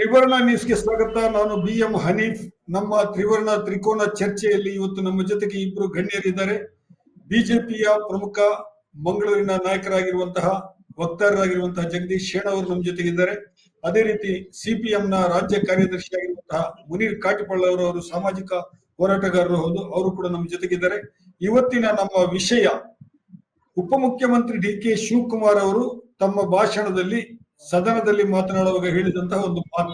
ತ್ರಿವರ್ಣ ನ್ಯೂಸ್ಗೆ ಸ್ವಾಗತ. ನಾನು BM ಹನೀಫ್. ನಮ್ಮ ತ್ರಿವರ್ಣ ತ್ರಿಕೋನ ಚರ್ಚೆಯಲ್ಲಿ ಇವತ್ತು ನಮ್ಮ ಜೊತೆಗೆ ಇಬ್ಬರು ಗಣ್ಯರಿದ್ದಾರೆ. ಬಿಜೆಪಿಯ ಪ್ರಮುಖ ಮಂಗಳೂರಿನ ನಾಯಕರಾಗಿರುವಂತಹ ವಕ್ತಾರರಾಗಿರುವಂತಹ ಜಗದೀಶ್ ಶೇಣ ಅವರು ನಮ್ಮ ಜೊತೆಗಿದ್ದಾರೆ. ಅದೇ ರೀತಿ CPM ನ ರಾಜ್ಯ ಕಾರ್ಯದರ್ಶಿಯಾಗಿರುವಂತಹ ಮುನೀರ್ ಕಾಟಿಪಳ್ಳ ಅವರು ಸಾಮಾಜಿಕ ಹೋರಾಟಗಾರರು ಹೌದು, ಅವರು ಕೂಡ ನಮ್ಮ ಜೊತೆಗಿದ್ದಾರೆ. ಇವತ್ತಿನ ನಮ್ಮ ವಿಷಯ ಉಪಮುಖ್ಯಮಂತ್ರಿ DK ಶಿವಕುಮಾರ್ ಅವರು ತಮ್ಮ ಭಾಷಣದಲ್ಲಿ ಸದನದಲ್ಲಿ ಮಾತನಾಡುವಾಗ ಹೇಳಿದಂತಹ ಒಂದು ಮಾತು,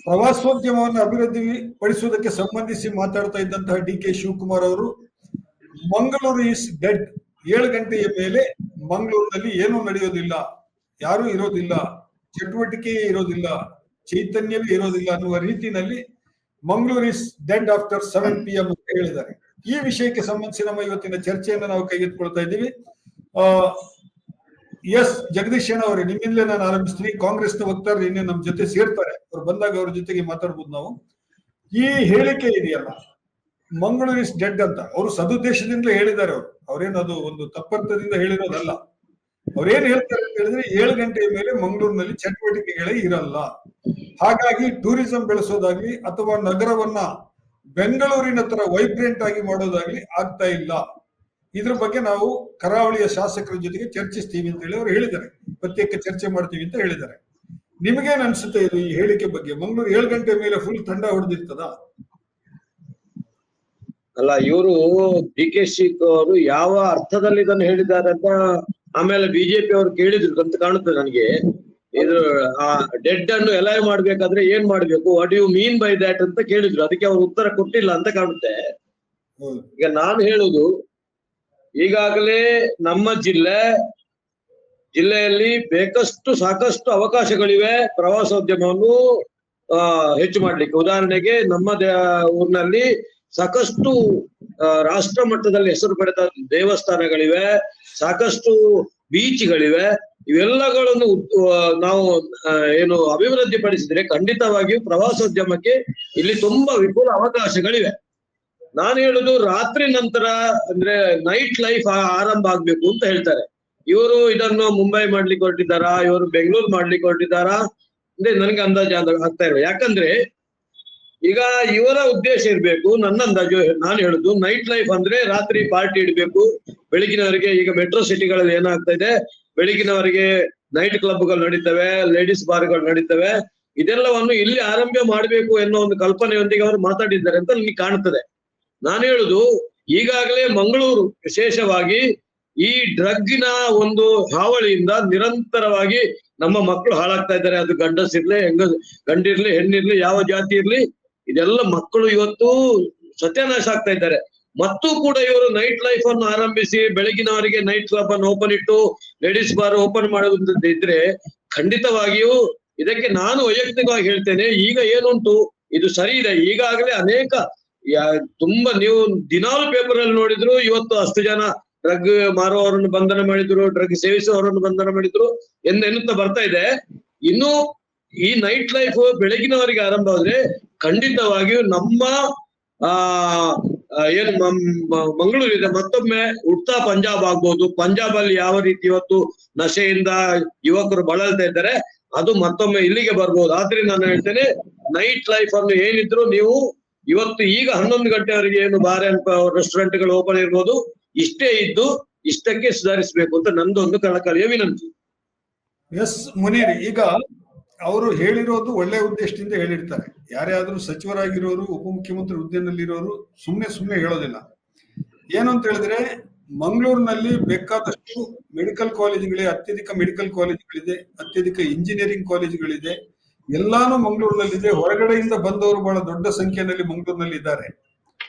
ಪ್ರವಾಸೋದ್ಯಮವನ್ನು ಅಭಿವೃದ್ಧಿ ಪಡಿಸುವುದಕ್ಕೆ ಸಂಬಂಧಿಸಿ ಮಾತಾಡ್ತಾ ಇದ್ದಂತಹ DK ಶಿವಕುಮಾರ್ ಅವರು ಮಂಗಳೂರು ಈಸ್ ಡೆಡ್, 7 ಗಂಟೆಯ ಮೇಲೆ ಮಂಗಳೂರಿನಲ್ಲಿ ಏನೂ ನಡೆಯೋದಿಲ್ಲ, ಯಾರೂ ಇರೋದಿಲ್ಲ, ಚಟುವಟಿಕೆ ಇರೋದಿಲ್ಲ, ಚೈತನ್ಯವೇ ಇರೋದಿಲ್ಲ ಅನ್ನುವ ರೀತಿಯಲ್ಲಿ Mangaluru is dead after 7 PM ಅಂತ ಹೇಳಿದ್ದಾರೆ. ಈ ವಿಷಯಕ್ಕೆ ಸಂಬಂಧಿಸಿ ನಮ್ಮ ಇವತ್ತಿನ ಚರ್ಚೆಯನ್ನು ನಾವು ಕೈಗೆತ್ತಿಕೊಳ್ತಾ ಇದ್ದೀವಿ. ಎಸ್ ಜಗದೀಶ್ ಶೇಣ ಅವರೇ, ನಿಮ್ಮಿಂದಲೇ ನಾನು ಆರಂಭಿಸ್ತೀನಿ. ಕಾಂಗ್ರೆಸ್ನ ವಕ್ತಾರರು ಇನ್ನೇ ನಮ್ಮ ಜೊತೆ ಸೇರ್ತಾರೆ, ಅವ್ರು ಬಂದಾಗ ಅವ್ರ ಜೊತೆಗೆ ಮಾತಾಡ್ಬೋದು ನಾವು. ಈ ಹೇಳಿಕೆ ಇದೆಯಲ್ಲ, ಮಂಗಳೂರು ಇಸ್ ಡೆಡ್ ಅಂತ, ಅವರು ಸದುದ್ದೇಶದಿಂದಲೇ ಹೇಳಿದ್ದಾರೆ. ಅವ್ರೇನು ಅದು ಒಂದು ತಪ್ಪರ್ಥದಿಂದ ಹೇಳಿರೋದಲ್ಲ. ಅವ್ರೇನ್ ಹೇಳ್ತಾರೆ ಅಂತ ಹೇಳಿದ್ರೆ 7 ಗಂಟೆಯ ಮೇಲೆ ಮಂಗಳೂರಿನಲ್ಲಿ ಚಟುವಟಿಕೆಗಳೇ ಇರಲ್ಲ, ಹಾಗಾಗಿ ಟೂರಿಸಂ ಬೆಳೆಸೋದಾಗ್ಲಿ ಅಥವಾ ನಗರವನ್ನ ಬೆಂಗಳೂರಿನ ತರ ವೈಬ್ರೆಂಟ್ ಆಗಿ ಮಾಡೋದಾಗ್ಲಿ ಆಗ್ತಾ ಇಲ್ಲ. ಇದ್ರ ಬಗ್ಗೆ ನಾವು ಕರಾವಳಿಯ ಶಾಸಕರ ಜೊತೆಗೆ ಚರ್ಚಿಸ್ತೀವಿ ಅಂತ ಹೇಳಿ ಅವ್ರು ಹೇಳಿದ್ದಾರೆ, ಪ್ರತ್ಯೇಕ ಚರ್ಚೆ ಮಾಡ್ತೀವಿ ಅಂತ ಹೇಳಿದ್ದಾರೆ. ನಿಮ್ಗೇನ್ ಅನ್ಸುತ್ತೆ ಇದು ಈ ಹೇಳಿಕೆ ಬಗ್ಗೆ? ಮಂಗಳೂರು 7 ಗಂಟೆ ಮೇಲೆ ಫುಲ್ ತಂಡ ಹೊಡೆದಿರ್ತದ? ಅಲ್ಲ, ಇವರು DK ಅವರು ಯಾವ ಅರ್ಥದಲ್ಲಿ ಇದನ್ನು ಹೇಳಿದ್ದಾರೆ ಅಂತ ಆಮೇಲೆ ಬಿಜೆಪಿ ಅವರು ಕೇಳಿದ್ರು ಅಂತ ಕಾಣುತ್ತೆ ನನಗೆ. ಇದು ಡೆಡ್ ಅನ್ನು ಎಲೈವ್ ಮಾಡ್ಬೇಕಾದ್ರೆ ಏನ್ ಮಾಡ್ಬೇಕು, what you mean by that ಅಂತ ಕೇಳಿದ್ರು. ಅದಕ್ಕೆ ಅವ್ರು ಉತ್ತರ ಕೊಟ್ಟಿಲ್ಲ ಅಂತ ಕಾಣುತ್ತೆ. ಈಗ ನಾನು ಹೇಳುದು, ಈಗಾಗಲೇ ನಮ್ಮ ಜಿಲ್ಲೆಯಲ್ಲಿ ಸಾಕಷ್ಟು ಅವಕಾಶಗಳಿವೆ ಪ್ರವಾಸೋದ್ಯಮವನ್ನು ಹೆಚ್ಚು ಮಾಡ್ಲಿಕ್ಕೆ. ಉದಾಹರಣೆಗೆ ನಮ್ಮ ಊರಿನಲ್ಲಿ ಸಾಕಷ್ಟು ರಾಷ್ಟ್ರ ಮಟ್ಟದಲ್ಲಿ ಹೆಸರು ಪಡೆದ ದೇವಸ್ಥಾನಗಳಿವೆ, ಸಾಕಷ್ಟು ಬೀಚ್ಗಳಿವೆ. ಇವೆಲ್ಲಗಳನ್ನು ನಾವು ಏನು ಅಭಿವೃದ್ಧಿ ಪಡಿಸಿದ್ರೆ ಖಂಡಿತವಾಗಿಯೂ ಪ್ರವಾಸೋದ್ಯಮಕ್ಕೆ ಇಲ್ಲಿ ತುಂಬಾ ವಿಪುಲ ಅವಕಾಶಗಳಿವೆ. ನಾನು ಹೇಳುದು, ರಾತ್ರಿ ನಂತರ ಅಂದ್ರೆ ನೈಟ್ ಲೈಫ್ ಆರಂಭ ಆಗ್ಬೇಕು ಅಂತ ಹೇಳ್ತಾರೆ. ಇವರು ಇದನ್ನು ಮುಂಬೈ ಮಾಡ್ಲಿಕ್ಕೆ ಹೊರಟಿದ್ದಾರಾ, ಇವರು ಬೆಂಗಳೂರು ಮಾಡ್ಲಿಕ್ಕೆ ಹೊರಟಿದ್ದಾರಾ ಅಂದ್ರೆ ನನಗೆ ಅಂದಾಜು ಆಗ್ತಾ ಇಲ್ಲ. ಯಾಕಂದ್ರೆ ಈಗ ಇವರ ಉದ್ದೇಶ ಇರ್ಬೇಕು, ನನ್ನ ಅಂದಾಜು ನಾನು ಹೇಳುದು, ನೈಟ್ ಲೈಫ್ ಅಂದ್ರೆ ರಾತ್ರಿ ಪಾರ್ಟಿ ಇಡ್ಬೇಕು, ಬೆಳಗಿನವರೆಗೆ. ಈಗ ಮೆಟ್ರೋ ಸಿಟಿಗಳಲ್ಲಿ ಏನಾಗ್ತಾ ಇದೆ, ಬೆಳಗಿನವರೆಗೆ ನೈಟ್ ಕ್ಲಬ್ಗಳು ನಡೀತವೆ, ಲೇಡೀಸ್ ಬಾರ್ಗಳು ನಡೀತವೆ. ಇದೆಲ್ಲವನ್ನು ಇಲ್ಲಿ ಆರಂಭ ಮಾಡಬೇಕು ಎನ್ನುವ ಒಂದು ಕಲ್ಪನೆಯೊಂದಿಗೆ ಅವರು ಮಾತಾಡಿದ್ದಾರೆ ಅಂತ ನನಗೆ ಕಾಣುತ್ತದೆ. ನಾನು ಹೇಳುದು, ಈಗಾಗಲೇ ಮಂಗಳೂರು ವಿಶೇಷವಾಗಿ ಈ ಡ್ರಗ್ಗಿನ ಒಂದು ಹಾವಳಿಯಿಂದ ನಿರಂತರವಾಗಿ ನಮ್ಮ ಮಕ್ಕಳು ಹಾಳಾಗ್ತಾ ಇದ್ದಾರೆ. ಅದು ಗಂಡಸಿರ್ಲಿ ಗಂಡಿರ್ಲಿ ಹೆಣ್ಣಿರ್ಲಿ ಯಾವ ಜಾತಿ ಇರ್ಲಿ, ಇದೆಲ್ಲ ಮಕ್ಕಳು ಇವತ್ತು ಸತ್ಯಾನಾಶ ಆಗ್ತಾ ಇದ್ದಾರೆ. ಮತ್ತು ಕೂಡ ಇವರು ನೈಟ್ ಲೈಫ್ ಅನ್ನು ಆರಂಭಿಸಿ ಬೆಳಗಿನವರೆಗೆ ನೈಟ್ ಕ್ಲಬ್ ಅನ್ನು ಓಪನ್ ಇಟ್ಟು ಲೇಡೀಸ್ ಬಾರ್ ಓಪನ್ ಮಾಡೋದಿದ್ರೆ ಖಂಡಿತವಾಗಿಯೂ ಇದಕ್ಕೆ ನಾನು ವೈಯಕ್ತಿಕವಾಗಿ ಹೇಳ್ತೇನೆ, ಈಗ ಏನುಂಟು ಇದು ಸರಿ ಇದೆ. ಈಗಾಗಲೇ ಅನೇಕ ತುಂಬಾ ನೀವು ದಿನಾಲು ಪೇಪರ್ ಅಲ್ಲಿ ನೋಡಿದ್ರು, ಇವತ್ತು ಅಷ್ಟು ಜನ ಡ್ರಗ್ ಮಾರುವವರನ್ನು ಬಂಧನ ಮಾಡಿದ್ರು, ಡ್ರಗ್ ಸೇವಿಸುವವರನ್ನು ಬಂಧನ ಮಾಡಿದ್ರು ಎನ್ನುತ್ತಾ ಬರ್ತಾ ಇದೆ. ಇನ್ನು ಈ ನೈಟ್ ಲೈಫ್ ಬೆಳಗಿನವರೆಗೆ ಆರಂಭ ಆದ್ರೆ ಖಂಡಿತವಾಗಿಯೂ ನಮ್ಮ ಏನು ಮಂಗಳೂರಿದೆ ಮತ್ತೊಮ್ಮೆ ಉಡ್ತಾ ಪಂಜಾಬ್ ಆಗ್ಬೋದು. ಪಂಜಾಬ್ ಅಲ್ಲಿ ಯಾವ ರೀತಿ ಇವತ್ತು ನಶೆಯಿಂದ ಯುವಕರು ಬಳಲ್ತಾ ಇದ್ದಾರೆ, ಅದು ಮತ್ತೊಮ್ಮೆ ಇಲ್ಲಿಗೆ ಬರ್ಬೋದು. ಆದ್ರಿಂದ ನಾನು ಹೇಳ್ತೇನೆ, ನೈಟ್ ಲೈಫ್ ಅನ್ನು ಏನಿದ್ರು ನೀವು ಇವತ್ತು ಈಗ 11 ಗಂಟೆವರೆಗೆ ಏನು ಬಾರ್ ಅಂಡ್ ರೆಸ್ಟೋರೆಂಟ್ಗಳು ಓಪನ್ ಇರ್ಬೋದು, ಇಷ್ಟೇ ಇದ್ದು ಇಷ್ಟಕ್ಕೆ ಸುಧಾರಿಸಬೇಕು ಅಂತ ನಂದೊಂದು ಕಳಕಳಿಯ ವಿನಂತಿ. ಎಸ್ ಮುನೀರ್, ಈಗ ಅವರು ಹೇಳಿರೋದು ಒಳ್ಳೆ ಉದ್ದೇಶದಿಂದ ಹೇಳಿರ್ತಾರೆ. ಯಾರೇ ಆದ್ರೂ ಸಚಿವರಾಗಿರೋರು, ಉಪಮುಖ್ಯಮಂತ್ರಿ ಹುದ್ದೆನಲ್ಲಿರೋರು ಸುಮ್ಮನೆ ಹೇಳೋದಿಲ್ಲ. ಏನು ಅಂತ ಹೇಳಿದ್ರೆ, ಮಂಗಳೂರಿನಲ್ಲಿ ಬೇಕಾದಷ್ಟು ಮೆಡಿಕಲ್ ಕಾಲೇಜುಗಳಿದೆ, ಅತ್ಯಧಿಕ ಮೆಡಿಕಲ್ ಕಾಲೇಜುಗಳಿದೆ, ಅತ್ಯಧಿಕ ಇಂಜಿನಿಯರಿಂಗ್ ಕಾಲೇಜುಗಳಿದೆ, ಎಲ್ಲಾನು ಮಂಗಳೂರಿನಲ್ಲಿದೆ. ಹೊರಗಡೆಯಿಂದ ಬಂದವರು ಬಹಳ ದೊಡ್ಡ ಸಂಖ್ಯೆಯಲ್ಲಿ ಮಂಗಳೂರಿನಲ್ಲಿ ಇದ್ದಾರೆ.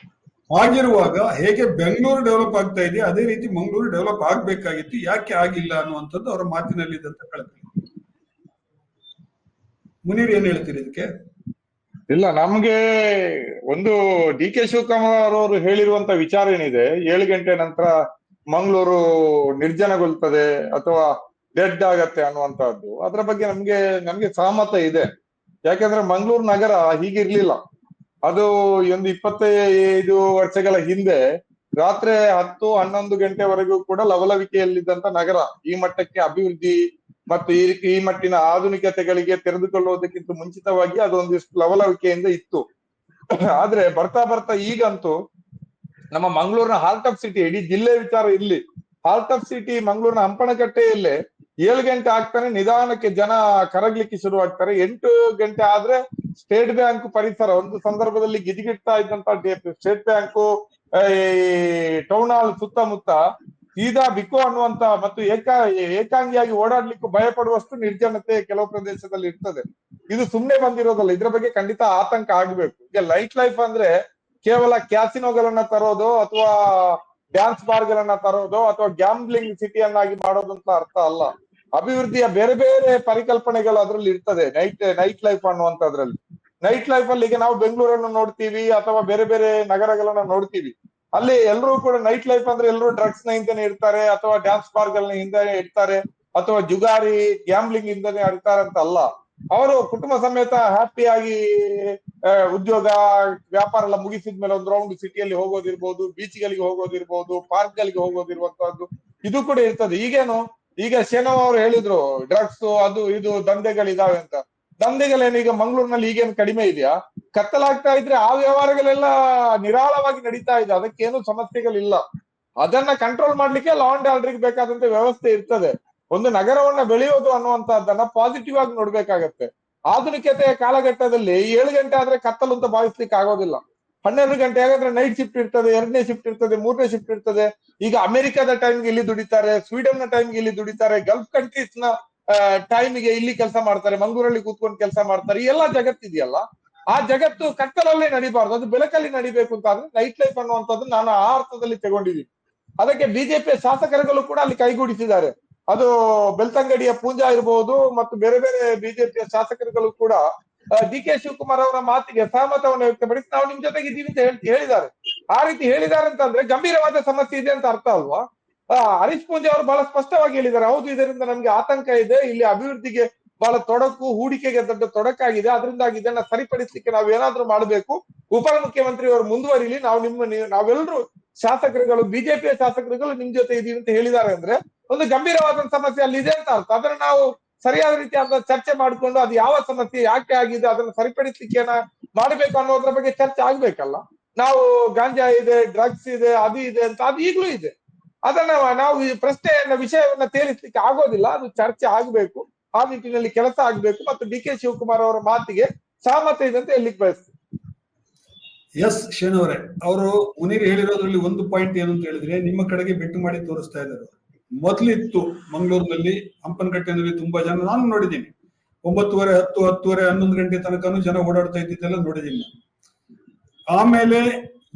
ಆಗಿರುವಾಗ ಹೇಗೆ ಬೆಂಗಳೂರು ಡೆವಲಪ್ ಆಗ್ತಾ ಇದೆ, ಅದೇ ರೀತಿ ಮಂಗಳೂರು ಡೆವಲಪ್ ಆಗ್ಬೇಕಾಗಿತ್ತು, ಯಾಕೆ ಆಗಿಲ್ಲ ಅನ್ನುವಂಥದ್ದು ಅವರ ಮಾತಿನಲ್ಲಿದ್ದಂತ ಕಳಕಳಿ. ಮುನೀರ್, ಏನ್ ಹೇಳ್ತೀರಿ ಇದಕ್ಕೆ? ಇಲ್ಲ, ನಮ್ಗೆ ಒಂದು DK ಶಿವಕುಮಾರ್ ಅವರು ಹೇಳಿರುವಂತ ವಿಚಾರ ಏನಿದೆ, 7 ಗಂಟೆ ನಂತರ ಮಂಗಳೂರು ನಿರ್ಜನಗೊಳ್ತದೆ ಅಥವಾ ಡೆಡ್ ಆಗತ್ತೆ ಅನ್ನುವಂತಹದ್ದು, ಅದರ ಬಗ್ಗೆ ನಮ್ಗೆ ಸಹಮತ ಇದೆ. ಯಾಕಂದ್ರೆ ಮಂಗಳೂರು ನಗರ ಹೀಗಿರ್ಲಿಲ್ಲ. ಅದು ಒಂದು 25 ವರ್ಷಗಳ ಹಿಂದೆ ರಾತ್ರಿ 10-11 ಗಂಟೆವರೆಗೂ ಕೂಡ ಲವಲವಿಕೆಯಲ್ಲಿದ್ದಂತ ನಗರ ಈ ಮಟ್ಟಕ್ಕೆ ಅಭಿವೃದ್ಧಿ ಮತ್ತು ಈ ಮಟ್ಟಿನ ಆಧುನಿಕತೆಗಳಿಗೆ ತೆರೆದುಕೊಳ್ಳುವುದಕ್ಕಿಂತ ಮುಂಚಿತವಾಗಿ ಅದೊಂದಿಷ್ಟು ಲವಲವಿಕೆಯಿಂದ ಇತ್ತು. ಆದ್ರೆ ಬರ್ತಾ ಬರ್ತಾ ಈಗಂತೂ ನಮ್ಮ ಮಂಗಳೂರಿನ ಹಾರ್ಟ್ ಆಫ್ ಸಿಟಿ, ಇಡೀ ಜಿಲ್ಲೆ ವಿಚಾರ ಇರ್ಲಿ, ಹಾರ್ಟ್ ಆಫ್ ಸಿಟಿ ಮಂಗಳೂರಿನ ಹಂಪನಕಟ್ಟೆಯಲ್ಲೇ 7 ಗಂಟೆ ಆಗ್ತಾನೆ ನಿಧಾನಕ್ಕೆ ಜನ ಕರಗ್ಲಿಕ್ಕೆ ಶುರುವಾಗ್ತಾರೆ. 8 ಗಂಟೆ ಆದ್ರೆ ಸ್ಟೇಟ್ ಬ್ಯಾಂಕ್ ಪರಿಸರ, ಒಂದು ಸಂದರ್ಭದಲ್ಲಿ ಗಿಜಿಗಿಡ್ತಾ ಇದ್ದಂತ ಸ್ಟೇಟ್ ಬ್ಯಾಂಕು, ಟೌನ್ ಹಾಲ್ ಸುತ್ತಮುತ್ತ ಸೀದಾ ಬಿಕೋ ಅನ್ನುವಂತ ಮತ್ತು ಏಕಾಂಗಿಯಾಗಿ ಓಡಾಡ್ಲಿಕ್ಕೂ ಭಯ ಪಡುವಷ್ಟು ನಿರ್ಜನತೆ ಕೆಲವು ಪ್ರದೇಶದಲ್ಲಿ ಇರ್ತದೆ. ಇದು ಸುಮ್ನೆ ಬಂದಿರೋದಲ್ಲ, ಇದ್ರ ಬಗ್ಗೆ ಖಂಡಿತ ಆತಂಕ ಆಗ್ಬೇಕು. ಈಗ ನೈಟ್ ಲೈಫ್ ಅಂದ್ರೆ ಕೇವಲ ಕ್ಯಾಸಿನೋಗಳನ್ನ ತರೋದು ಅಥವಾ ಡ್ಯಾನ್ಸ್ ಬಾರ್ಗಳನ್ನ ತರೋದು ಅಥವಾ ಗ್ಯಾಮ್ಲಿಂಗ್ ಸಿಟಿಯನ್ನಾಗಿ ಮಾಡೋದು ಅಂತ ಅರ್ಥ ಅಲ್ಲ. ಅಭಿವೃದ್ಧಿಯ ಬೇರೆ ಬೇರೆ ಪರಿಕಲ್ಪನೆಗಳು ಅದ್ರಲ್ಲಿ ಇರ್ತದೆ. ನೈಟ್ ಲೈಫ್ ಅನ್ನುವಂಥದ್ರಲ್ಲಿ ನೈಟ್ ಲೈಫ್ ಅಲ್ಲಿ ಈಗ ನಾವು ಬೆಂಗಳೂರನ್ನು ನೋಡ್ತೀವಿ ಅಥವಾ ಬೇರೆ ಬೇರೆ ನಗರಗಳನ್ನ ನೋಡ್ತೀವಿ. ಅಲ್ಲಿ ಎಲ್ಲರೂ ಕೂಡ ನೈಟ್ ಲೈಫ್ ಅಂದ್ರೆ ಎಲ್ಲರೂ ಡ್ರಗ್ಸ್ ನ ಹಿಂದೆನೆ ಇರ್ತಾರೆ ಅಥವಾ ಡ್ಯಾನ್ಸ್ ಬಾರ್ಗಳನ್ನ ಹಿಂದೆನೆ ಇರ್ತಾರೆ ಅಥವಾ ಜುಗಾರಿ ಗ್ಯಾಮ್ಲಿಂಗ್ ಹಿಂದೆನೆ ಇರ್ತಾರೆ ಅಂತ ಅಲ್ಲ. ಅವರು ಕುಟುಂಬ ಸಮೇತ ಹ್ಯಾಪಿಯಾಗಿ ಉದ್ಯೋಗ ವ್ಯಾಪಾರ ಎಲ್ಲ ಮುಗಿಸಿದ್ಮೇಲೆ ಒಂದು ರೌಂಡ್ ಸಿಟಿಯಲ್ಲಿ ಹೋಗೋದಿರ್ಬೋದು, ಬೀಚ್ಗಳಿಗೆ ಹೋಗೋದಿರ್ಬೋದು, ಪಾರ್ಕ್ ಗಳಿಗೆ ಹೋಗೋದಿರುವಂತಹದ್ದು ಇದು ಕೂಡ ಇರ್ತದೆ. ಈಗ ಶೇನೋ ಅವರು ಹೇಳಿದ್ರು ಡ್ರಗ್ಸ್ ಅದು ಇದು ದಂಧೆಗಳಿದಾವೆ ಅಂತ. ದಂಧೆಗಳೇನು ಈಗ ಮಂಗಳೂರಿನಲ್ಲಿ ಈಗೇನು ಕಡಿಮೆ ಇದೆಯಾ? ಕತ್ತಲಾಗ್ತಾ ಇದ್ರೆ ಆ ವ್ಯವಹಾರಗಳೆಲ್ಲ ನಿರಾಳವಾಗಿ ನಡೀತಾ ಇದೆ, ಅದಕ್ಕೇನು ಸಮಸ್ಯೆಗಳಿಲ್ಲ. ಅದನ್ನ ಕಂಟ್ರೋಲ್ ಮಾಡ್ಲಿಕ್ಕೆ ಲಾ ಅಂಡ್ ಆರ್ಡರ್ಗೆ ಬೇಕಾದಂತ ವ್ಯವಸ್ಥೆ ಇರ್ತದೆ. ಒಂದು ನಗರವನ್ನ ಬೆಳೆಯೋದು ಅನ್ನುವಂತಹದ್ದನ್ನ ಪಾಸಿಟಿವ್ ಆಗಿ ನೋಡ್ಬೇಕಾಗತ್ತೆ. ಆಧುನಿಕತೆಯ ಕಾಲಘಟ್ಟದಲ್ಲಿ 7 ಗಂಟೆ ಆದ್ರೆ ಕತ್ತಲು ಅಂತ ಭಾವಿಸ್ಲಿಕ್ಕೆ ಆಗೋದಿಲ್ಲ. 12 ಗಂಟೆ ಆಗಾದ್ರೆ ನೈಟ್ ಶಿಫ್ಟ್ ಇರ್ತದೆ, 2ನೇ ಶಿಫ್ಟ್ ಇರ್ತದೆ, 3ನೇ ಶಿಫ್ಟ್ ಇರ್ತದೆ. ಈಗ ಅಮೆರಿಕದ ಟೈಮ್ಗೆ ಇಲ್ಲಿ ದುಡಿತಾರೆ, ಸ್ವೀಡನ್ ನ ಟೈಮ್ಗೆ ಇಲ್ಲಿ ದುಡಿತಾರೆ, ಗಲ್ಫ್ ಕಂಟ್ರೀಸ್ ನ ಟೈಮ್ಗೆ ಇಲ್ಲಿ ಕೆಲಸ ಮಾಡ್ತಾರೆ, ಮಂಗಳೂರಲ್ಲಿ ಕೂತ್ಕೊಂಡು ಕೆಲಸ ಮಾಡ್ತಾರೆ. ಈ ಎಲ್ಲಾ ಜಗತ್ತಿದೆಯಲ್ಲ, ಆ ಜಗತ್ತು ಕತ್ತಲಲ್ಲೇ ನಡಿಬಾರ್ದು, ಅದು ಬೆಳಕಲ್ಲಿ ನಡಿಬೇಕು ಅಂತ ಆದ್ರೆ ನೈಟ್ ಲೈಫ್ ಅನ್ನುವಂಥದ್ದು ನಾನು ಆ ಅರ್ಥದಲ್ಲಿ ತಗೊಂಡಿದ್ದೀನಿ. ಅದಕ್ಕೆ ಬಿಜೆಪಿಯ ಶಾಸಕರುಗಳು ಕೂಡ ಅಲ್ಲಿ ಕೈಗೂಡಿಸಿದ್ದಾರೆ. ಅದು ಬೆಳ್ತಂಗಡಿಯ ಪೂಂಜಾ ಇರಬಹುದು ಮತ್ತು ಬೇರೆ ಬೇರೆ ಬಿಜೆಪಿಯ ಶಾಸಕರುಗಳು ಕೂಡ ಡಿ.ಕೆ. ಶಿವಕುಮಾರ್ ಅವರ ಮಾತಿಗೆ ಸಹಮತವನ್ನು ವ್ಯಕ್ತಪಡಿಸಿ ನಾವು ನಿಮ್ ಜೊತೆಗೆ ಇದ್ದೀವಿ ಅಂತ ಹೇಳಿದ್ದಾರೆ. ಆ ರೀತಿ ಹೇಳಿದ್ದಾರೆ ಅಂತಂದ್ರೆ ಗಂಭೀರವಾದ ಸಮಸ್ಯೆ ಇದೆ ಅಂತ ಅರ್ಥ ಅಲ್ವಾ? ಹರೀಶ್ ಪೂಂಜಾ ಅವರು ಬಹಳ ಸ್ಪಷ್ಟವಾಗಿ ಹೇಳಿದ್ದಾರೆ, ಹೌದು ಇದರಿಂದ ನಮ್ಗೆ ಆತಂಕ ಇದೆ, ಇಲ್ಲಿ ಅಭಿವೃದ್ಧಿಗೆ ಬಹಳ ತೊಡಕು, ಹೂಡಿಕೆಗೆ ದೊಡ್ಡ ತೊಡಕಾಗಿದೆ, ಅದರಿಂದಾಗಿ ಇದನ್ನ ಸರಿಪಡಿಸಲಿಕ್ಕೆ ನಾವು ಏನಾದ್ರೂ ಮಾಡಬೇಕು, ಉಪಮುಖ್ಯಮಂತ್ರಿ ಅವರು ಮುಂದುವರಿಲಿ, ನಾವೆಲ್ಲರೂ ಶಾಸಕರುಗಳು, ಬಿಜೆಪಿಯ ಶಾಸಕರುಗಳು ನಿಮ್ ಜೊತೆ ಇದೀವಿ ಅಂತ ಹೇಳಿದ್ದಾರೆ ಅಂದ್ರೆ ಒಂದು ಗಂಭೀರವಾದ ಸಮಸ್ಯೆ ಅಲ್ಲಿ ಇದೆ ಅಂತ ಅರ್ಥ. ಅದನ್ನ ನಾವು ಸರಿಯಾದ ರೀತಿಯಾದ ಚರ್ಚೆ ಮಾಡಿಕೊಂಡು ಅದು ಯಾವ ಸಮಸ್ಯೆ ಯಾಕೆ ಆಗಿದೆ ಅದನ್ನ ಸರಿಪಡಿಸಲಿಕ್ಕೆ ಮಾಡಬೇಕು ಅನ್ನೋದ್ರ ಬಗ್ಗೆ ಚರ್ಚೆ ಆಗ್ಬೇಕಲ್ಲ. ನಾವು ಗಾಂಜಾ ಇದೆ, ಡ್ರಗ್ಸ್ ಇದೆ, ಅದು ಇದೆ ಅಂತ ಅದು ಈಗಲೂ ಇದೆ. ಅದನ್ನ ನಾವು ಈ ಪ್ರಶ್ನೆಯನ್ನ ವಿಷಯವನ್ನ ತೇಲಿಸ್ಲಿಕ್ಕೆ ಆಗೋದಿಲ್ಲ, ಅದು ಚರ್ಚೆ ಆಗ್ಬೇಕು, ಆ ನಿಟ್ಟಿನಲ್ಲಿ ಕೆಲಸ ಆಗ್ಬೇಕು ಮತ್ತು ಡಿ.ಕೆ. ಶಿವಕುಮಾರ್ ಅವರ ಮಾತಿಗೆ ಸಹಮತ ಇದೆ ಅಂತ ಹೇಳಿಕ್ ಬಯಸ್ತೀನಿ. ಎಸ್ ಶೇನ್ ಅವರೇ, ಅವರು ಮುನೀರ್ ಹೇಳಿರೋದ್ರಲ್ಲಿ ಒಂದು ಪಾಯಿಂಟ್ ಏನು ಅಂತ ಹೇಳಿದ್ರೆ, ನಿಮ್ಮ ಕಡೆಗೆ ಬೆಟ್ಟು ಮಾಡಿ ತೋರಿಸ್ತಾ ಇದ್ದಾರೆ. ಮೊದಲಿತ್ತು ಮಂಗಳೂರಿನಲ್ಲಿ ಹಂಪನಕಟ್ಟೆನಲ್ಲಿ ತುಂಬಾ ಜನ, ನಾನು ನೋಡಿದ್ದೀನಿ 9:30, 10, 10:30, 11 ಗಂಟೆ ತನಕನೂ ಜನ ಓಡಾಡ್ತಾ ಇದ್ದಿದ್ದೆಲ್ಲ ನೋಡಿದ್ದೀನಿ. ಆಮೇಲೆ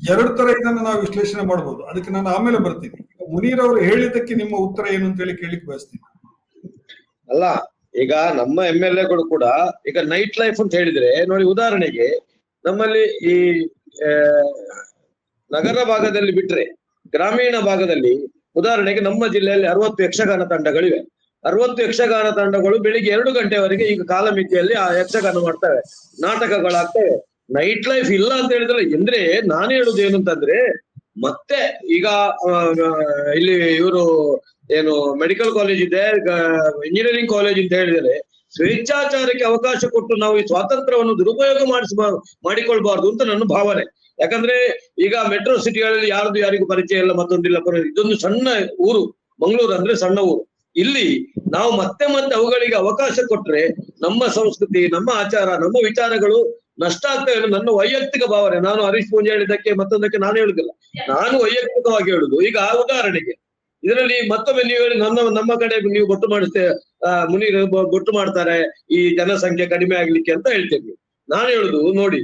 2 ತರ ಇದನ್ನ ನಾವು ವಿಶ್ಲೇಷಣೆ ಮಾಡಬಹುದು, ಅದಕ್ಕೆ ನಾನು ಆಮೇಲೆ ಬರ್ತೀನಿ. ಮುನೀರ್ ಅವರು ಹೇಳಿದ್ದಕ್ಕೆ ನಿಮ್ಮ ಉತ್ತರ ಏನು ಅಂತ ಹೇಳಿ ಕೇಳಿಕ್ ಬಯಸ್ತೀನಿ. ಅಲ್ಲ, ಈಗ ನಮ್ಮ MLA ಗಳು ಕೂಡ ಈಗ ನೈಟ್ ಲೈಫ್ ಅಂತ ಹೇಳಿದ್ರೆ ನೋಡಿ, ಉದಾಹರಣೆಗೆ ನಮ್ಮಲ್ಲಿ ಈ ನಗರ ಭಾಗದಲ್ಲಿ ಬಿಟ್ರೆ ಗ್ರಾಮೀಣ ಭಾಗದಲ್ಲಿ ಉದಾಹರಣೆಗೆ ನಮ್ಮ ಜಿಲ್ಲೆಯಲ್ಲಿ 60 ಯಕ್ಷಗಾನ ತಂಡಗಳಿವೆ. 60 ಯಕ್ಷಗಾನ ತಂಡಗಳು ಬೆಳಿಗ್ಗೆ 2 ಗಂಟೆವರೆಗೆ ಈಗ ಕಾಲಮಿತಿಯಲ್ಲಿ ಆ ಯಕ್ಷಗಾನ ಮಾಡ್ತವೆ, ನಾಟಕಗಳಾಗ್ತವೆ. ನೈಟ್ ಲೈಫ್ ಇಲ್ಲ ಅಂತ ಹೇಳಿದ್ರೆ ಅಂದ್ರೆ ನಾನು ಹೇಳುದು ಏನು ಅಂತಂದ್ರೆ, ಮತ್ತೆ ಈಗ ಇಲ್ಲಿ ಇವರು ಏನು ಮೆಡಿಕಲ್ ಕಾಲೇಜ್ ಇದೆ, ಇಂಜಿನಿಯರಿಂಗ್ ಕಾಲೇಜ್ ಅಂತ ಹೇಳಿದರೆ ಸ್ವೇಚ್ಛಾಚಾರಕ್ಕೆ ಅವಕಾಶ ಕೊಟ್ಟು ನಾವು ಈ ಸ್ವಾತಂತ್ರ್ಯವನ್ನು ದುರುಪಯೋಗ ಮಾಡಿಕೊಳ್ಬಾರ್ದು ಅಂತ ನನ್ನ ಭಾವನೆ. ಯಾಕಂದ್ರೆ ಈಗ ಮೆಟ್ರೋ ಸಿಟಿಗಳಲ್ಲಿ ಯಾರಿಗೂ ಪರಿಚಯ ಇಲ್ಲ, ಮತ್ತೊಂದಿಲ್ಲ, ಇದೊಂದು ಸಣ್ಣ ಊರು, ಮಂಗಳೂರು ಅಂದ್ರೆ ಸಣ್ಣ ಊರು. ಇಲ್ಲಿ ನಾವು ಮತ್ತೆ ಅವುಗಳಿಗೆ ಅವಕಾಶ ಕೊಟ್ರೆ ನಮ್ಮ ಸಂಸ್ಕೃತಿ, ನಮ್ಮ ಆಚಾರ, ನಮ್ಮ ವಿಚಾರಗಳು ನಷ್ಟ ಆಗ್ತಾ ಇದೆ. ನನ್ನ ವೈಯಕ್ತಿಕ ಭಾವನೆ, ನಾನು ಹರೀಶ್ ಪೂಂಜಾ ಹೇಳಿದ್ದಕ್ಕೆ ಮತ್ತೊಂದಕ್ಕೆ ನಾನು ಹೇಳುದಿಲ್ಲ, ನಾನು ವೈಯಕ್ತಿಕವಾಗಿ ಹೇಳುದು. ಈಗ ಉದಾಹರಣೆಗೆ ಇದರಲ್ಲಿ ಮತ್ತೊಮ್ಮೆ ನೀವು ಹೇಳಿ ನಮ್ಮ ಕಡೆ ನೀವು ಬೊಟ್ಟು ಮಾಡಿಸ್ತೇವೆ, ಮುನೀರ್ ಬೊಟ್ಟು ಮಾಡ್ತಾರೆ ಈ ಜನಸಂಖ್ಯೆ ಕಡಿಮೆ ಆಗ್ಲಿಕ್ಕೆ ಅಂತ ಹೇಳ್ತೇವೆ. ನಾನು ಹೇಳುದು ನೋಡಿ,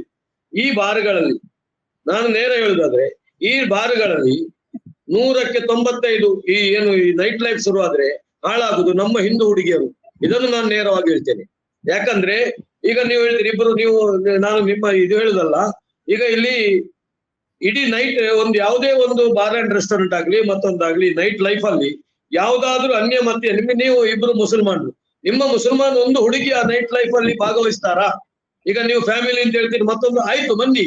ಈ ಬಾರ್ಗಳಲ್ಲಿ ನಾನು ನೇರ ಹೇಳುದಾದ್ರೆ ಈ ಬಾರ್ಗಳಲ್ಲಿ 100ಕ್ಕೆ 95 ಈ ಏನು ಈ ನೈಟ್ ಲೈಫ್ ಶುರು ಆದ್ರೆ ಹಾಳಾಗುದು ನಮ್ಮ ಹಿಂದೂ ಹುಡುಗಿಯರು. ಇದನ್ನು ನಾನು ನೇರವಾಗಿ ಹೇಳ್ತೇನೆ. ಯಾಕಂದ್ರೆ ಈಗ ನೀವು ಹೇಳ್ತೀರಿ ಇಬ್ಬರು, ನಾನು ನಿಮ್ಮ ಇದು ಹೇಳುದಲ್ಲ, ಈಗ ಇಲ್ಲಿ ಇಡೀ ನೈಟ್ ಒಂದು ಯಾವುದೇ ಒಂದು ಬಾರ್ ಅಂಡ್ ರೆಸ್ಟೋರೆಂಟ್ ಆಗ್ಲಿ ಮತ್ತೊಂದಾಗ್ಲಿ ನೈಟ್ ಲೈಫ್ ಅಲ್ಲಿ ಯಾವ್ದಾದ್ರು ಅನ್ಯ ಮತ್ಯ ನೀವು ಇಬ್ರು ಮುಸಲ್ಮಾನರು, ನಿಮ್ಮ ಮುಸಲ್ಮಾನ್ ಒಂದು ಹುಡುಗಿ ಆ ನೈಟ್ ಲೈಫ್ ಅಲ್ಲಿ ಭಾಗವಹಿಸ್ತಾರಾ? ಈಗ ನೀವು ಫ್ಯಾಮಿಲಿ ಅಂತ ಹೇಳ್ತೀರಿ, ಮತ್ತೊಂದು ಆಯ್ತು ಬನ್ನಿ,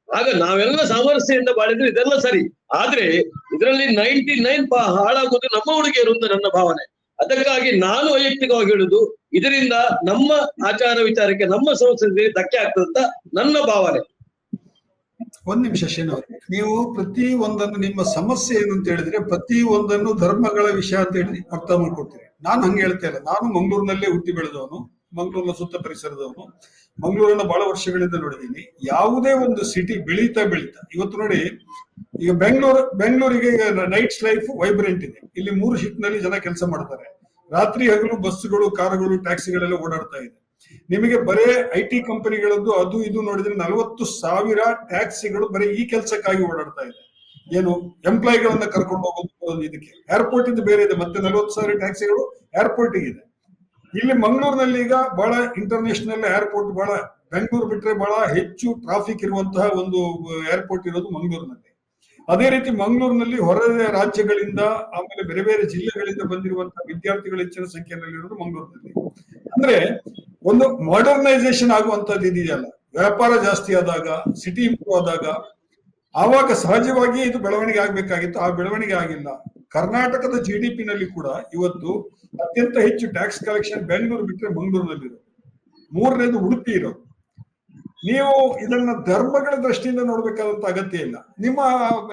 ಆಗ ನಾವೆಲ್ಲ ಸಾಮರಸ್ಯದಿಂದ ಬಾಳಿದ್ರೆ ಇದೆಲ್ಲ ಸರಿ. ಆದ್ರೆ ಇದರಲ್ಲಿ 99 ಹಾಳಾಗುವುದು ನಮ್ಮ ಹುಡುಗಿಯರು ಅಂತ ನನ್ನ ಭಾವನೆ. ಅದಕ್ಕಾಗಿ ನಾನು ವೈಯಕ್ತಿಕವಾಗಿ ಹೇಳುದು, ಇದರಿಂದ ನಮ್ಮ ಆಚಾರ ವಿಚಾರಕ್ಕೆ, ನಮ್ಮ ಸಂಸ್ಕೃತಿಗೆ ಧಕ್ಕೆ ಆಗ್ತದೆ ಅಂತ ನನ್ನ ಭಾವನೆ. ಒಂದ್ ನಿಮಿಷ ಶೇನವ್ರೆ, ನೀವು ಪ್ರತಿ ಒಂದನ್ನು ನಿಮ್ಮ ಸಮಸ್ಯೆ ಏನು ಅಂತ ಹೇಳಿದ್ರೆ ಪ್ರತಿ ಒಂದನ್ನು ಧರ್ಮಗಳ ವಿಷಯ ಅಂತ ಹೇಳಿ ಅರ್ಥ ಮಾಡ್ಕೊಡ್ತೀರಿ. ನಾನು ಹಂಗೆ ಹೇಳ್ತಾ ಇಲ್ಲ. ನಾನು ಮಂಗಳೂರಿನಲ್ಲೇ ಹುಟ್ಟಿ ಬೆಳೆದವನು, ಮಂಗಳೂರಿನ ಸುತ್ತ ಪರಿಸರದವನು, ಮಂಗಳೂರನ್ನ ಬಹಳ ವರ್ಷಗಳಿಂದ ನೋಡಿದ್ದೀನಿ. ಯಾವುದೇ ಒಂದು ಸಿಟಿ ಬೆಳೀತಾ ಇವತ್ತು ನೋಡಿ, ಈಗ ಬೆಂಗಳೂರಿಗೆ ನೈಟ್ಸ್ ಲೈಫ್ ವೈಬ್ರೆಂಟ್ ಇದೆ. ಇಲ್ಲಿ 3 ಶಿಫ್ಟ್ ನಲ್ಲಿ ಜನ ಕೆಲಸ ಮಾಡ್ತಾರೆ. ರಾತ್ರಿ ಹಗಲು ಬಸ್ಗಳು, ಕಾರುಗಳು, ಟ್ಯಾಕ್ಸಿಗಳೆಲ್ಲ ಓಡಾಡ್ತಾ ಇದೆ. ನಿಮಗೆ ಬರೇ IT ಕಂಪನಿಗಳದ್ದು ಅದು ಇದು ನೋಡಿದ್ರೆ 40,000 ಟ್ಯಾಕ್ಸಿಗಳು ಬರೀ ಈ ಕೆಲಸಕ್ಕಾಗಿ ಓಡಾಡ್ತಾ ಇದೆ. ಏನು ಎಂಪ್ಲಾಯಿಗಳನ್ನ ಕರ್ಕೊಂಡು ಹೋಗೋದು ಇದಕ್ಕೆ. ಏರ್ಪೋರ್ಟ್ ಇಂದ ಬೇರೆ ಇದೆ, ಮತ್ತೆ 40,000 ಟ್ಯಾಕ್ಸಿಗಳು ಏರ್ಪೋರ್ಟ್ ಇದೆ. ಇಲ್ಲಿ ಮಂಗಳೂರಿನಲ್ಲಿ ಈಗ ಬಹಳ ಇಂಟರ್ನ್ಯಾಷನಲ್ ಏರ್ಪೋರ್ಟ್, ಬಹಳ ಬೆಂಗಳೂರು ಬಿಟ್ರೆ ಬಹಳ ಹೆಚ್ಚು ಟ್ರಾಫಿಕ್ ಇರುವಂತಹ ಒಂದು ಏರ್ಪೋರ್ಟ್ ಇರೋದು ಮಂಗಳೂರಿನಲ್ಲಿ. ಅದೇ ರೀತಿ ಮಂಗಳೂರಿನಲ್ಲಿ ಹೊರ ರಾಜ್ಯಗಳಿಂದ ಆಮೇಲೆ ಬೇರೆ ಬೇರೆ ಜಿಲ್ಲೆಗಳಿಂದ ಬಂದಿರುವಂತಹ ವಿದ್ಯಾರ್ಥಿಗಳ ಹೆಚ್ಚಿನ ಸಂಖ್ಯೆಯಲ್ಲಿ ಇರೋದು ಮಂಗಳೂರಿನಲ್ಲಿ. ಅಂದ್ರೆ ಒಂದು ಮಾಡರ್ನೈಸೇಷನ್ ಆಗುವಂತದ್ದು ಇದೆಯಲ್ಲ, ವ್ಯಾಪಾರ ಜಾಸ್ತಿ ಆದಾಗ, ಸಿಟಿ ಇಂಪ್ರೂವ್ ಆದಾಗ, ಆವಾಗ ಸಹಜವಾಗಿ ಇದು ಬೆಳವಣಿಗೆ ಆಗ್ಬೇಕಾಗಿತ್ತು. ಆ ಬೆಳವಣಿಗೆ ಆಗಿಲ್ಲ. ಕರ್ನಾಟಕದ GDP ನಲ್ಲಿ ಕೂಡ ಇವತ್ತು ಅತ್ಯಂತ ಹೆಚ್ಚು ಟ್ಯಾಕ್ಸ್ ಕಲೆಕ್ಷನ್ ಬೆಂಗಳೂರು ಬಿಟ್ಟರೆ ಮಂಗಳೂರಿನಲ್ಲಿರೋದು, 3ನೇದು ಉಡುಪಿ ಇರೋದು. ನೀವು ಇದನ್ನ ಧರ್ಮಗಳ ದೃಷ್ಟಿಯಿಂದ ನೋಡ್ಬೇಕಾದಂತ ಅಗತ್ಯ ಇಲ್ಲ.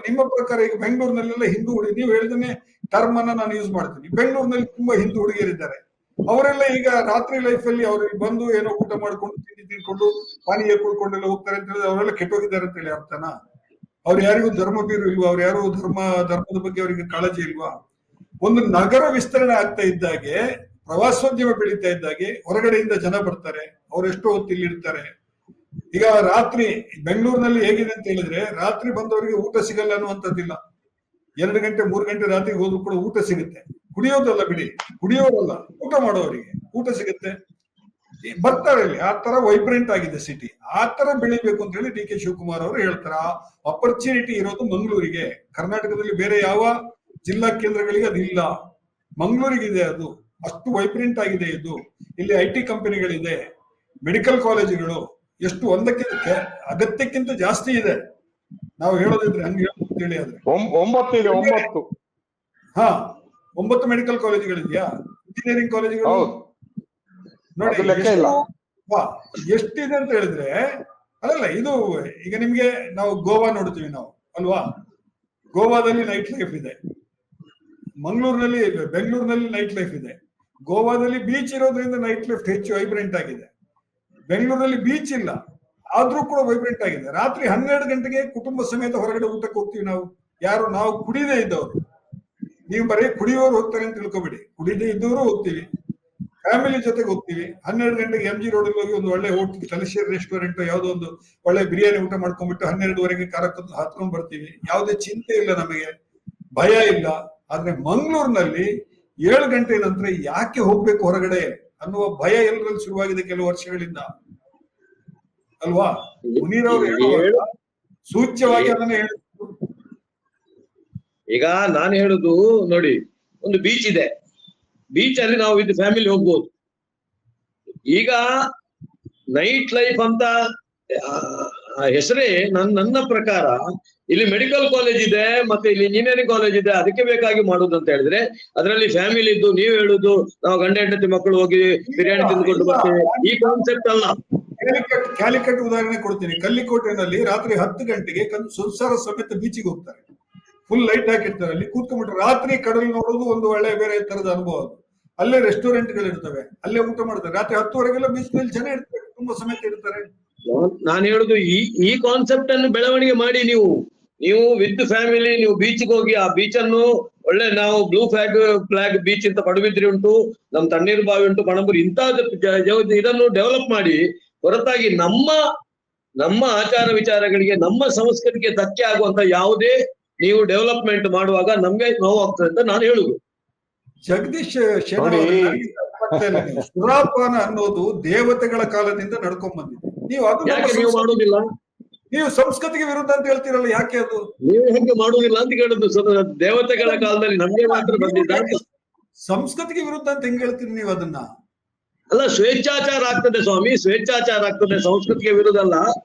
ನಿಮ್ಮ ಪ್ರಕಾರ ಈಗ ಬೆಂಗಳೂರಿನಲ್ಲೆಲ್ಲ ಹಿಂದೂ ಹುಡುಗಿ, ನೀವು ಹೇಳಿದನೆ ಟರ್ಮ್ ಅನ್ನ ನಾನು ಯೂಸ್ ಮಾಡ್ತೀನಿ. ಬೆಂಗಳೂರಿನಲ್ಲಿ ತುಂಬಾ ಹಿಂದೂ ಹುಡುಗಿಯರಿದ್ದಾರೆ. ಅವರೆಲ್ಲ ಈಗ ರಾತ್ರಿ ಲೈಫ್ ಅಲ್ಲಿ ಅವ್ರಿಗೆ ಬಂದು ಏನೋ ಊಟ ಮಾಡ್ಕೊಂಡು ತಿಂದ್ಕೊಂಡು ಪಾನೀಯ ಕುಡ್ಕೊಂಡೆಲ್ಲ ಹೋಗ್ತಾರೆ ಅಂತ ಹೇಳಿದ್ರೆ ಅವರೆಲ್ಲ ಕೆಟ್ಟೋಗಿದ್ದಾರೆ ಅಂತ ಹೇಳಿ ಅರ್ಥನಾ? ಅವ್ರು ಯಾರಿಗೂ ಧರ್ಮ ಬೀರು ಇಲ್ವಾ? ಅವ್ರು ಯಾರು ಧರ್ಮದ ಬಗ್ಗೆ ಅವರಿಗೆ ಕಾಳಜಿ ಇಲ್ವಾ? ಒಂದು ನಗರ ವಿಸ್ತರಣೆ ಆಗ್ತಾ ಇದ್ದಾಗೆ, ಪ್ರವಾಸೋದ್ಯಮ ಬೆಳೀತಾ ಇದ್ದಾಗೆ ಹೊರಗಡೆಯಿಂದ ಜನ ಬರ್ತಾರೆ. ಅವ್ರು ಎಷ್ಟೋ ಹೊತ್ತು ಇಲ್ಲಿ ಇರ್ತಾರೆ. ಈಗ ರಾತ್ರಿ ಬೆಂಗಳೂರಿನಲ್ಲಿ ಹೇಗಿದೆ ಅಂತ ಹೇಳಿದ್ರೆ, ರಾತ್ರಿ ಬಂದವರಿಗೆ ಊಟ ಸಿಗಲ್ಲ ಅನ್ನುವಂಥದ್ದಿಲ್ಲ. 2 ಗಂಟೆ 3 ಗಂಟೆ ರಾತ್ರಿಗೆ ಹೋದ್ರು ಕೂಡ ಊಟ ಸಿಗುತ್ತೆ. ಕುಡಿಯೋದಲ್ಲ ಬಿಡಿ, ಕುಡಿಯೋರಲ್ಲ, ಊಟ ಮಾಡೋರಿಗೆ ಊಟ ಸಿಗುತ್ತೆ, ಬರ್ತಾರೆ. ಇಲ್ಲಿ ಆ ತರ ವೈಬ್ರೆಂಟ್ ಆಗಿದೆ ಸಿಟಿ. ಆ ತರ ಬೆಳಿಬೇಕು ಅಂತ ಹೇಳಿ DK ಶಿವಕುಮಾರ್ ಅವರು ಹೇಳ್ತಾರೆ. ಆ ಅಪರ್ಚುನಿಟಿ ಇರೋದು ಮಂಗಳೂರಿಗೆ. ಕರ್ನಾಟಕದಲ್ಲಿ ಬೇರೆ ಯಾವ ಜಿಲ್ಲಾ ಕೇಂದ್ರಗಳಿಗೆ ಅದಿಲ್ಲ, ಮಂಗಳೂರಿಗಿದೆ. ಅದು ಅಷ್ಟು ವೈಬ್ರೆಂಟ್ ಆಗಿದೆ ಇದು. ಇಲ್ಲಿ IT ಕಂಪನಿಗಳಿದೆ, ಮೆಡಿಕಲ್ ಕಾಲೇಜುಗಳು ಎಷ್ಟು ಒಂದಕ್ಕಿಂತ ಅಗತ್ಯಕ್ಕಿಂತ ಜಾಸ್ತಿ ಇದೆ. ನಾವು ಹೇಳೋದಿದ್ರೆ ಹಂಗೆ ಹೇಳಿ ಆದ್ರೆ 9 ಮೆಡಿಕಲ್ ಕಾಲೇಜುಗಳಿದೆಯಾ? ಇಂಜಿನಿಯರಿಂಗ್ ಕಾಲೇಜುಗಳು ನೋಡಿ ಎಷ್ಟಿದೆ ಅಂತ ಹೇಳಿದ್ರೆ, ಅಲ್ಲಲ್ಲ ಇದು ಈಗ ನಿಮ್ಗೆ ನಾವು ಗೋವಾ ನೋಡ್ತೀವಿ ನಾವು ಅಲ್ವಾ? ಗೋವಾದಲ್ಲಿ ನೈಟ್ ಲೈಫ್ ಇದೆ, ಬೆಂಗಳೂರಿನಲ್ಲಿ ನೈಟ್ ಲೈಫ್ ಇದೆ. ಗೋವಾದಲ್ಲಿ ಬೀಚ್ ಇರೋದ್ರಿಂದ ನೈಟ್ ಲೈಫ್ ಹೆಚ್ಚು ವೈಬ್ರೆಂಟ್ ಆಗಿದೆ. ಬೆಂಗಳೂರಲ್ಲಿ ಬೀಚ್ ಇಲ್ಲ, ಆದ್ರೂ ಕೂಡ ವೈಬ್ರೆಂಟ್ ಆಗಿದೆ. ರಾತ್ರಿ 12 ಗಂಟೆಗೆ ಕುಟುಂಬ ಸಮೇತ ಹೊರಗಡೆ ಊಟಕ್ಕೆ ಹೋಗ್ತೀವಿ ನಾವು. ಯಾರು? ನಾವು ಕುಡಿದೇ ಇದ್ದವರು. ನೀವು ಬರೀ ಕುಡಿಯೋರು ಹೋಗ್ತಾರೆ ಅಂತ ತಿಳ್ಕೊಬೇಡಿ, ಕುಡಿದೇ ಇದ್ದವರು ಹೋಗ್ತೀವಿ, ಫ್ಯಾಮಿಲಿ ಜೊತೆಗೆ ಹೋಗ್ತೀವಿ. 12 ಗಂಟೆಗೆ MG ರೋಡ್ ಹೋಗಿ ಒಂದು ಒಳ್ಳೆ ಹೋಟೆಲ್, ತಲಶೇರಿ ರೆಸ್ಟೋರೆಂಟ್ ಯಾವುದೋ ಒಂದು ಒಳ್ಳೆ ಬಿರಿಯಾನಿ ಊಟ ಮಾಡ್ಕೊಂಡ್ಬಿಟ್ಟು 12ವರೆಗೆ ಕಾರಕ್ಕೆ ಹತ್ಕೊಂಡ್ ಬರ್ತೀವಿ. ಯಾವುದೇ ಚಿಂತೆ ಇಲ್ಲ, ನಮಗೆ ಭಯ ಇಲ್ಲ. ಆದ್ರೆ ಮಂಗಳೂರಿನಲ್ಲಿ 7 ಗಂಟೆ ನಂತರ ಯಾಕೆ ಹೋಗ್ಬೇಕು ಹೊರಗಡೆ ಅನ್ನುವ ಭಯ ಎಲ್ಲರಲ್ಲಿ ಶುರುವಾಗಿದೆ ಕೆಲವು ವರ್ಷಗಳಿಂದ ಅಲ್ವಾ? ಮುನೀರ್ ಅವರು ಹೇಳುವಾಗ ಸೂಚ್ಯವಾಗಿ ಅದನ್ನ ಹೇಳಿ. ಈಗ ನಾನು ಹೇಳುದು ನೋಡಿ, ಒಂದು ಬೀಚ್ ಇದೆ, ಬೀಚ್ ಅಲ್ಲಿ ನಾವು ವಿತ್ ಫ್ಯಾಮಿಲಿ ಹೋಗ್ಬೋದು. ಈಗ ನೈಟ್ ಲೈಫ್ ಅಂತ ಹೆಸರೇ ನನ್ನ ಪ್ರಕಾರ ಇಲ್ಲಿ ಮೆಡಿಕಲ್ ಕಾಲೇಜ್ ಇದೆ, ಮತ್ತೆ ಇಲ್ಲಿ ಇಂಜಿನಿಯರಿಂಗ್ ಕಾಲೇಜ್ ಇದೆ, ಅದಕ್ಕೆ ಬೇಕಾಗಿ ಮಾಡುದು ಅಂತ ಹೇಳಿದ್ರೆ ಅದರಲ್ಲಿ ಫ್ಯಾಮಿಲಿ ಇದ್ದು ನೀವು ಹೇಳುದು ನಾವು ಗಂಡ ಹೆಂಡತಿ ಮಕ್ಕಳು ಹೋಗಿ ಬಿರಿಯಾನಿ ತಿಂದುಕೊಂಡು ಬರ್ತೇವೆ, ಈ ಕಾನ್ಸೆಪ್ಟ್ ಅಲ್ಲ. ಕ್ಯಾಲಿಕಟ್ ಉದಾಹರಣೆ ಕೊಡ್ತೀನಿ. ಕಲ್ಲಿಕೋಟೆನಲ್ಲಿ ರಾತ್ರಿ 10 ಗಂಟೆಗೆ ಸಂಸಾರ ಸಮೇತ ಬೀಚಿಗೆ ಹೋಗ್ತಾರೆ. ಫುಲ್ ಲೈಟ್ ಹಾಕಿರ್ತಾರೆ, ಅಲ್ಲಿ ಕೂತ್ಕೊಂಡ್ಬಿಟ್ರೆ ರಾತ್ರಿ ಕಡಲು ನೋಡೋದು ಒಂದು ಒಳ್ಳೆ ಬೇರೆ ತರದ ಅನುಭವ ಅದು. ಅಲ್ಲೇ ರೆಸ್ಟೋರೆಂಟ್ಗಳು ಇರ್ತವೆ, ಅಲ್ಲೇ ಊಟ ಮಾಡ್ತಾರೆ. ರಾತ್ರಿ 10ವರೆಗೆಲ್ಲ ಬೀಚ್ ನಲ್ಲಿ ಜನ ಇರ್ತಾರೆ, ತುಂಬಾ ಸಮೇತ ಇರ್ತಾರೆ. ನಾನು ಹೇಳುದು ಈ ಕಾನ್ಸೆಪ್ಟ್ ಅನ್ನು ಬೆಳವಣಿಗೆ ಮಾಡಿ ನೀವು ವಿತ್ ಫ್ಯಾಮಿಲಿ ನೀವು ಬೀಚ್ಗೆ ಹೋಗಿ ಆ ಬೀಚ್ ಅನ್ನು ಒಳ್ಳೆ ನಾವು ಬ್ಲೂ ಫ್ಲಾಗ್ ಬೀಚ್ ಅಂತ ಪಡುಬಿದ್ರಿ ಉಂಟು, ನಮ್ ತಣ್ಣೀರು ಬಾವಿ ಉಂಟು, ಪಣಂಬೂರು, ಇಂಥ ಇದನ್ನು ಡೆವಲಪ್ ಮಾಡಿ. ಹೊರತಾಗಿ ನಮ್ಮ ಆಚಾರ ವಿಚಾರಗಳಿಗೆ, ನಮ್ಮ ಸಂಸ್ಕೃತಿಗೆ ಧಕ್ಕೆ ಆಗುವಂತ ಯಾವುದೇ ನೀವು ಡೆವಲಪ್ಮೆಂಟ್ ಮಾಡುವಾಗ ನಮ್ಗೆ ನೋವಾಗ್ತದೆ ಅಂತ ನಾನು ಹೇಳುದು. ಜಗದೀಶ್ ಸುರಾಪಾನ ಅನ್ನೋದು ದೇವತೆಗಳ ಕಾಲದಿಂದ ನಡ್ಕೊಂಡ್ ಬಂದಿದೆ. ನೀವು ಮಾಡುದಿಲ್ಲ? ನೀವು ಸಂಸ್ಕೃತಿಗೆ ವಿರುದ್ಧ ಅಂತ ಹೇಳ್ತೀರಲ್ಲ, ಯಾಕೆ ಅದು ನೀವು ಹೆಂಗೆ ಮಾಡುದಿಲ್ಲ ಅಂತ ಕೇಳುದು? ದೇವತೆಗಳ ಕಾಲದಲ್ಲಿ ನಮ್ಗೆ ಮಾತ್ರ ಬಂದಿದ್ದ ಸಂಸ್ಕೃತಿಗೆ ವಿರುದ್ಧ ಅಂತ ಹೆಂಗ್ ಹೇಳ್ತೀರಿ ನೀವು ಅದನ್ನ? ಅಲ್ಲ, ಸ್ವೇಚ್ಛಾಚಾರ ಆಗ್ತದೆ ಸ್ವಾಮಿ, ಸ್ವೇಚ್ಛಾಚಾರ ಆಗ್ತದೆ, ಸಂಸ್ಕೃತಿಗೆ ವಿರುದ್ಧ ಅಲ್ಲ.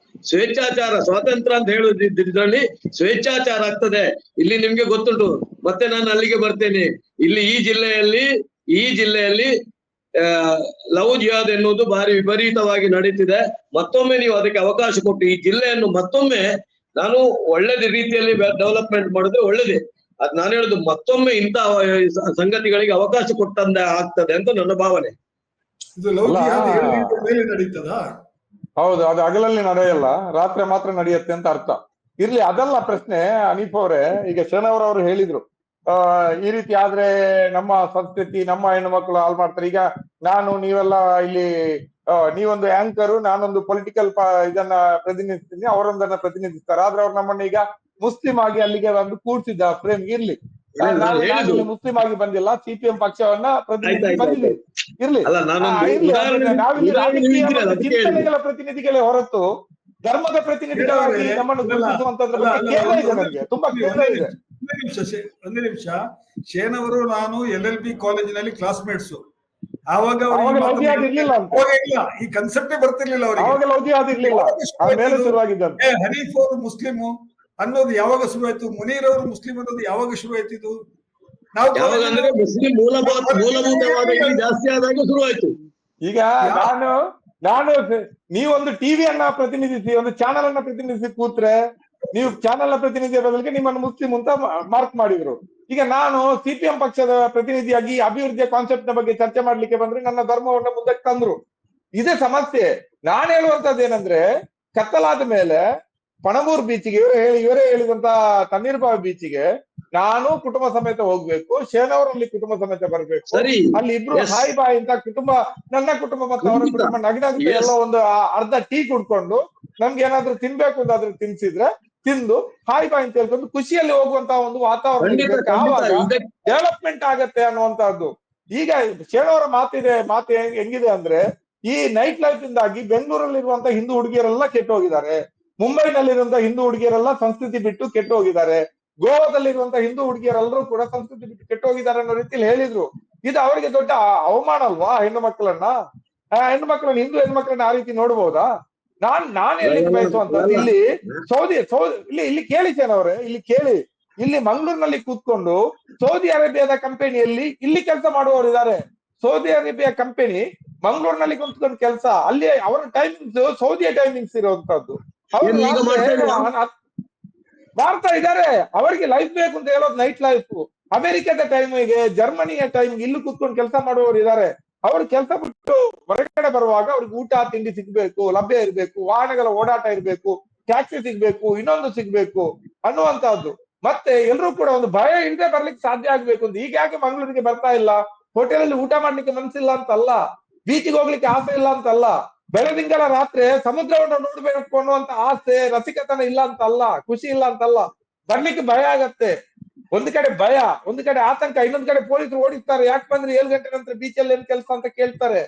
ಸ್ವೇಚ್ಛಾಚಾರ, ಸ್ವಾತಂತ್ರ್ಯ ಅಂತ ಹೇಳುವುದ್ರಲ್ಲಿ ಸ್ವೇಚ್ಛಾಚಾರ ಆಗ್ತದೆ. ಇಲ್ಲಿ ನಿಮ್ಗೆ ಗೊತ್ತುಂಟು, ಮತ್ತೆ ನಾನು ಅಲ್ಲಿಗೆ ಬರ್ತೇನೆ. ಇಲ್ಲಿ ಈ ಜಿಲ್ಲೆಯಲ್ಲಿ ಈ ಜಿಲ್ಲೆಯಲ್ಲಿ ಲವ್ ಜಿಹಾದ್ ಎನ್ನುವುದು ಭಾರಿ ವಿಪರೀತವಾಗಿ ನಡೀತಿದೆ. ಮತ್ತೊಮ್ಮೆ ನೀವು ಅದಕ್ಕೆ ಅವಕಾಶ ಕೊಟ್ಟು ಈ ಜಿಲ್ಲೆಯನ್ನು ಮತ್ತೊಮ್ಮೆ ನಾನು ಒಳ್ಳೆದ ರೀತಿಯಲ್ಲಿ ಡೆವಲಪ್ಮೆಂಟ್ ಮಾಡಿದ್ರೆ ಒಳ್ಳೇದೇ. ಅದ್ ನಾನು ಹೇಳುದು ಮತ್ತೊಮ್ಮೆ ಇಂತಹ ಸಂಗತಿಗಳಿಗೆ ಅವಕಾಶ ಕೊಟ್ಟಂತೆ ಆಗ್ತದೆ ಅಂತ ನನ್ನ ಭಾವನೆ. ಇದು ಲವ್ ಜಿಹಾದ್ ಮೇಲೆ ನಡೀತದಾ? ಹೌದು, ಅದು ಹಗಲಲ್ಲಿ ನಡೆಯಲ್ಲ, ರಾತ್ರಿ ಮಾತ್ರ ನಡೆಯುತ್ತೆ ಅಂತ ಅರ್ಥ. ಇರ್ಲಿ, ಅದಲ್ಲ ಪ್ರಶ್ನೆ. ಅನೀಫ್ ಅವರೇ, ಈಗ ಶನವರವರು ಹೇಳಿದ್ರು ಈ ರೀತಿ ಆದ್ರೆ ನಮ್ಮ ಸಂಸ್ಕೃತಿ, ನಮ್ಮ ಹೆಣ್ಣು ಮಕ್ಕಳು ಹಾಳು ಮಾಡ್ತಾರೆ. ಈಗ ನೀವೆಲ್ಲ ಇಲ್ಲಿ ನೀವೊಂದು ಆಂಕರು, ನಾನೊಂದು ಪೊಲಿಟಿಕಲ್ ಇದನ್ನ ಪ್ರತಿನಿಧಿಸ್ತೀನಿ, ಅವರೊಂದನ್ನ ಪ್ರತಿನಿಧಿಸ್ತಾರೆ. ಆದ್ರೆ ಅವ್ರು ನಮ್ಮನ್ನ ಈಗ ಮುಸ್ಲಿಂ ಆಗಿ ಅಲ್ಲಿಗೆ ಒಂದು ಕೂಡ್ಸಿದ್ದ ಫ್ರೇಮ್. ಇರ್ಲಿ, ನಾನು ಮುಸ್ಲಿಂ ಆಗಿ ಬಂದಿಲ್ಲ, ಸಿಪಿಎಂ ಪಕ್ಷವನ್ನ ಪ್ರತಿನಿಧಿಸಿ ಬಂದಿದ್ದೀವಿ. ಇರ್ಲಿ, ಚಿಂತನೆಗಳ ಪ್ರತಿನಿಧಿಗಳೇ ಹೊರತು ಧರ್ಮದ ಪ್ರತಿನಿಧಿಗಳಾಗಿ ನಮ್ಮನ್ನು ಗುರುತಿಸುವಂತದ್ರ ಬಗ್ಗೆ ಕೇಂದ್ರ ಇದೆ, ನನಗೆ ತುಂಬಾ ಕೇಂದ್ರ ಇದೆ. ಒಂದೇ ನಿಮಿಷ. ಶೇನವರು ನಾನು LLB ಕಾಲೇಜಿನಲ್ಲಿ ಕ್ಲಾಸ್ಮೇಟ್ಸ್. ಆವಾಗ ಇರ್ಲಿಲ್ಲ ಅಂತ, ಈ ಕನ್ಸೆಪ್ಟೇ ಬರ್ತಿರ್ಲಿಲ್ಲ ಅವರಿಗೆ. ಲವ್ ಜಿಹಾದ್ ಇರ್ಲಿಲ್ಲ, ಆಮೇಲೆ ಶುರುವಾಗಿದ್ದಂತೆ. ಹನೀಫ್ ಅವರು ಮುಸ್ಲಿಮು ಅನ್ನೋದು ಯಾವಾಗ ಶುರುವಾಯ್ತು? ಮುನೀರ್ ಅವರು ಮುಸ್ಲಿಂ ಅನ್ನೋದು ಯಾವಾಗ ಶುರುವಾಯ್ತು? ಇದು ಯಾವಾಗಂದ್ರೆ ಮುಸ್ಲಿಂ ಮೂಲಭೂತವಾದ ಜಾಸ್ತಿ ಆದಾಗ ಶುರುವಾಯ್ತು. ಈಗ ನಾನು ನೀವೊಂದು ಟಿವಿಯನ್ನ ಪ್ರತಿನಿಧಿಸಿ, ಒಂದು ಚಾನಲ್ ಅನ್ನ ಪ್ರತಿನಿಧಿಸಿ ಕೂತ್ರೆ, ನೀವು ಚಾನಲ್ ನ ಪ್ರತಿನಿಧಿಯ ಬದಲಿಗೆ ನಿಮ್ಮನ್ನು ಮುಸ್ಲಿಂ ಅಂತ ಮಾರ್ಕ್ ಮಾಡಿದ್ರು. ಈಗ ನಾನು ಸಿಪಿಎಂ ಪಕ್ಷದ ಪ್ರತಿನಿಧಿಯಾಗಿ ಅಭಿವೃದ್ಧಿಯ ಕಾನ್ಸೆಪ್ಟ್ ನ ಬಗ್ಗೆ ಚರ್ಚೆ ಮಾಡ್ಲಿಕ್ಕೆ ಬಂದ್ರೆ ನನ್ನ ಧರ್ಮವನ್ನ ಮುಂದಕ್ಕೆ ತಂದ್ರು. ಇದೇ ಸಮಸ್ಯೆ. ನಾನು ಹೇಳುವಂತದ್ದು ಏನಂದ್ರೆ, ಕತ್ತಲಾದ ಮೇಲೆ ಪಣಬೂರ್ ಬೀಚ್ಗೆ ಇವರೇ ಹೇಳಿದಂತ ತಣ್ಣೀರ್ಬಾವಿ ಬೀಚ್ಗೆ ನಾನು ಕುಟುಂಬ ಸಮೇತ ಹೋಗ್ಬೇಕು, ಶೇನವರಲ್ಲಿ ಕುಟುಂಬ ಸಮೇತ ಬರ್ಬೇಕು. ಅಲ್ಲಿ ಇಬ್ರು ಹಾಯ್ ಬಾಯ್ ಅಂತ ಕುಟುಂಬ, ನನ್ನ ಕುಟುಂಬ ಮತ್ತು ಅವರ ಕುಟುಂಬ ನಗನಗ್ತಾ ಎಲ್ಲ ಒಂದು ಅರ್ಧ ಟೀ ಕುಡ್ಕೊಂಡು, ನಮ್ಗೆ ಏನಾದ್ರು ತಿನ್ಬೇಕು ಅಂತಾದ್ರೂ ತಿನ್ಸಿದ್ರೆ ತಿಂದು ಹಾಯ್ ಬಾಯ್ ಅಂತ ಹೇಳ್ಕೊಂಡು ಖುಷಿಯಲ್ಲಿ ಹೋಗುವಂತ ಒಂದು ವಾತಾವರಣ ಡೆವಲಪ್ಮೆಂಟ್ ಆಗತ್ತೆ ಅನ್ನುವಂತಹದ್ದು. ಈಗ ಶೇನವರ ಮಾತು ಹೆಂಗಿದೆ ಅಂದ್ರೆ, ಈ ನೈಟ್ ಲೈಫ್ ಇಂದಾಗಿ ಬೆಂಗಳೂರಲ್ಲಿರುವಂತ ಹಿಂದೂ ಹುಡುಗಿಯರೆಲ್ಲ ಕೆಟ್ಟು ಹೋಗಿದ್ದಾರೆ, ಮುಂಬೈನಲ್ಲಿರುವಂತಹ ಹಿಂದೂ ಹುಡುಗಿಯರೆಲ್ಲ ಸಂಸ್ಕೃತಿ ಬಿಟ್ಟು ಕೆಟ್ಟು ಹೋಗಿದ್ದಾರೆ, ಗೋವಾದಲ್ಲಿರುವಂತಹ ಹಿಂದೂ ಹುಡುಗಿಯರೆಲ್ಲರೂ ಕೂಡ ಸಂಸ್ಕೃತಿ ಬಿಟ್ಟು ಕೆಟ್ಟು ಹೋಗಿದ್ದಾರೆ ಅನ್ನೋ ರೀತಿಯಲ್ಲಿ ಹೇಳಿದ್ರು. ಇದು ಅವರಿಗೆ ದೊಡ್ಡ ಅವಮಾನ ಅಲ್ವಾ? ಹೆಣ್ಣು ಮಕ್ಕಳನ್ನ ಹಿಂದೂ ಹೆಣ್ಣು ಮಕ್ಕಳನ್ನ ಆ ರೀತಿ ನೋಡ್ಬೋದಾ? ನಾನ್ ಹೇಳಲಿಕ್ಕೆ ಬಯಸುವಂತದ್ದು, ಇಲ್ಲಿ ಕೇಳಿ ಶೇನವರೇ, ಇಲ್ಲಿ ಕೇಳಿ. ಇಲ್ಲಿ ಮಂಗಳೂರಿನಲ್ಲಿ ಕೂತ್ಕೊಂಡು ಸೌದಿ ಅರೇಬಿಯಾದ ಕಂಪನಿಯಲ್ಲಿ ಇಲ್ಲಿ ಕೆಲಸ ಮಾಡುವವರು ಇದ್ದಾರೆ. ಸೌದಿ ಅರೇಬಿಯಾ ಕಂಪನಿ ಮಂಗಳೂರಿನಲ್ಲಿ ಕುಂತ್ಕೊಂಡು ಕೆಲಸ, ಅಲ್ಲಿ ಅವರ ಟೈಮಿಂಗ್ಸ್ ಸೌದಿಯ ಟೈಮಿಂಗ್ಸ್ ಇರುವಂತದ್ದು. ಮಾಡ್ತಾ ಇದ್ದಾರೆ. ಅವರಿಗೆ ಲೈಫ್ ಬೇಕು ಅಂತ ಹೇಳೋದು ನೈಟ್ ಲೈಫ್. ಅಮೆರಿಕದ ಟೈಮಿಗೆ, ಜರ್ಮನಿಯ ಟೈಮ್ಗೆ ಇಲ್ಲಿ ಕೂತ್ಕೊಂಡು ಕೆಲಸ ಮಾಡುವವರು ಇದ್ದಾರೆ. ಅವರು ಕೆಲಸ ಬಿಟ್ಟು ಹೊರಗಡೆ ಬರುವಾಗ ಅವ್ರಿಗೆ ಊಟ ತಿಂಡಿ ಸಿಗ್ಬೇಕು, ಲಭ್ಯ ಇರ್ಬೇಕು, ವಾಹನಗಳ ಓಡಾಟ ಇರ್ಬೇಕು, ಟ್ಯಾಕ್ಸಿ ಸಿಗ್ಬೇಕು, ಇನ್ನೊಂದು ಸಿಗ್ಬೇಕು ಅನ್ನುವಂತಹದ್ದು. ಮತ್ತೆ ಎಲ್ಲರೂ ಕೂಡ ಒಂದು ಭಯ ಇಲ್ಲದೆ ಬರ್ಲಿಕ್ಕೆ ಸಾಧ್ಯ ಆಗ್ಬೇಕು ಅಂತ. ಈಗ ಯಾಕೆ ಮಂಗಳೂರಿಗೆ ಬರ್ತಾ ಇಲ್ಲ? ಹೋಟೆಲ್ ಅಲ್ಲಿ ಊಟ ಮಾಡ್ಲಿಕ್ಕೆ ಮನಸ್ಸಿಲ್ಲ ಅಂತಲ್ಲ, ಬೀಚಿಗೆ ಹೋಗ್ಲಿಕ್ಕೆ ಆಸೆ ಇಲ್ಲ ಅಂತಲ್ಲ, ಬೆಳದಿಂಗಳ ರಾತ್ರಿ ಸಮುದ್ರವನ್ನು ನೋಡ್ಬೇಕು ಅನ್ನುವಂತ ಆಸೆ ರಸಿಕತನ ಇಲ್ಲ ಅಂತಲ್ಲ, ಖುಷಿ ಇಲ್ಲ ಅಂತಲ್ಲ, ಬರ್ಲಿಕ್ಕೆ ಭಯ ಆಗತ್ತೆ. ಒಂದು ಕಡೆ ಭಯ, ಒಂದು ಕಡೆ ಆತಂಕ, ಇನ್ನೊಂದು ಕಡೆ ಪೊಲೀಸರು ಓಡಿಸ್ತಾರೆ. ಯಾಕೆ ಬಂದ್ರೆ 7 ಗಂಟೆ ನಂತರ ಬೀಚಲ್ಲಿ ಏನ್ ಕೆಲಸ ಅಂತ ಕೇಳ್ತಾರೆ.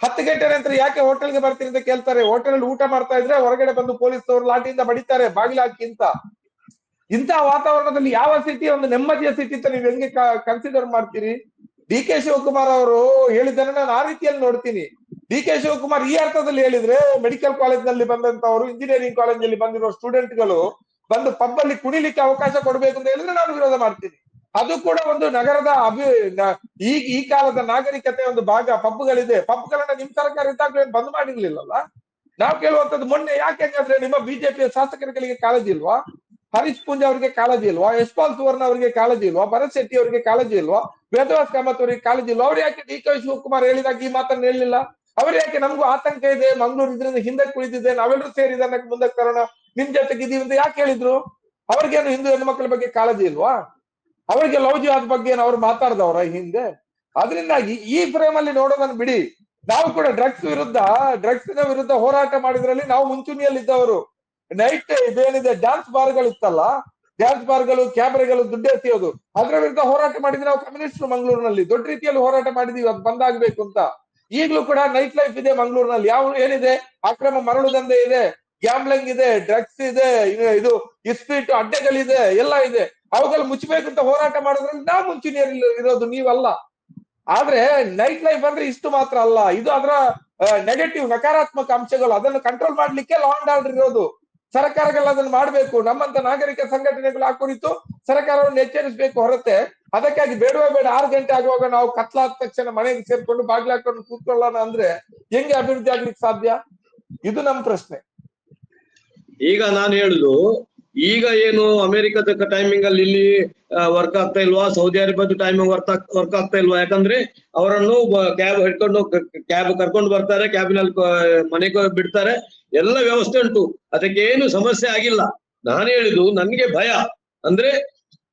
10 ಗಂಟೆ ನಂತರ ಯಾಕೆ ಹೋಟೆಲ್ಗೆ ಬರ್ತೀನಿ ಅಂತ ಕೇಳ್ತಾರೆ. ಹೋಟೆಲ್ ಊಟ ಮಾಡ್ತಾ ಇದ್ರೆ ಹೊರಗಡೆ ಬಂದು ಪೊಲೀಸರು ಲಾಠಿಯಿಂದ ಬಡಿತಾರೆ, ಬಾಗಿಲು ಹಾಕಿ ಅಂತ. ಇಂತಹ ವಾತಾವರಣದಲ್ಲಿ ಯಾವ ಸಿಟಿ ಒಂದು ನೆಮ್ಮದಿಯ ಸಿಟಿ ಅಂತ ನೀವು ಹೆಂಗೆ ಕನ್ಸಿಡರ್ ಮಾಡ್ತೀರಿ? DK ಶಿವಕುಮಾರ್ ಅವರು ಹೇಳಿದ್ದನ್ನು ನಾನು ಆ ರೀತಿಯಲ್ಲಿ ನೋಡ್ತೀನಿ. DK ಶಿವಕುಮಾರ್ ಈ ಅರ್ಥದಲ್ಲಿ ಹೇಳಿದ್ರೆ, ಮೆಡಿಕಲ್ ಕಾಲೇಜ್ ನಲ್ಲಿ ಬಂದಂತವರು, ಇಂಜಿನಿಯರಿಂಗ್ ಕಾಲೇಜ್ ನಲ್ಲಿ ಬಂದಿರೋ ಸ್ಟೂಡೆಂಟ್ಗಳು ಬಂದು ಪಬ್ ಅಲ್ಲಿ ಕುಣಿಲಿಕ್ಕೆ ಅವಕಾಶ ಕೊಡ್ಬೇಕು ಅಂತ ಹೇಳಿದ್ರೆ ನಾನು ವಿರೋಧ ಮಾಡ್ತೀನಿ. ಅದು ಕೂಡ ಒಂದು ನಗರದ ಈ ಕಾಲದ ನಾಗರಿಕತೆ ಒಂದು ಭಾಗ. ಪಬ್ಗಳಿದೆ, ಪಬ್ಗಳನ್ನ ನಿಮ್ ಸರ್ಕಾರ ಇದ್ದಾಗಲೂ ಏನ್ ಬಂದ್ ಮಾಡಿರ್ಲಿಲ್ಲಲ್ಲ. ನಾವು ಕೇಳುವಂತದ್ದು, ಮೊನ್ನೆ ಯಾಕೆ ಅಂದ್ರೆ ನಿಮ್ಮ ಬಿಜೆಪಿಯ ಶಾಸಕರುಗಳಿಗೆ ಕಾಳಜಿ ಇಲ್ವಾ? ಹರೀಶ್ ಪೂಂಜಾ ಅವರಿಗೆ ಕಾಳಜಿ ಇಲ್ವಾ? ಯಶ್ಪಾಲ್ ಸುವರ್ಣ ಅವರಿಗೆ ಕಾಳಜಿ ಇಲ್ವಾ? ಭರತ್ ಶೆಟ್ಟಿ ಅವರಿಗೆ ಕಾಳಜಿ ಇಲ್ವಾ? ವೇದವಾಸ್ ಕಾಮತ್ ಅವರಿಗೆ ಕಾಳಜಿ ಇಲ್ವಾ? ಅವ್ರು ಯಾಕೆ DK ಶಿವಕುಮಾರ್ ಹೇಳಿದಾಗ ಈ ಮಾತನ್ನು ಹೇಳಲಿಲ್ಲ? ಅವ್ರು ಯಾಕೆ ನಮಗೂ ಆತಂಕ ಇದೆ, ಮಂಗಳೂರು ಇದರಿಂದ ಹಿಂದಕ್ಕೆ ಕುಳಿತಿದೆ, ನಾವೆಲ್ಲರೂ ಸೇರಿ ಇದನ್ನ ಮುಂದಕ್ಕೆ ತರೋಣ, ನಿಮ್ ಜೊತೆಗೆ ಇದೀವಿ ಅಂತ ಯಾಕೆ ಹೇಳಿದ್ರು? ಅವ್ರಿಗೇನು ಹಿಂದೂ ಹೆಣ್ಣು ಮಕ್ಕಳ ಬಗ್ಗೆ ಕಾಳಜಿ ಇಲ್ವಾ? ಅವರಿಗೆ ಲವ್ ಜಿಹಾದ್ ಬಗ್ಗೆ ಏನು ಅವ್ರು ಮಾತಾಡ್ದವ್ರ ಹಿಂದೆ? ಅದರಿಂದಾಗಿ ಈ ಫ್ರೇಮ್ ಅಲ್ಲಿ ನೋಡೋದನ್ನು ಬಿಡಿ. ನಾವು ಕೂಡ ಡ್ರಗ್ಸ್ ವಿರುದ್ಧ ಹೋರಾಟ ಮಾಡಿದ್ರಲ್ಲಿ ನಾವು ಮುಂಚೂಣಿಯಲ್ಲಿದ್ದವರು. ನೈಟ್ ಇದೇನಿದೆ ಡ್ಯಾನ್ಸ್ ಬಾರ್ಗಳು ಇತ್ತಲ್ಲ, ಡ್ಯಾನ್ಸ್ ಬಾರ್ಗಳು, ಕ್ಯಾಬ್ರೆಗಳು, ದುಡ್ಡು ಎಸೆಯೋದು, ಅದರ ವಿರುದ್ಧ ಹೋರಾಟ ಮಾಡಿದ್ರೆ ನಾವು ಕಮ್ಯುನಿಸ್ಟರು ಮಂಗಳೂರಿನಲ್ಲಿ ದೊಡ್ಡ ರೀತಿಯಲ್ಲಿ ಹೋರಾಟ ಮಾಡಿದೀವಿ, ಅದು ಬಂದಾಗ್ಬೇಕು ಅಂತ. ಈಗಲೂ ಕೂಡ ನೈಟ್ ಲೈಫ್ ಇದೆ ಮಂಗಳೂರಿನಲ್ಲಿ. ಏನಿದೆ? ಅಕ್ರಮ ಮರಳು ದಂಧೆ ಇದೆ, ಗ್ಯಾಮ್ಲಿಂಗ್ ಇದೆ, ಡ್ರಗ್ಸ್ ಇದೆ, ಇದು ಇಸ್ಪೀಟ್ ಅಡ್ಡೆಗಳಿದೆ, ಎಲ್ಲ ಇದೆ. ಅವುಗಳು ಮುಚ್ಚಬೇಕು ಅಂತ ಹೋರಾಟ ಮಾಡೋದ್ರಲ್ಲಿ ನಾವು ಮುಂಚೂಣಿಯಲ್ಲಿ ಇರೋದು, ನೀವಲ್ಲ. ಆದ್ರೆ ನೈಟ್ ಲೈಫ್ ಅಂದ್ರೆ ಇಷ್ಟು ಮಾತ್ರ ಅಲ್ಲ, ಇದು ಅದರ ನೆಗೆಟಿವ್, ನಕಾರಾತ್ಮಕ ಅಂಶಗಳು. ಅದನ್ನು ಕಂಟ್ರೋಲ್ ಮಾಡ್ಲಿಕ್ಕೆ ಲಾ ಅಂಡ್ ಆರ್ಡರ್ ಇರೋದು. ಸರ್ಕಾರಗಳು ಅದನ್ನ ಮಾಡಬೇಕು. ನಮ್ಮಂತ ನಾಗರಿಕ ಸಂಘಟನೆಗಳು ಆ ಕುರಿತು ಸರ್ಕಾರವನ್ನು ಎಚ್ಚರಿಸಬೇಕು ಹೊರತೆ ಅದಕ್ಕಾಗಿ ಬೇಡವೇ ಬೇಡ 6 ಗಂಟೆ ಆಗುವಾಗ ನಾವು ಕತ್ಲಾದ ತಕ್ಷಣ ಮನೆಗೆ ಸೇರ್ಕೊಂಡು ಬಾಗಿಲು ಹಾಕೊಂಡು ಕೂತ್ಕೊಳ್ಳೋಣ ಅಂದ್ರೆ ಹೆಂಗೆ ಅಭಿವೃದ್ಧಿ ಆಗ್ಲಿಕ್ಕೆ ಸಾಧ್ಯ? ಇದು ನಮ್ಮ ಪ್ರಶ್ನೆ. ಈಗ ನಾನು ಹೇಳುದು, ಈಗ ಏನು ಅಮೆರಿಕದ ಟೈಮಿಂಗ್ ಅಲ್ಲಿ ಇಲ್ಲಿ ವರ್ಕ್ ಆಗ್ತಾ ಇಲ್ವಾ, ಸೌದಿ ಅರೇಬಿಯಾದ ಟೈಮಿಂಗ್ ವರ್ಕ್ ಆಗ್ತಾ ಇಲ್ವಾ? ಯಾಕಂದ್ರೆ ಅವರನ್ನು ಕ್ಯಾಬ್ ಹಿಡ್ಕೊಂಡು ಕ್ಯಾಬ್ ಕರ್ಕೊಂಡು ಬರ್ತಾರೆ, ಕ್ಯಾಬಿನಲ್ಲಿ ಮನೆಗೆ ಬಿಡ್ತಾರೆ, ಎಲ್ಲ ವ್ಯವಸ್ಥೆ ಉಂಟು, ಅದಕ್ಕೆ ಏನು ಸಮಸ್ಯೆ ಆಗಿಲ್ಲ. ನಾನು ಹೇಳಿದ್ದು ನನ್ಗೆ ಭಯ ಅಂದ್ರೆ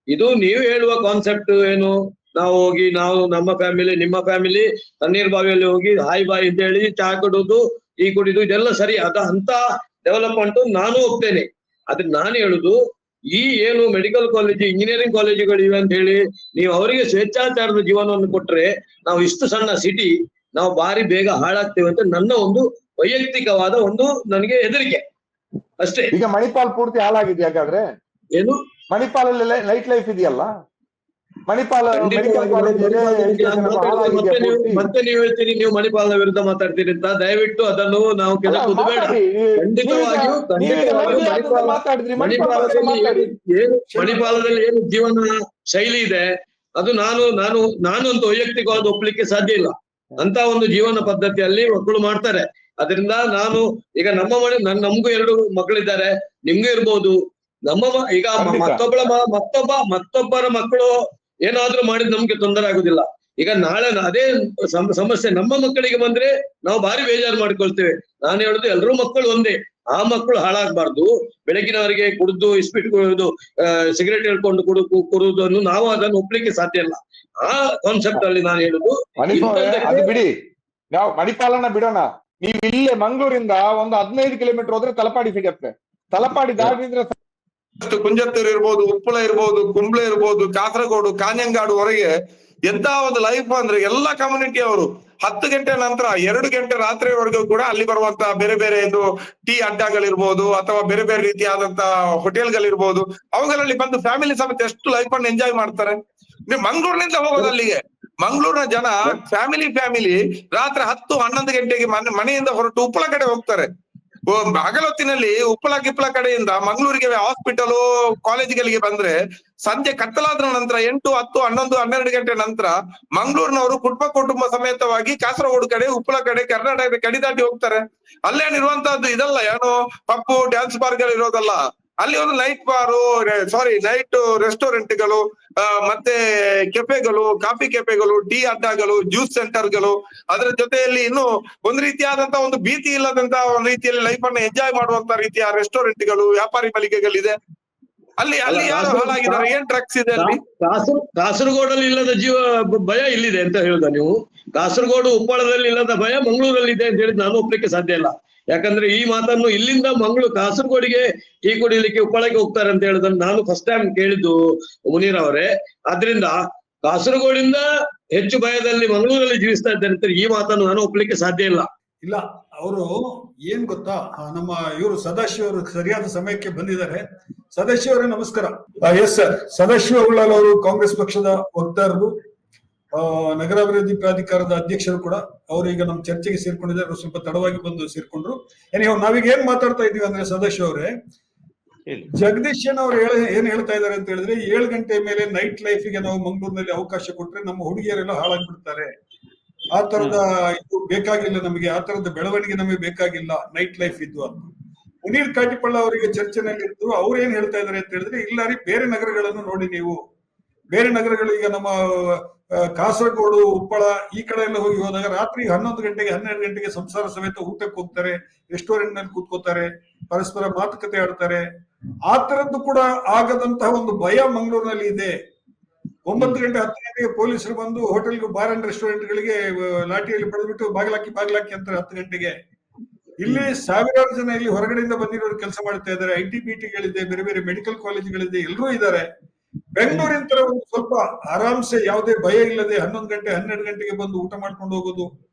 ಇದು ನೀವು ಹೇಳುವ ಕಾನ್ಸೆಪ್ಟ್ ಏನು, ನಾವು ಹೋಗಿ ನಾವು ನಮ್ಮ ಫ್ಯಾಮಿಲಿ ನಿಮ್ಮ ಫ್ಯಾಮಿಲಿ ತಣ್ಣೀರ್ ಬಾವಿಯಲ್ಲಿ ಹೋಗಿ ಹಾಯ್ ಬಾಯ್ ಅಂತ ಹೇಳಿ ಚಹಾ ಕೊಡೋದು ಟೀ ಕುಡಿದು ಇದೆಲ್ಲ ಸರಿ, ಅಂತ ಡೆವಲಪ್ಮೆಂಟ್ ನಾನು ಹೋಗ್ತೇನೆ. ಆದ್ರೆ ನಾನು ಹೇಳುದು ಈ ಏನು ಮೆಡಿಕಲ್ ಕಾಲೇಜು ಇಂಜಿನಿಯರಿಂಗ್ ಕಾಲೇಜುಗಳು ಇವೆ ಅಂತ ಹೇಳಿ ನೀವು ಅವರಿಗೆ ಸ್ವೇಚ್ಛಾಚಾರದ ಜೀವನವನ್ನು ಕೊಟ್ರೆ ನಾವು ಇಷ್ಟು ಸಣ್ಣ ಸಿಟಿ ನಾವು ಬಾರಿ ಬೇಗ ಹಾಳಾಗ್ತೇವೆ ಅಂತ ನನ್ನ ಒಂದು ವೈಯಕ್ತಿಕವಾದ ಒಂದು ನನಗೆ ಹೆದರಿಕೆ ಅಷ್ಟೇ. ಈಗ ಮಣಿಪಾಲ್ ಪೂರ್ತಿ ಹಾಳಾಗಿದೆ. ಹಾಗಾದ್ರೆ ಏನು ಮಣಿಪಾಲಲ್ಲಿ ನೈಟ್ ಲೈಫ್ ಇದೆಯಲ್ಲ, ಮಣಿಪಾಲ ಮೆಡಿಕಲ್ ಕಾಲೇಜ್ ಮತ್ತೆ ನೀವು ಹೇಳ್ತೀರಿ ನೀವು ಮಣಿಪಾಲನ ವಿರುದ್ಧ ಮಾತಾಡ್ತೀರಿ ಅಂತ. ದಯವಿಟ್ಟು ಅದನ್ನು ನಾವು ಕೆದಕುವುದು ಬೇಡ. ಖಂಡಿತವಾಗಿಯೂ ಮಣಿಪಾಲದಲ್ಲಿ ಏನು ಜೀವನ ಶೈಲಿ ಇದೆ ಅದು ನಾನು ಅಂತ ವೈಯಕ್ತಿಕವಾದ ಒಪ್ಲಿಕ್ಕೆ ಸಾಧ್ಯ ಇಲ್ಲ. ಅಂತ ಒಂದು ಜೀವನ ಪದ್ಧತಿಯಲ್ಲಿ ಮಕ್ಕಳು ಮಾಡ್ತಾರೆ. ಅದರಿಂದ ನಾನು ಈಗ ನಮಗೂ 2 ಮಕ್ಕಳಿದ್ದಾರೆ, ನಿಮ್ಗೂ ಇರ್ಬೋದು. ಈಗ ಮತ್ತೊಬ್ಬರ ಮಕ್ಕಳು ಏನಾದ್ರೂ ಮಾಡಿದ್ ನಮ್ಗೆ ತೊಂದರೆ ಆಗುದಿಲ್ಲ. ಈಗ ನಾಳೆ ಅದೇ ಸಮಸ್ಯೆ ನಮ್ಮ ಮಕ್ಕಳಿಗೆ ಬಂದ್ರೆ ನಾವು ಭಾರಿ ಬೇಜಾರು ಮಾಡ್ಕೊಳ್ತೇವೆ. ನಾನು ಹೇಳುದು ಎಲ್ರೂ ಮಕ್ಕಳು ಒಂದೇ, ಆ ಮಕ್ಕಳು ಹಾಳಾಗಬಾರ್ದು. ಬೆಳಗಿನವರಿಗೆ ಕುಡಿದು ಇಸ್ಪಿಟ್ ಕುಡಿದು ಸಿಗರೇಟ್ ಹೇಳ್ಕೊಂಡು ಕುಡುವುದನ್ನು ನಾವು ಅದನ್ನು ಒಪ್ಲಿಕ್ಕೆ ಸಾಧ್ಯ ಇಲ್ಲ. ಆ ಕಾನ್ಸೆಪ್ಟ್ ಅಲ್ಲಿ ನಾನು ಹೇಳುದು ಅದು ಬಿಡಿ, ನಾವು ಮಣಿಪಾಲನ ಬಿಡೋಣ. ನೀವು ಇಲ್ಲೇ ಮಂಗಳೂರಿಂದ ಒಂದು 15 ಕಿಲೋಮೀಟರ್ ಹೋದ್ರೆ ತಲಪಾಡಿ ಸಿಗತ್ತೆ. ತಲಪಾಡಿ ದಾಟಿದ್ರೆ ಕುಂಜತ್ತೂರು ಇರ್ಬೋದು, ಉಪ್ಪಳ ಇರ್ಬೋದು, ಕುಂಬ್ಳೆ ಇರ್ಬೋದು, ಕಾಸರಗೋಡು, ಕಾಂಜಂಗಾಡು ಹೊರಗೆ ಎಂತ ಒಂದು ಲೈಫ್ ಅಂದ್ರೆ ಎಲ್ಲ ಕಮ್ಯುನಿಟಿ ಅವರು 10 ಗಂಟೆ ನಂತರ 2 ಗಂಟೆ ರಾತ್ರಿವರೆಗೂ ಕೂಡ ಅಲ್ಲಿ ಬರುವಂತ ಬೇರೆ ಬೇರೆ ಇದು ಟೀ ಅಡ್ಡಗಳಿರ್ಬೋದು ಅಥವಾ ಬೇರೆ ಬೇರೆ ರೀತಿಯಾದಂತ ಹೋಟೆಲ್ಗಳಿರ್ಬೋದು, ಅವುಗಳಲ್ಲಿ ಬಂದು ಫ್ಯಾಮಿಲಿ ಸಮೇತ ಎಷ್ಟು ಲೈಫ್ ಅನ್ನು ಎಂಜಾಯ್ ಮಾಡ್ತಾರೆ. ನೀವು ಮಂಗಳೂರಿನಿಂದ ಹೋಗೋದು ಅಲ್ಲಿಗೆ, ಮಂಗಳೂರಿನ ಜನ ಫ್ಯಾಮಿಲಿ ರಾತ್ರಿ 10-11 ಗಂಟೆಗೆ ಮನೆಯಿಂದ ಹೊರಟು ಉಪ್ಪಳ ಕಡೆ ಹೋಗ್ತಾರೆ. ಹಗಲೊತ್ತಿನಲ್ಲಿ ಉಪ್ಪಳ ಗಿಪ್ಪಳ ಕಡೆಯಿಂದ ಮಂಗಳೂರಿಗೆ ಹಾಸ್ಪಿಟಲ್ ಕಾಲೇಜುಗಳಿಗೆ ಬಂದ್ರೆ ಸಂಜೆ ಕತ್ತಲಾದ ನಂತರ 8, 10, 11, 12 ಗಂಟೆ ನಂತರ ಮಂಗಳೂರಿನವರು ಕುಟುಂಬ ಸಮೇತವಾಗಿ ಕಾಸರಗೋಡು ಕಡೆ, ಉಪ್ಪಳ ಕಡೆ, ಕರ್ನಾಟಕದ ಕಡಿ ದಾಟಿ ಹೋಗ್ತಾರೆ. ಅಲ್ಲೇನಿರುವಂತಹದ್ದು ಇದಲ್ಲ ಏನೋ ಪಪ್ಪು ಡ್ಯಾನ್ಸ್ ಬಾರ್ಗಳು ಇರೋದಲ್ಲ, ಅಲ್ಲಿ ಒಂದು ನೈಟ್ ರೆಸ್ಟೋರೆಂಟ್ಗಳು, ಮತ್ತೆ ಕೆಫೆಗಳು, ಕಾಫಿ ಕೆಫೆಗಳು, ಟೀ ಅಡ್ಡಗಳು, ಜ್ಯೂಸ್ ಸೆಂಟರ್ಗಳು, ಅದರ ಜೊತೆಯಲ್ಲಿ ಇನ್ನು ಒಂದು ರೀತಿಯಾದಂತಹ ಒಂದು ಭೀತಿ ಇಲ್ಲದಂತಹ ಒಂದು ರೀತಿಯಲ್ಲಿ ಲೈಫ್ ಅನ್ನು ಎಂಜಾಯ್ ಮಾಡುವಂತ ರೀತಿಯ ರೆಸ್ಟೋರೆಂಟ್ಗಳು, ವ್ಯಾಪಾರಿ ಮಳಿಗೆಗಳಿದೆ. ಅಲ್ಲಿ ಯಾರು ಹಾಳಾಗಿದ್ದಾರೆ, ಏನ್ ಡ್ರಗ್ಸ್ ಇದೆ ಅಲ್ಲಿ? ಕಾಸರಗೋಡಲ್ಲಿ ಇಲ್ಲದ ಭಯ ಇಲ್ಲಿದೆ ಅಂತ ಹೇಳುದ ನೀವು? ಕಾಸರಗೋಡು ಉಪ್ಪಳದಲ್ಲಿ ಇಲ್ಲದ ಭಯ ಮಂಗಳೂರಲ್ಲಿ ಇದೆ ಅಂತ ಹೇಳಿ ನಾನು ಒಪ್ಲಿಕ್ಕೆ ಸಾಧ್ಯ ಇಲ್ಲ. ಯಾಕಂದ್ರೆ ಈ ಮಾತನ್ನು ಇಲ್ಲಿಂದ ಕಾಸರಗೋಡಿಗೆ ಟೀ ಕುಡಿಲಿಕ್ಕೆ ಉಪ್ಪಳಕ್ಕೆ ಹೋಗ್ತಾರೆ ಅಂತ ಹೇಳುದನ್ನು ನಾನು ಫಸ್ಟ್ ಟೈಮ್ ಕೇಳಿದ್ದು ಮುನೀರ್ ಅವರೇ. ಆದ್ರಿಂದ ಕಾಸರಗೋಡಿಂದ ಹೆಚ್ಚು ಭಯದಲ್ಲಿ ಮಂಗಳೂರಲ್ಲಿ ಜೀವಿಸ್ತಾ ಇದ್ದಾರೆ ಅಂತ ಈ ಮಾತನ್ನು ನಾನು ಒಪ್ಲಿಕ್ಕೆ ಸಾಧ್ಯ ಇಲ್ಲ. ಇಲ್ಲ, ಅವರು ಏನ್ ಗೊತ್ತಾ, ನಮ್ಮ ಇವರು ಸದಾಶಿವ ಅವರು ಸರಿಯಾದ ಸಮಯಕ್ಕೆ ಬಂದಿದ್ದಾರೆ. ಸದಾಶಿವ ಅವರೇ ನಮಸ್ಕಾರ. ಎಸ್ ಸರ್, ಸದಾಶಿವ ಉಳ್ಳಾಲ್ ಅವರು ಕಾಂಗ್ರೆಸ್ ಪಕ್ಷದ ವಕ್ತಾರರು, ನಗರಾಭಿವೃದ್ಧಿ ಪ್ರಾಧಿಕಾರದ ಅಧ್ಯಕ್ಷರು ಕೂಡ. ಅವರು ಈಗ ನಮ್ಮ ಚರ್ಚೆಗೆ ಸೇರ್ಕೊಂಡಿದ್ದಾರೆ, ಸ್ವಲ್ಪ ತಡವಾಗಿ ಬಂದು ಸೇರ್ಕೊಂಡ್ರು. ನಾವೀಗ ಏನ್ ಮಾತಾಡ್ತಾ ಇದೀವಿ ಅಂದ್ರೆ ಸದಾಶಿವ ಅವರೇ, ಜಗದೀಶನ್ ಅವ್ರು ಏನ್ ಹೇಳ್ತಾ ಇದಾರೆ ಅಂತ ಹೇಳಿದ್ರೆ 7 ಗಂಟೆ ಮೇಲೆ ನೈಟ್ ಲೈಫಿಗೆ ನಾವು ಮಂಗಳೂರಿನಲ್ಲಿ ಅವಕಾಶ ಕೊಟ್ರೆ ನಮ್ಮ ಹುಡುಗಿಯರೆಲ್ಲ ಹಾಳಾಗ್ಬಿಡ್ತಾರೆ, ಆ ತರದ ಇದು ಬೇಕಾಗಿಲ್ಲ ನಮಗೆ, ಆ ತರದ ಬೆಳವಣಿಗೆ ನಮಗೆ ಬೇಕಾಗಿಲ್ಲ ನೈಟ್ ಲೈಫ್ ಇದ್ದು ಅಂತ ಮುನೀರ್ ಕಾಟಿಪಳ್ಳ ಅವರಿಗೆ ಚರ್ಚೆನಲ್ಲಿ ಇದ್ದು ಅವ್ರು ಏನ್ ಹೇಳ್ತಾ ಇದಾರೆ ಅಂತ ಹೇಳಿದ್ರೆ, ಇಲ್ಲ ರೀ, ಬೇರೆ ನಗರಗಳನ್ನು ನೋಡಿ ನೀವು, ಬೇರೆ ನಗರಗಳು ಈಗ ನಮ್ಮ ಕಾಸರಗೋಡು, ಉಪ್ಪಳ ಈ ಕಡೆ ಎಲ್ಲ ಹೋದಾಗ ರಾತ್ರಿ 11 ಗಂಟೆಗೆ 12 ಗಂಟೆಗೆ ಸಂಸಾರ ಸಮೇತ ಊಟಕ್ಕೆ ಹೋಗ್ತಾರೆ, ರೆಸ್ಟೋರೆಂಟ್ ನಲ್ಲಿ ಕೂತ್ಕೋತಾರೆ, ಪರಸ್ಪರ ಮಾತುಕತೆ ಆಡ್ತಾರೆ. ಆ ತರದ್ದು ಕೂಡ ಆಗದಂತಹ ಒಂದು ಭಯ ಮಂಗಳೂರಿನಲ್ಲಿ ಇದೆ. 9 ಗಂಟೆ 10 ಗಂಟೆಗೆ ಪೊಲೀಸರು ಬಂದು ಹೋಟೆಲ್ಗೆ, ಬಾರ್ ಅಂಡ್ ರೆಸ್ಟೋರೆಂಟ್ ಗಳಿಗೆ ಲಾಠಿಯಲ್ಲಿ ಪಡೆದ್ಬಿಟ್ಟು ಬಾಗಿಲಾಕಿ ಅಂತಾರೆ 10 ಗಂಟೆಗೆ. ಇಲ್ಲಿ ಸಾವಿರಾರು ಜನ ಇಲ್ಲಿ ಹೊರಗಡೆಯಿಂದ ಬಂದಿರೋರು ಕೆಲಸ ಮಾಡ್ತಾ ಇದ್ದಾರೆ, ITBTಗಳಿದೆ, ಬೇರೆ ಬೇರೆ ಮೆಡಿಕಲ್ ಕಾಲೇಜುಗಳಿದೆ, ಎಲ್ಲರೂ ಇದ್ದಾರೆ. ಬೆಂಗಳೂರಿನ ತರ ಒಂದು ಸ್ವಲ್ಪ ಆರಾಮ್ಸೆ ಯಾವುದೇ ಭಯ ಇಲ್ಲದೆ 11 ಗಂಟೆ 12 ಗಂಟೆಗೆ ಬಂದು ಊಟ ಮಾಡ್ಕೊಂಡು ಹೋಗೋದು,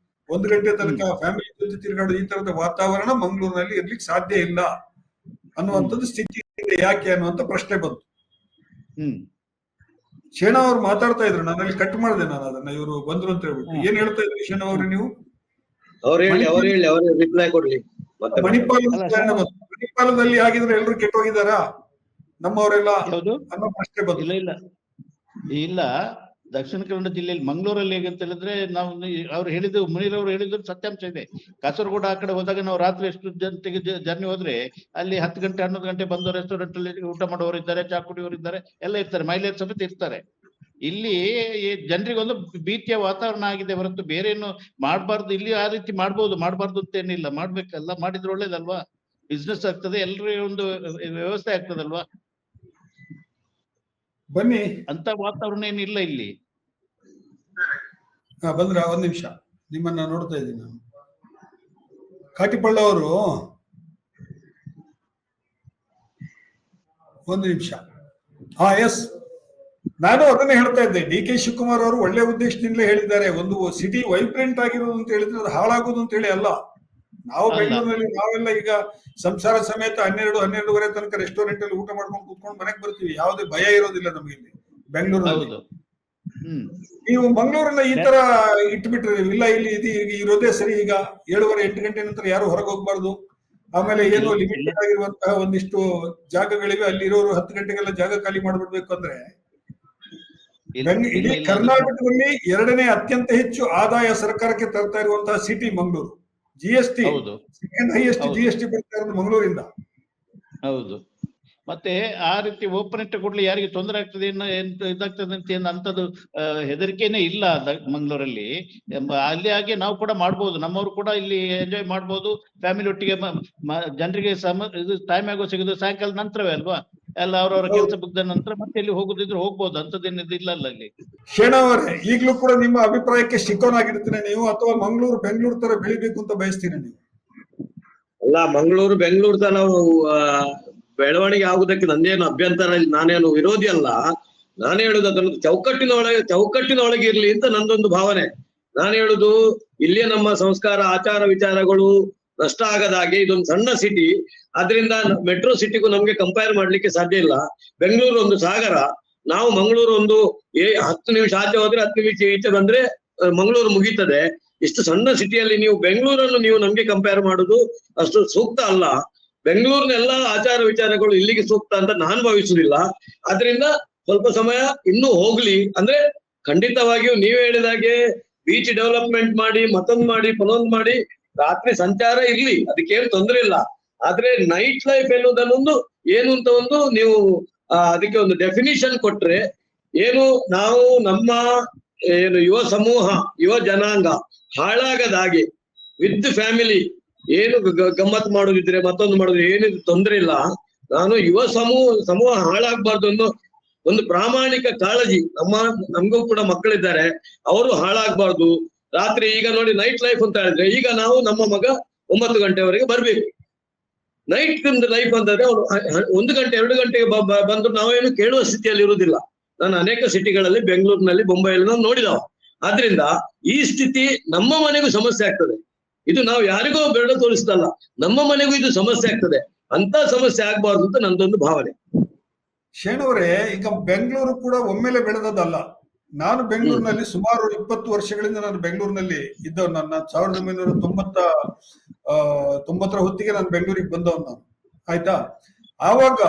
1 ಗಂಟೆ ತನಕ ಫ್ಯಾಮಿಲಿ ಜೊತೆ ತಿರುಗಾಡೋದು, ಈ ತರದ ವಾತಾವರಣ ಮಂಗಳೂರಿನಲ್ಲಿ ಇರ್ಲಿಕ್ಕೆ ಸಾಧ್ಯ ಇಲ್ಲ ಅನ್ನುವಂಥದ್ದು ಸ್ಥಿತಿ ಇದೆ. ಯಾಕೆ ಅನ್ನುವಂತ ಪ್ರಶ್ನೆ ಬಂತು. ಶೇಣಾ ಅವ್ರು ಮಾತಾಡ್ತಾ ಇದ್ರು, ನಾನಲ್ಲಿ ಕಟ್ ಮಾಡಿದೆ ನಾನು ಅದನ್ನ, ಇವರು ಬಂದ್ರು ಅಂತ ಹೇಳ್ಬಿಟ್ಟು. ಏನ್ ಹೇಳ್ತಾ ಇದ್ರಿ ಶೇಣಾ ಅವ್ರೆ ನೀವು? ರಿಪ್ಲೈ ಕೊಡ್ಲಿ. ಮಣಿಪಾಲ್ ಮಣಿಪಾಲದಲ್ಲಿ ಆಗಿದ್ರೆ ಎಲ್ರು ಕೆಟ್ಟೋಗಿದಾರಾ ನಮ್ಮವರೆಲ್ಲ ಯಾವುದು? ಅನ್ನೋ ಪ್ರಶ್ನೆ ಬಂತು. ಇಲ್ಲ ಇಲ್ಲ ಇಲ್ಲ, ದಕ್ಷಿಣ ಕನ್ನಡ ಜಿಲ್ಲೆಯಲ್ಲಿ ಮಂಗಳೂರಲ್ಲಿ ಹೇಗಂತ ಹೇಳಿದ್ರೆ ನಾವು ಅವ್ರು ಹೇಳಿದ್ದು, ಮುನೀರ್ ಅವರು ಹೇಳಿದ್ರು ಸತ್ಯಾಂಶ ಇದೆ. ಕಾಸರಗೋಡು ಆ ಕಡೆ ಹೋದಾಗ ನಾವು ರಾತ್ರಿ ಎಷ್ಟು ಜನತೆಗೆ ಜರ್ನಿ ಹೋದ್ರೆ ಅಲ್ಲಿ 10 ಗಂಟೆ 11 ಗಂಟೆ ಬಂದು ರೆಸ್ಟೋರೆಂಟ್ ಅಲ್ಲಿ ಊಟ ಮಾಡುವವರು ಇದ್ದಾರೆ, ಚಾ ಕುಡಿಯೋರು ಇದ್ದಾರೆ, ಎಲ್ಲ ಇರ್ತಾರೆ, ಮಹಿಳೆಯರು ಸಮೇತ ಇರ್ತಾರೆ. ಇಲ್ಲಿ ಜನರಿಗೊಂದು ಭೀತಿಯ ವಾತಾವರಣ ಆಗಿದೆ ಹೊರತು ಬೇರೆ ಏನು ಮಾಡಬಾರ್ದು. ಇಲ್ಲಿ ಆ ರೀತಿ ಮಾಡಬಾರ್ದು ಅಂತ ಏನಿಲ್ಲ, ಮಾಡ್ಬೇಕಲ್ಲ, ಮಾಡಿದ್ರೆ ಒಳ್ಳೇದಲ್ವಾ, ಬಿಸ್ನೆಸ್ ಆಗ್ತದೆ, ಎಲ್ಲರೂ ಒಂದು ವ್ಯವಸ್ಥೆ ಆಗ್ತದಲ್ವಾ. ಬನ್ನಿ ಅಂತ ವಾತಾವರಣ ಏನಿಲ್ಲ ಇಲ್ಲಿ. ಬಂದ್ರ ಒಂದ್ ನಿಮಿಷ, ನಿಮ್ಮನ್ನ ನೋಡ್ತಾ ಇದ್ದೀನಿ ನಾನು. ಕಾಟಿಪಳ್ಳ ಅವರು ಒಂದು ನಿಮಿಷ. ಎಸ್, ನಾನು ಅದನ್ನೇ ಹೇಳ್ತಾ ಇದ್ದೆ. ಡಿ ಕೆ ಶಿವಕುಮಾರ್ ಅವರು ಒಳ್ಳೆ ಉದ್ದೇಶದಿಂದಲೇ ಹೇಳಿದ್ದಾರೆ. ಒಂದು ಸಿಟಿ ವೈಬ್ರೆಂಟ್ ಆಗಿರೋದು ಅಂತ ಹೇಳಿದ್ರೆ ಅದು ಹಾಳಾಗೋದು ಅಂತ ಹೇಳಿ ಅಲ್ಲ. ನಾವು ಬೆಂಗಳೂರಿನಲ್ಲಿ ನಾವೆಲ್ಲ ಈಗ ಸಂಸಾರ ಸಮೇತ 12-12:30 ತನಕ ರೆಸ್ಟೋರೆಂಟ್ ಅಲ್ಲಿ ಊಟ ಮಾಡ್ಕೊಂಡು ಕೂತ್ಕೊಂಡು ಮನೆಗೆ ಬರ್ತೀವಿ. ಯಾವುದೇ ಭಯ ಇರೋದಿಲ್ಲ ನಮಗೆ ಇಲ್ಲಿ ಬೆಂಗಳೂರಲ್ಲಿ. ನೀವು ಮಂಗಳೂರನ್ನ ಈ ತರ ಇಟ್ಬಿಟ್ರೆ ಇಲ್ಲ, ಇಲ್ಲಿ ಇದು ಇರೋದೇ ಸರಿ. ಈಗ 7:30-8 ಗಂಟೆ ನಂತರ ಯಾರು ಹೊರಗೆ ಹೋಗ್ಬಾರ್ದು. ಆಮೇಲೆ ಏನೋ ಲಿಮಿಟೆಡ್ ಆಗಿರುವಂತಹ ಒಂದಿಷ್ಟು ಜಾಗಗಳಿವೆ, ಅಲ್ಲಿ ಇರೋರು 10 ಗಂಟೆಗೆಲ್ಲ ಜಾಗ ಖಾಲಿ ಮಾಡ್ಬಿಡ್ಬೇಕು ಅಂದ್ರೆ ಇಡೀ ಕರ್ನಾಟಕದಲ್ಲಿ 2ನೇ ಅತ್ಯಂತ ಹೆಚ್ಚು ಆದಾಯ ಸರ್ಕಾರಕ್ಕೆ ತರ್ತಾ ಇರುವಂತಹ city Mangaluru. GST second highest GST ಬರ್ತಾ ಇರೋದು ಮಂಗಳೂರಿಂದ. ಹೌದು, ಮತ್ತೆ ಆ ರೀತಿ ಓಪನ್ ಇಟ್ಟು ಕೊಡ್ಲಿ ಯಾರಿಗೆ ತೊಂದರೆ ಆಗ್ತದೆ ಇದಾಗ್ತದೆ ಅಂತ ಅಂತದ್ದು ಹೆದರಿಕೆನೇ ಇಲ್ಲ ಮಂಗಳೂರಲ್ಲಿ. ಅಲ್ಲಿ ಹಾಗೆ ನಾವು ಕೂಡ ಮಾಡ್ಬೋದು, ನಮ್ಮವರು ಕೂಡ ಇಲ್ಲಿ ಎಂಜಾಯ್ ಮಾಡ್ಬೋದು, ಫ್ಯಾಮಿಲಿ ಒಟ್ಟಿಗೆ. ಜನರಿಗೆ ಇದು ಟೈಮ್ ಆಗೋ ಸಿಗೋದು ಸಾಯಂಕಾಲ ನಂತರವೇ ಅಲ್ವಾ, ಎಲ್ಲ ಅವರವರ ಕೆಲಸ ಮುಗ್ದ ನಂತರ ಮತ್ತೆ ಇಲ್ಲಿ ಹೋಗುದಿದ್ರೆ ಹೋಗ್ಬೋದು, ಅಂತದ್ದೇನಿದೆ ಇಲ್ಲ ಅಲ್ಲ ಅಲ್ಲಿ. ಶೇಣವರೇ, ಈಗಲೂ ಕೂಡ ನಿಮ್ಮ ಅಭಿಪ್ರಾಯಕ್ಕೆ ಸ್ಟಿಕ್ ಆಗಿರ್ತೀರಾ ನೀವು, ಅಥವಾ ಮಂಗಳೂರು ಬೆಂಗಳೂರು ತರ ಬೆಳಿಬೇಕು ಅಂತ ಬಯಸ್ತೀರಾ ನೀವು? ಅಲ್ಲ, ಮಂಗಳೂರು ಬೆಂಗಳೂರು ತರ ನಾವು ಬೆಳವಣಿಗೆ ಆಗುದಕ್ಕೆ ನಂದೇನು ಅಭ್ಯಂತರ, ನಾನೇನು ವಿರೋಧಿ ಅಲ್ಲ. ನಾನು ಹೇಳುದು ಅದನ್ನು ಚೌಕಟ್ಟಿನೊಳಗೆ ಇರ್ಲಿ ಅಂತ ನಂದೊಂದು ಭಾವನೆ. ನಾನು ಹೇಳುದು ಇಲ್ಲಿಯ ನಮ್ಮ ಸಂಸ್ಕಾರ ಆಚಾರ ವಿಚಾರಗಳು ನಷ್ಟ ಆಗದಾಗೆ ಇದೊಂದು ಸಣ್ಣ ಸಿಟಿ, ಅದರಿಂದ ಮೆಟ್ರೋ ಸಿಟಿಗೂ ನಮ್ಗೆ ಕಂಪೇರ್ ಮಾಡ್ಲಿಕ್ಕೆ ಸಾಧ್ಯ ಇಲ್ಲ. ಬೆಂಗಳೂರು ಒಂದು ಸಾಗರ, ನಾವು ಮಂಗಳೂರು ಒಂದು 10 ನಿಮಿಷ ಆಚೆ ಹೋದ್ರೆ 10 ನಿಮಿಷ ಈಚೆ ಬಂದ್ರೆ ಮಂಗಳೂರು ಮುಗೀತದೆ. ಇಷ್ಟು ಸಣ್ಣ ಸಿಟಿಯಲ್ಲಿ ನೀವು ಬೆಂಗಳೂರನ್ನು ನೀವು ನಮ್ಗೆ ಕಂಪೇರ್ ಮಾಡುದು ಅಷ್ಟು ಸೂಕ್ತ ಅಲ್ಲ. ಬೆಂಗಳೂರಿನ ಎಲ್ಲಾ ಆಚಾರ ವಿಚಾರಗಳು ಇಲ್ಲಿಗೆ ಸೂಕ್ತ ಅಂತ ನಾನು ಭಾವಿಸುದಿಲ್ಲ. ಆದ್ರಿಂದ ಸ್ವಲ್ಪ ಸಮಯ ಇನ್ನೂ ಹೋಗ್ಲಿ. ಅಂದ್ರೆ ಖಂಡಿತವಾಗಿಯೂ ನೀವು ಹೇಳಿದಾಗೆ ಬೀಚ್ ಡೆವಲಪ್ಮೆಂಟ್ ಮಾಡಿ, ಮತ್ತೊಂದು ಮಾಡಿ, ಪನೊಂದು ಮಾಡಿ, ರಾತ್ರಿ ಸಂಚಾರ ಇರ್ಲಿ, ಅದಕ್ಕೇನು ತೊಂದರೆ ಇಲ್ಲ. ಆದ್ರೆ ನೈಟ್ ಲೈಫ್ ಎನ್ನುವುದನ್ನೊಂದು ಏನು ಅಂತ ಒಂದು ನೀವು ಅದಕ್ಕೆ ಒಂದು ಡೆಫಿನಿಷನ್ ಕೊಟ್ರೆ, ಏನು ನಾವು ನಮ್ಮ ಏನು ಯುವ ಸಮೂಹ, ಯುವ ಜನಾಂಗ ಹಾಳಾಗದ ಹಾಗೆ ವಿತ್ ಫ್ಯಾಮಿಲಿ ಏನು ಗಮ್ಮತ್ ಮಾಡೋದಿದ್ರೆ ಮತ್ತೊಂದು ಮಾಡೋದು ಏನಿದು ತೊಂದರೆ ಇಲ್ಲ. ನಾನು ಯುವ ಸಮೂಹ ಹಾಳಾಗ್ಬಾರ್ದು ಅನ್ನೋ ಒಂದು ಪ್ರಾಮಾಣಿಕ ಕಾಳಜಿ. ನಮಗೂ ಕೂಡ ಮಕ್ಕಳಿದ್ದಾರೆ, ಅವರು ಹಾಳಾಗ್ಬಾರ್ದು. ರಾತ್ರಿ ಈಗ ನೋಡಿ ನೈಟ್ ಲೈಫ್ ಅಂತ ಹೇಳಿದ್ರೆ, ಈಗ ನಾವು ನಮ್ಮ ಮಗ 9 ಗಂಟೆವರೆಗೆ ಬರ್ಬೇಕು. ನೈಟ್ ಲೈಫ್ ಅಂತಂದ್ರೆ ಅವ್ರು 1 ಗಂಟೆ 2 ಗಂಟೆಗೆ ಬಂದು ನಾವೇನು ಕೇಳುವ ಸ್ಥಿತಿಯಲ್ಲಿ ಇರುವುದಿಲ್ಲ. ನಾನು ಅನೇಕ ಸಿಟಿಗಳಲ್ಲಿ, ಬೆಂಗಳೂರಿನಲ್ಲಿ, ಬೊಂಬೈಯಲ್ಲಿ ನಾವು ನೋಡಿದವ. ಆದ್ರಿಂದ ಈ ಸ್ಥಿತಿ ನಮ್ಮ ಮನೆಗೂ ಸಮಸ್ಯೆ ಆಗ್ತದೆ. ಇದು ನಾವು ಯಾರಿಗೋ ಬೆರಳು ತೋರಿಸ್ತಲ್ಲ, ನಮ್ಮ ಮನೆಗೂ ಇದು ಸಮಸ್ಯೆ ಆಗ್ತದೆ. ಅಂತ ಸಮಸ್ಯೆ ಆಗ್ಬಾರ್ದು ಅಂತ ನಂದೊಂದು ಭಾವನೆ. ಶೇಣವರೇ, ಈಗ ಬೆಂಗಳೂರು ಕೂಡ ಒಮ್ಮೆಲೆ ಬೆಳೆದದಲ್ಲ. ನಾನು ಬೆಂಗಳೂರಿನಲ್ಲಿ ಸುಮಾರು 20 ವರ್ಷಗಳಿಂದ ನಾನು ಬೆಂಗಳೂರಿನಲ್ಲಿ ಇದ್ದವ್. ನನ್ನ 1990 ಹೊತ್ತಿಗೆ ನಾನು ಬೆಂಗಳೂರಿಗೆ ಬಂದವ್ ನಾನು, ಆಯ್ತಾ. ಆವಾಗ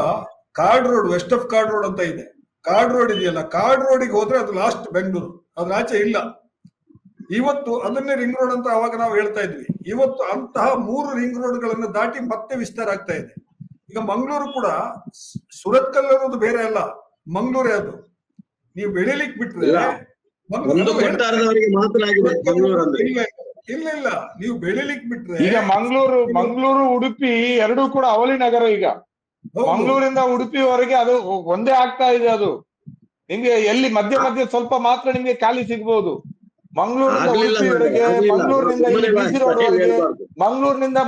Chord Road, west of Chord Road ಅಂತ ಇದೆ. ಕಾರ್ಡ್ ರೋಡ್ ಇದೆಯಲ್ಲ, ಕಾರ್ಡ್ ರೋಡಿಗೆ ಹೋದ್ರೆ ಅದು ಲಾಸ್ಟ್ ಬೆಂಗಳೂರು, ಅದ್ರ ಆಚೆ ಇಲ್ಲ. ಇವತ್ತು ಅದನ್ನೇ ರಿಂಗ್ ರೋಡ್ ಅಂತ ಅವಾಗ ನಾವು ಹೇಳ್ತಾ ಇದ್ವಿ. ಇವತ್ತು ಅಂತಹ 3 ರಿಂಗ್ ರೋಡ್ಗಳನ್ನು ದಾಟಿ ಮತ್ತೆ ವಿಸ್ತಾರ ಆಗ್ತಾ ಇದೆ. ಈಗ ಮಂಗಳೂರು ಕೂಡ ಸುರತ್ಕಲ್ ಅನ್ನೋದು ಬೇರೆ ಅಲ್ಲ, ಮಂಗಳೂರೇ ಅದು. ನೀವು ಬೆಳಿಲಿಕ್ಕೆ ಬಿಟ್ರೆ ಇಲ್ಲ, ನೀವು ಬೆಳಿಲಿಕ್ಕೆ ಬಿಟ್ರೆ ಈಗ ಮಂಗಳೂರು ಉಡುಪಿ ಎರಡೂ ಕೂಡ ಅವಳಿ ನಗರ. ಈಗ ಮಂಗಳೂರಿಂದ ಉಡುಪಿವರೆಗೆ ಅದು ಒಂದೇ ಆಗ್ತಾ ಇದೆ. ಅದು ನಿಮ್ಗೆ ಎಲ್ಲಿ ಮಧ್ಯ ಸ್ವಲ್ಪ ಮಾತ್ರ ನಿಮ್ಗೆ ಖಾಲಿ ಸಿಗ್ಬಹುದು. ಮಂಗಳೂರಿಂದ ಉಡುಪಿವರೆಗೆ, ಮಂಗಳೂರಿನಿಂದ ಬಿಸಿ ರೋಡ್ವರೆಗೆ, ಮಂಗಳೂರಿನಿಂದ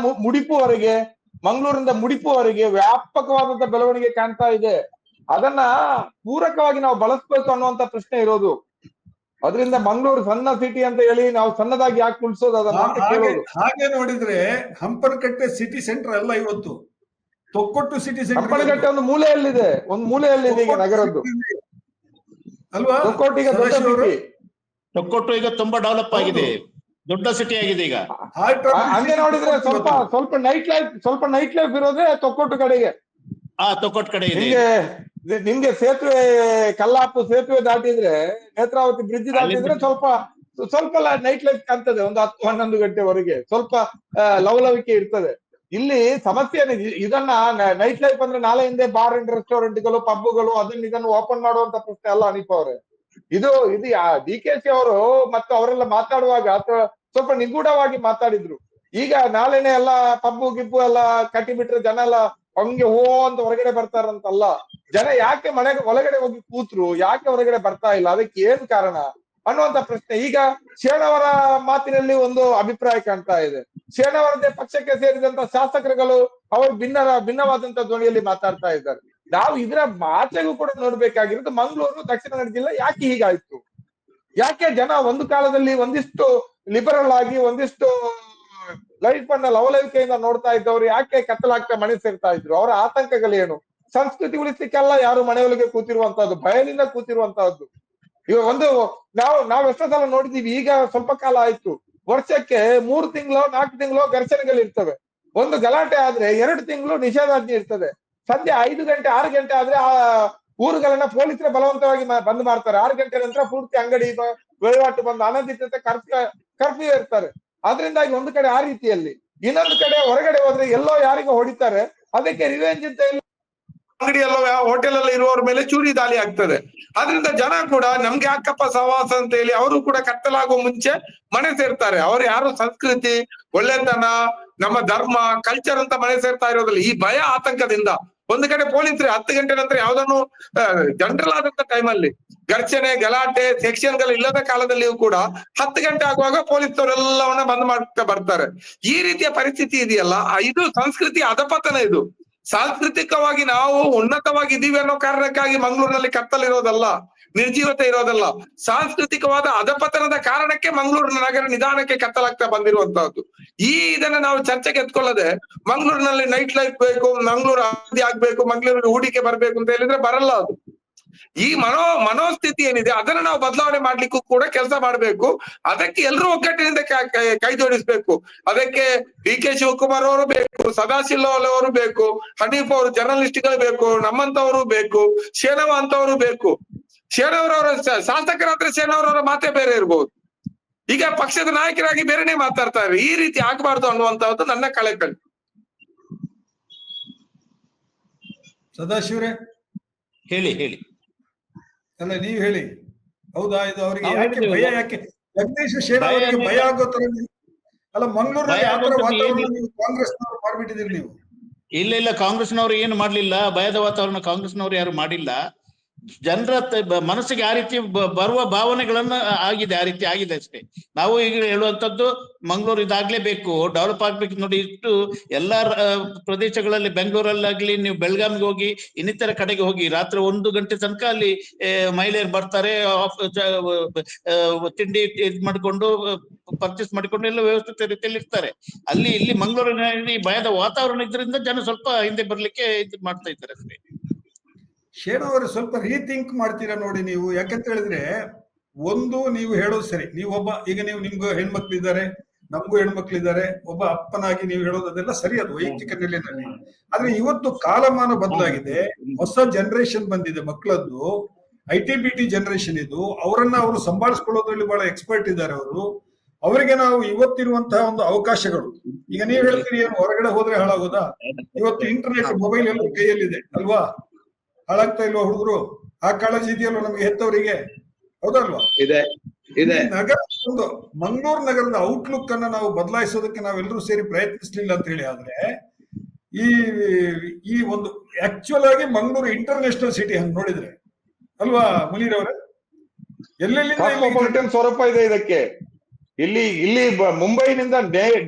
ಮುಡಿಪುವರೆಗೆ ವ್ಯಾಪಕವಾದಂತ ಬೆಳವಣಿಗೆ ಕಾಣ್ತಾ ಇದೆ. ಅದನ್ನ ಪೂರಕವಾಗಿ ನಾವು ಬಳಸ್ಬೇಕು ಅನ್ನುವಂತ ಪ್ರಶ್ನೆ ಇರೋದು. ಅದರಿಂದ ಮಂಗಳೂರು ಸಣ್ಣ ಸಿಟಿ ಅಂತ ಹೇಳಿ ನಾವು ಸಣ್ಣದಾಗಿ ಯಾಕೆ ಕುಳಿಸೋದು ಅದನ್ನ? ಹಾಗೆ ನೋಡಿದ್ರೆ ಹಂಪನಕಟ್ಟೆ ಸಿಟಿ ಸೆಂಟರ್ ಅಲ್ಲ ಇವತ್ತು, ತೊಕ್ಕೊಟ್ಟು ಸಿಟಿ ಸೆಂಟರ್. ಹಂಪನಕಟ್ಟೆ ಒಂದು ಮೂಲೆಯಲ್ಲಿದೆ ಈಗ ನಗರದ್ದು ಅಲ್ವಾ? ತೊಕ್ಕೊಟ್ಟು ಈಗ ದೊಡ್ಡ ಸಿಟಿ. ತೊಕ್ಕೊಟ್ಟು ಈಗ ತುಂಬಾ ಡೆವಲಪ್ ಆಗಿದೆ, ದೊಡ್ಡ ಸಿಟಿ ಆಗಿದೆ ಈಗ. ಹಂಗೆ ನೋಡಿದ್ರೆ ಸ್ವಲ್ಪ ನೈಟ್ ಲೈಫ್ ಇರೋದೇ ತೊಕ್ಕೊಟ್ಟು ಕಡೆಗೆ. ತೊಕ್ಕೊಟ್ ಕಡೆ ಇದೆ. ನಿಮ್ಗೆ ಸೇತುವೆ ಕಲ್ಲಾಪು ಸೇತುವೆ ದಾಟಿದ್ರೆ, ನೇತ್ರಾವತಿ ಬ್ರಿಡ್ಜ್ ದಾಟಿದ್ರೆ ಸ್ವಲ್ಪ ನೈಟ್ ಲೈಫ್ ಕಾಣ್ತದೆ. ಒಂದು 10-11 ಗಂಟೆವರೆಗೆ ಸ್ವಲ್ಪ ಲವಲವಿಕೆ ಇರ್ತದೆ. ಇಲ್ಲಿ ಸಮಸ್ಯೆ ಏನಿದೆ, ಇದನ್ನ ನೈಟ್ ಲೈಫ್ ಅಂದ್ರೆ ನಾಳೆ ಹಿಂದೆ ಬಾರ್ ಅಂಡ್ ರೆಸ್ಟೋರೆಂಟ್ಗಳು, ಪಬ್ಗಳು ಇದನ್ನು ಓಪನ್ ಮಾಡುವಂತ ಪ್ರಶ್ನೆ ಅಲ್ಲ ಅನೀಪ್ ಅವರೇ. ಇದು DKC ಅವರು ಮತ್ತು ಅವರೆಲ್ಲ ಮಾತಾಡುವಾಗ ಸ್ವಲ್ಪ ನಿಗೂಢವಾಗಿ ಮಾತಾಡಿದ್ರು. ಈಗ ನಾಳೆನೆ ಎಲ್ಲ ಪಬ್ಬು ಗಿಬ್ಬು ಎಲ್ಲ ಕಟ್ಟಿ ಬಿಟ್ರೆ ಜನ ಎಲ್ಲ ಹಂಗೆ ಅಂತ ಹೊರಗಡೆ ಬರ್ತಾರಂತಲ್ಲ. ಜನ ಯಾಕೆ ಒಳಗಡೆ ಹೋಗಿ ಕೂತ್ರು, ಯಾಕೆ ಹೊರಗಡೆ ಬರ್ತಾ ಇಲ್ಲ, ಅದಕ್ಕೆ ಏನ್ ಕಾರಣ ಅನ್ನುವಂತ ಪ್ರಶ್ನೆ. ಈಗ ಶೇಣವರ ಮಾತಿನಲ್ಲಿ ಒಂದು ಅಭಿಪ್ರಾಯ ಕಾಣ್ತಾ ಇದೆ. ಶೇಣವರದೇ ಪಕ್ಷಕ್ಕೆ ಸೇರಿದಂತ ಶಾಸಕರುಗಳು ಅವರು ಭಿನ್ನವಾದಂತ ಧ್ವನಿಯಲ್ಲಿ ಮಾತಾಡ್ತಾ ಇದ್ದಾರೆ. ನಾವು ಇದರ ಆಚೆಗೂ ಕೂಡ ನೋಡ್ಬೇಕಾಗಿರೋದು, ಮಂಗಳೂರು ದಕ್ಷಿಣ ಕನ್ನಡ ಜಿಲ್ಲೆ ಯಾಕೆ ಹೀಗಾಯ್ತು, ಯಾಕೆ ಜನ ಒಂದು ಕಾಲದಲ್ಲಿ ಒಂದಿಷ್ಟು ಲಿಬರಲ್ ಆಗಿ ಒಂದಿಷ್ಟು ಲೈಫ್ ಅನ್ನ ಲವಲವಿಕೆಯಿಂದ ನೋಡ್ತಾ ಇದ್ದವ್ರು ಯಾಕೆ ಕತ್ತಲಾಗ್ತಾ ಮನೆ ಸೇರ್ತಾ ಇದ್ರು, ಅವರ ಆತಂಕಗಳೇನು? ಸಂಸ್ಕೃತಿ ಉಳಿಸ್ಲಿಕ್ಕೆಲ್ಲ ಯಾರು ಮನೆಯೊಳಗೆ ಕೂತಿರುವಂತಹದ್ದು, ಭಯದಿಂದ ಕೂತಿರುವಂತಹದ್ದು. ಇವಾಗ ನಾವು ಎಷ್ಟೋ ಸಲ ನೋಡಿದೀವಿ. ಈಗ ಸ್ವಲ್ಪ ಕಾಲ ಆಯ್ತು, ವರ್ಷಕ್ಕೆ 3 ತಿಂಗಳು 4 ತಿಂಗಳು ಘರ್ಷಣೆಗಳಿರ್ತವೆ. ಒಂದು ಗಲಾಟೆ ಆದ್ರೆ 2 ತಿಂಗಳು ನಿಷೇಧಾಜ್ಞೆ ಇರ್ತದೆ. ಸಂಜೆ 5 ಗಂಟೆ 6 ಗಂಟೆ ಆದ್ರೆ ಆ ಊರುಗಳನ್ನ ಪೊಲೀಸರೇ ಬಲವಂತವಾಗಿ ಬಂದ್ ಮಾಡ್ತಾರೆ. 6 ಗಂಟೆ ನಂತರ ಪೂರ್ತಿ ಅಂಗಡಿ ವಹಿವಾಟು ಬಂದು ಅನಧಿಕೃತ ಕರ್ಫ್ಯೂ ಇರ್ತಾರೆ. ಅದರಿಂದಾಗಿ ಒಂದು ಕಡೆ ಆ ರೀತಿಯಲ್ಲಿ, ಇನ್ನೊಂದು ಕಡೆ ಹೊರಗಡೆ ಹೋದ್ರೆ ಎಲ್ಲೋ ಯಾರಿಗೋ ಹೊಡಿತಾರೆ, ಅದಕ್ಕೆ ರಿವೆಂಜ್ ಅಂತ ಅಂಗಡಿಯಲ್ಲೋ ಹೋಟೆಲ್ ಅಲ್ಲಿ ಇರುವವರ ಮೇಲೆ ಚೂರಿ ದಾಳಿ ಆಗ್ತದೆ. ಅದರಿಂದ ಜನ ಕೂಡ ನಮ್ಗೆ ಯಾಕಪ್ಪ ಸಹವಾಸ ಅಂತ ಹೇಳಿ ಅವರು ಕೂಡ ಕತ್ತಲಾಗುವ ಮುಂಚೆ ಮನೆ ಸೇರ್ತಾರೆ. ಅವ್ರು ಯಾರು ಸಂಸ್ಕೃತಿ, ಒಳ್ಳೆತನ, ನಮ್ಮ ಧರ್ಮ, ಕಲ್ಚರ್ ಅಂತ ಮನೆ ಸೇರ್ತಾ ಇರೋದಿಲ್ಲ. ಈ ಭಯ ಆತಂಕದಿಂದ ಒಂದು ಕಡೆ ಪೊಲೀಸರು 10 ಗಂಟೆ ನಂತರ ಯಾವ್ದನ್ನು ಜನರಲ್ ಆದಂತ ಟೈಮಲ್ಲಿ ಘರ್ಷಣೆ, ಗಲಾಟೆ, ಸೆಕ್ಷನ್ಗಳು ಇಲ್ಲದ ಕಾಲದಲ್ಲಿಯೂ ಕೂಡ 10 ಗಂಟೆ ಆಗುವಾಗ ಪೊಲೀಸರೆಲ್ಲವನ್ನ ಬಂದ್ ಮಾಡ್ತಾ ಬರ್ತಾರೆ. ಈ ರೀತಿಯ ಪರಿಸ್ಥಿತಿ ಇದೆಯಲ್ಲ, ಇದು ಸಂಸ್ಕೃತಿ ಅಧಪತನ. ಇದು ಸಾಂಸ್ಕೃತಿಕವಾಗಿ ನಾವು ಉನ್ನತವಾಗಿದ್ದೀವಿ ಅನ್ನೋ ಕಾರಣಕ್ಕಾಗಿ ಮಂಗಳೂರಿನಲ್ಲಿ ಕತ್ತಲಿರೋದಲ್ಲ, ನಿರ್ಜೀವತೆ ಇರೋದಲ್ಲ. ಸಾಂಸ್ಕೃತಿಕವಾದ ಅಧಪತನದ ಕಾರಣಕ್ಕೆ ಮಂಗಳೂರಿನ ನಗರ ನಿಧಾನಕ್ಕೆ ಕತ್ತಲಾಗ್ತಾ ಬಂದಿರುವಂತಹದ್ದು. ಇದನ್ನ ನಾವು ಚರ್ಚೆಗೆ ಎತ್ಕೊಳ್ಳದೆ ಮಂಗಳೂರಿನಲ್ಲಿ ನೈಟ್ ಲೈಫ್ ಬೇಕು, ಮಂಗಳೂರು ಅಭಿವೃದ್ಧಿ ಆಗ್ಬೇಕು, ಮಂಗಳೂರಿಗೆ ಹೂಡಿಕೆ ಬರ್ಬೇಕು ಅಂತ ಹೇಳಿದ್ರೆ ಬರಲ್ಲ ಅದು. ಈ ಮನೋಸ್ಥಿತಿ ಏನಿದೆ ಅದನ್ನ ನಾವು ಬದಲಾವಣೆ ಮಾಡ್ಲಿಕ್ಕೂ ಕೂಡ ಕೆಲಸ ಮಾಡ್ಬೇಕು. ಅದಕ್ಕೆ ಎಲ್ಲರೂ ಒಗ್ಗಟ್ಟಿನಿಂದ ಕೈ ಜೋಡಿಸ್ಬೇಕು. ಅದಕ್ಕೆ DK ಶಿವಕುಮಾರ್ ಅವರು ಬೇಕು, ಸದಾಶಿವ ಅವರು ಬೇಕು, ಹನೀಫ್ ಅವರು ಜರ್ನಲಿಸ್ಟ್ಗಳು ಬೇಕು, ನಮ್ಮಂತವರು ಬೇಕು, ಶೇಣವ ಅಂತವರು ಬೇಕು. ಶೇಣವರವರ ಶಾಸಕರಾದ್ರೆ ಶೇಣವರವರ ಮಾತೇ ಬೇರೆ ಇರ್ಬೋದು. ಈಗ ಪಕ್ಷದ ನಾಯಕರಾಗಿ ಬೇರೆನೆ ಮಾತಾಡ್ತಾರೆ. ಈ ರೀತಿ ಆಗ್ಬಾರ್ದು ಅನ್ನುವಂತಹದ್ದು ನನ್ನ ಕಳಕಳಿ. ಸದಾಶಿವರೇ ಹೇಳಿ ಅಲ್ಲ, ನೀವ್ ಹೇಳಿ. ಹೌದಾ, ಇದು ಅವರಿಗೆ ಯಾಕೆ ಭಯ? ಯಾಕೆ ಜಗದೀಶ ಶೇಣವರಿಗೆ ಭಯ ಆಗೋ ತರ? ಅಲ್ಲ, ಮಂಗಳೂರಲ್ಲಿ ಯಾವ ತರ ವಾತಾವರಣ ನೀವು ಕಾಂಗ್ರೆಸ್ನವರು ಮಾಡ್ಬಿಟ್ಟಿದ್ದೀರಿ ನೀವು? ಇಲ್ಲ, ಕಾಂಗ್ರೆಸ್ನವರು ಏನು ಮಾಡ್ಲಿಲ್ಲ. ಭಯದ ವಾತಾವರಣ ಕಾಂಗ್ರೆಸ್ನವರು ಯಾರು ಮಾಡಿಲ್ಲ. ಜನರ ಮನಸ್ಸಿಗೆ ಆ ರೀತಿ ಬರುವ ಭಾವನೆಗಳನ್ನ ಆಗಿದೆ, ಆ ರೀತಿ ಆಗಿದೆ ಅಷ್ಟೇ. ನಾವು ಈಗ ಹೇಳುವಂತದ್ದು ಮಂಗಳೂರು ಇದಾಗ್ಲೇಬೇಕು, ಡೆವಲಪ್ ಆಗ್ಬೇಕು. ನೋಡಿ, ಇಷ್ಟು ಎಲ್ಲಾ ಪ್ರದೇಶಗಳಲ್ಲಿ, ಬೆಂಗಳೂರಲ್ಲಾಗ್ಲಿ, ನೀವು ಬೆಳಗಾವಿಗೆ ಹೋಗಿ, ಇನ್ನಿತರ ಕಡೆಗೆ ಹೋಗಿ, ರಾತ್ರಿ 1 ಗಂಟೆ ತನಕ ಅಲ್ಲಿ ಮಹಿಳೆಯರು ಬರ್ತಾರೆ, ತಿಂಡಿ ಮಾಡ್ಕೊಂಡು ಪರ್ಚೇಸ್ ಮಾಡಿಕೊಂಡು ಎಲ್ಲ ವ್ಯವಸ್ಥಿತ ರೀತಿಯಲ್ಲಿ ಇರ್ತಾರೆ. ಇಲ್ಲಿ ಮಂಗಳೂರಿನಲ್ಲಿ ಭಯದ ವಾತಾವರಣ ಇದ್ರಿಂದ ಜನ ಸ್ವಲ್ಪ ಹಿಂದೆ ಬರ್ಲಿಕ್ಕೆ ಇದು ಮಾಡ್ತಾ ಇದ್ದಾರೆ ಅಷ್ಟೇ. ಶೇಣವರು ಸ್ವಲ್ಪ ರೀಥಿಂಕ್ ಮಾಡ್ತೀರಾ ನೋಡಿ ನೀವು. ಯಾಕಂತ ಹೇಳಿದ್ರೆ, ಒಂದು ನೀವು ಹೇಳೋದು ಸರಿ, ಈಗ ನಿಮ್ಗೂ ಹೆಣ್ಮಕ್ಳಿದ್ದಾರೆ, ನಮಗೂ ಹೆಣ್ಮಕ್ಳಿದ್ದಾರೆ, ಒಬ್ಬ ಅಪ್ಪನಾಗಿ ನೀವು ಹೇಳೋದು ಅದೆಲ್ಲ ಸರಿ, ಅದು ವೈಯಕ್ತಿಕ ನೆಲೆಯಲ್ಲಿ. ಆದ್ರೆ ಇವತ್ತು ಕಾಲಮಾನ ಬದಲಾಗಿದೆ, ಹೊಸ ಜನರೇಷನ್ ಬಂದಿದೆ ಮಕ್ಕಳದ್ದು, IT-BT ಜನರೇಷನ್ ಇದು. ಅವರು ಸಂಭಾಳಿಸ್ಕೊಳ್ಳೋದ್ರಲ್ಲಿ ಬಹಳ ಎಕ್ಸ್ಪರ್ಟ್ ಇದ್ದಾರೆ ಅವರು. ಅವರಿಗೆ ನಾವು ಇವತ್ತಿರುವಂತಹ ಒಂದು ಅವಕಾಶಗಳು, ಈಗ ನೀವು ಹೇಳ್ತೀರಿ ಏನು ಹೊರಗಡೆ ಹೋದ್ರೆ ಹಾಳಾಗೋದಾ? ಇವತ್ತು ಇಂಟರ್ನೆಟ್, ಮೊಬೈಲ್ ಎಲ್ಲ ಕೈಯಲ್ಲಿದೆ ಅಲ್ವಾ? ಹಾಳಾಗ್ತಾ ಇಲ್ವಾ ಹುಡುಗರು? ಆ ಕಾಳಜಿ ಇದೆಯಲ್ವ ನಮ್ಗೆ ಹೆತ್ತವರಿಗೆ, ಹೌದಲ್ವಾ? ನಗರ, ಒಂದು ಮಂಗಳೂರು ನಗರದ ಔಟ್ಲುಕ್ ಅನ್ನ ನಾವು ಬದಲಾಯಿಸೋದಕ್ಕೆ ನಾವೆಲ್ಲರೂ ಸೇರಿ ಪ್ರಯತ್ನಿಸ್ಲಿಲ್ಲ ಅಂತ ಹೇಳಿ ಆದ್ರೆ, ಈ ಒಂದು ಆಕ್ಚುಯಲ್ ಆಗಿ ಮಂಗಳೂರು ಇಂಟರ್ನ್ಯಾಷನಲ್ ಸಿಟಿ ಹಂಗ್ ನೋಡಿದ್ರೆ ಅಲ್ವಾ ಮುನೀರ್ ಅವರೇ? ಎಲ್ಲೆಲ್ಲಿಂದ ಸ್ವರೂಪ ಇದೆ ಇದಕ್ಕೆ. ಇಲ್ಲಿ ಮುಂಬೈನಿಂದ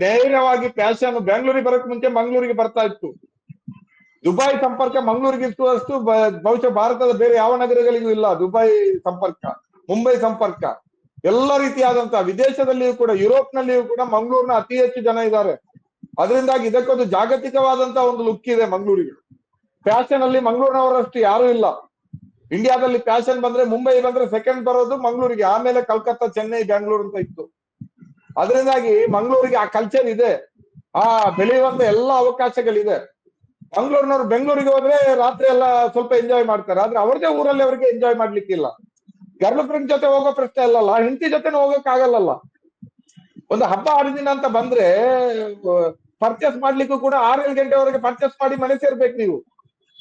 ನೇರವಾಗಿ ಪ್ಯಾಷನ್ ಬೆಂಗಳೂರಿಗೆ ಬರಕ್ ಮುಂಚೆ ಮಂಗಳೂರಿಗೆ ಬರ್ತಾ ಇತ್ತು. ದುಬೈ ಸಂಪರ್ಕ ಮಂಗಳೂರಿಗೆ ಇರುವಷ್ಟು ಬಹುಶಃ ಭಾರತದ ಬೇರೆ ಯಾವ ನಗರಗಳಿಗೂ ಇಲ್ಲ. ದುಬೈ ಸಂಪರ್ಕ, ಮುಂಬೈ ಸಂಪರ್ಕ, ಎಲ್ಲ ರೀತಿಯಾದಂತಹ ವಿದೇಶದಲ್ಲಿಯೂ ಕೂಡ, ಯುರೋಪ್ ನಲ್ಲಿಯೂ ಕೂಡ ಮಂಗಳೂರಿನ ಅತಿ ಹೆಚ್ಚು ಜನ ಇದ್ದಾರೆ. ಅದರಿಂದಾಗಿ ಇದಕ್ಕೊಂದು ಜಾಗತಿಕವಾದಂತಹ ಒಂದು ಲುಕ್ ಇದೆ ಮಂಗಳೂರಿಗೆ. ಫ್ಯಾಷನ್ ಅಲ್ಲಿ ಮಂಗಳೂರಿನವರಷ್ಟು ಯಾರು ಇಲ್ಲ. ಇಂಡಿಯಾದಲ್ಲಿ ಫ್ಯಾಷನ್ ಬಂದ್ರೆ ಮುಂಬೈ ಬಂದ್ರೆ ಸೆಕೆಂಡ್ ಬರೋದು ಮಂಗಳೂರಿಗೆ, ಆಮೇಲೆ ಕಲ್ಕತ್ತಾ, ಚೆನ್ನೈ, ಬ್ಯಾಂಗ್ಳೂರ್ ಅಂತ ಇತ್ತು. ಅದರಿಂದಾಗಿ ಮಂಗಳೂರಿಗೆ ಆ ಕಲ್ಚರ್ ಇದೆ, ಆ ಬೆಳೆಯುವಂತ ಎಲ್ಲ ಅವಕಾಶಗಳಿದೆ. ಮಂಗಳೂರಿನವ್ರು ಬೆಂಗಳೂರಿಗೆ ಹೋದ್ರೆ ರಾತ್ರಿ ಎಲ್ಲ ಸ್ವಲ್ಪ ಎಂಜಾಯ್ ಮಾಡ್ತಾರೆ, ಆದ್ರೆ ಅವ್ರದೇ ಊರಲ್ಲಿ ಅವ್ರಿಗೆ ಎಂಜಾಯ್ ಮಾಡ್ಲಿಕ್ಕಿಲ್ಲ. ಗರ್ಲ್ ಫ್ರೆಂಡ್ ಜೊತೆ ಹೋಗೋ ಪ್ರಶ್ನೆ ಅಲ್ಲಲ್ಲ, ಹೆಂಡತಿ ಜೊತೆನೂ ಹೋಗಕ್ ಆಗಲ್ಲಲ್ಲ. ಒಂದು ಹಬ್ಬ ಹರಿದಿನ ಅಂತ ಬಂದ್ರೆ ಪರ್ಚೇಸ್ ಮಾಡ್ಲಿಕ್ಕೂ ಕೂಡ 6-7 ಗಂಟೆವರೆಗೆ ಪರ್ಚೇಸ್ ಮಾಡಿ ಮನೆ ಸೇರ್ಬೇಕು ನೀವು.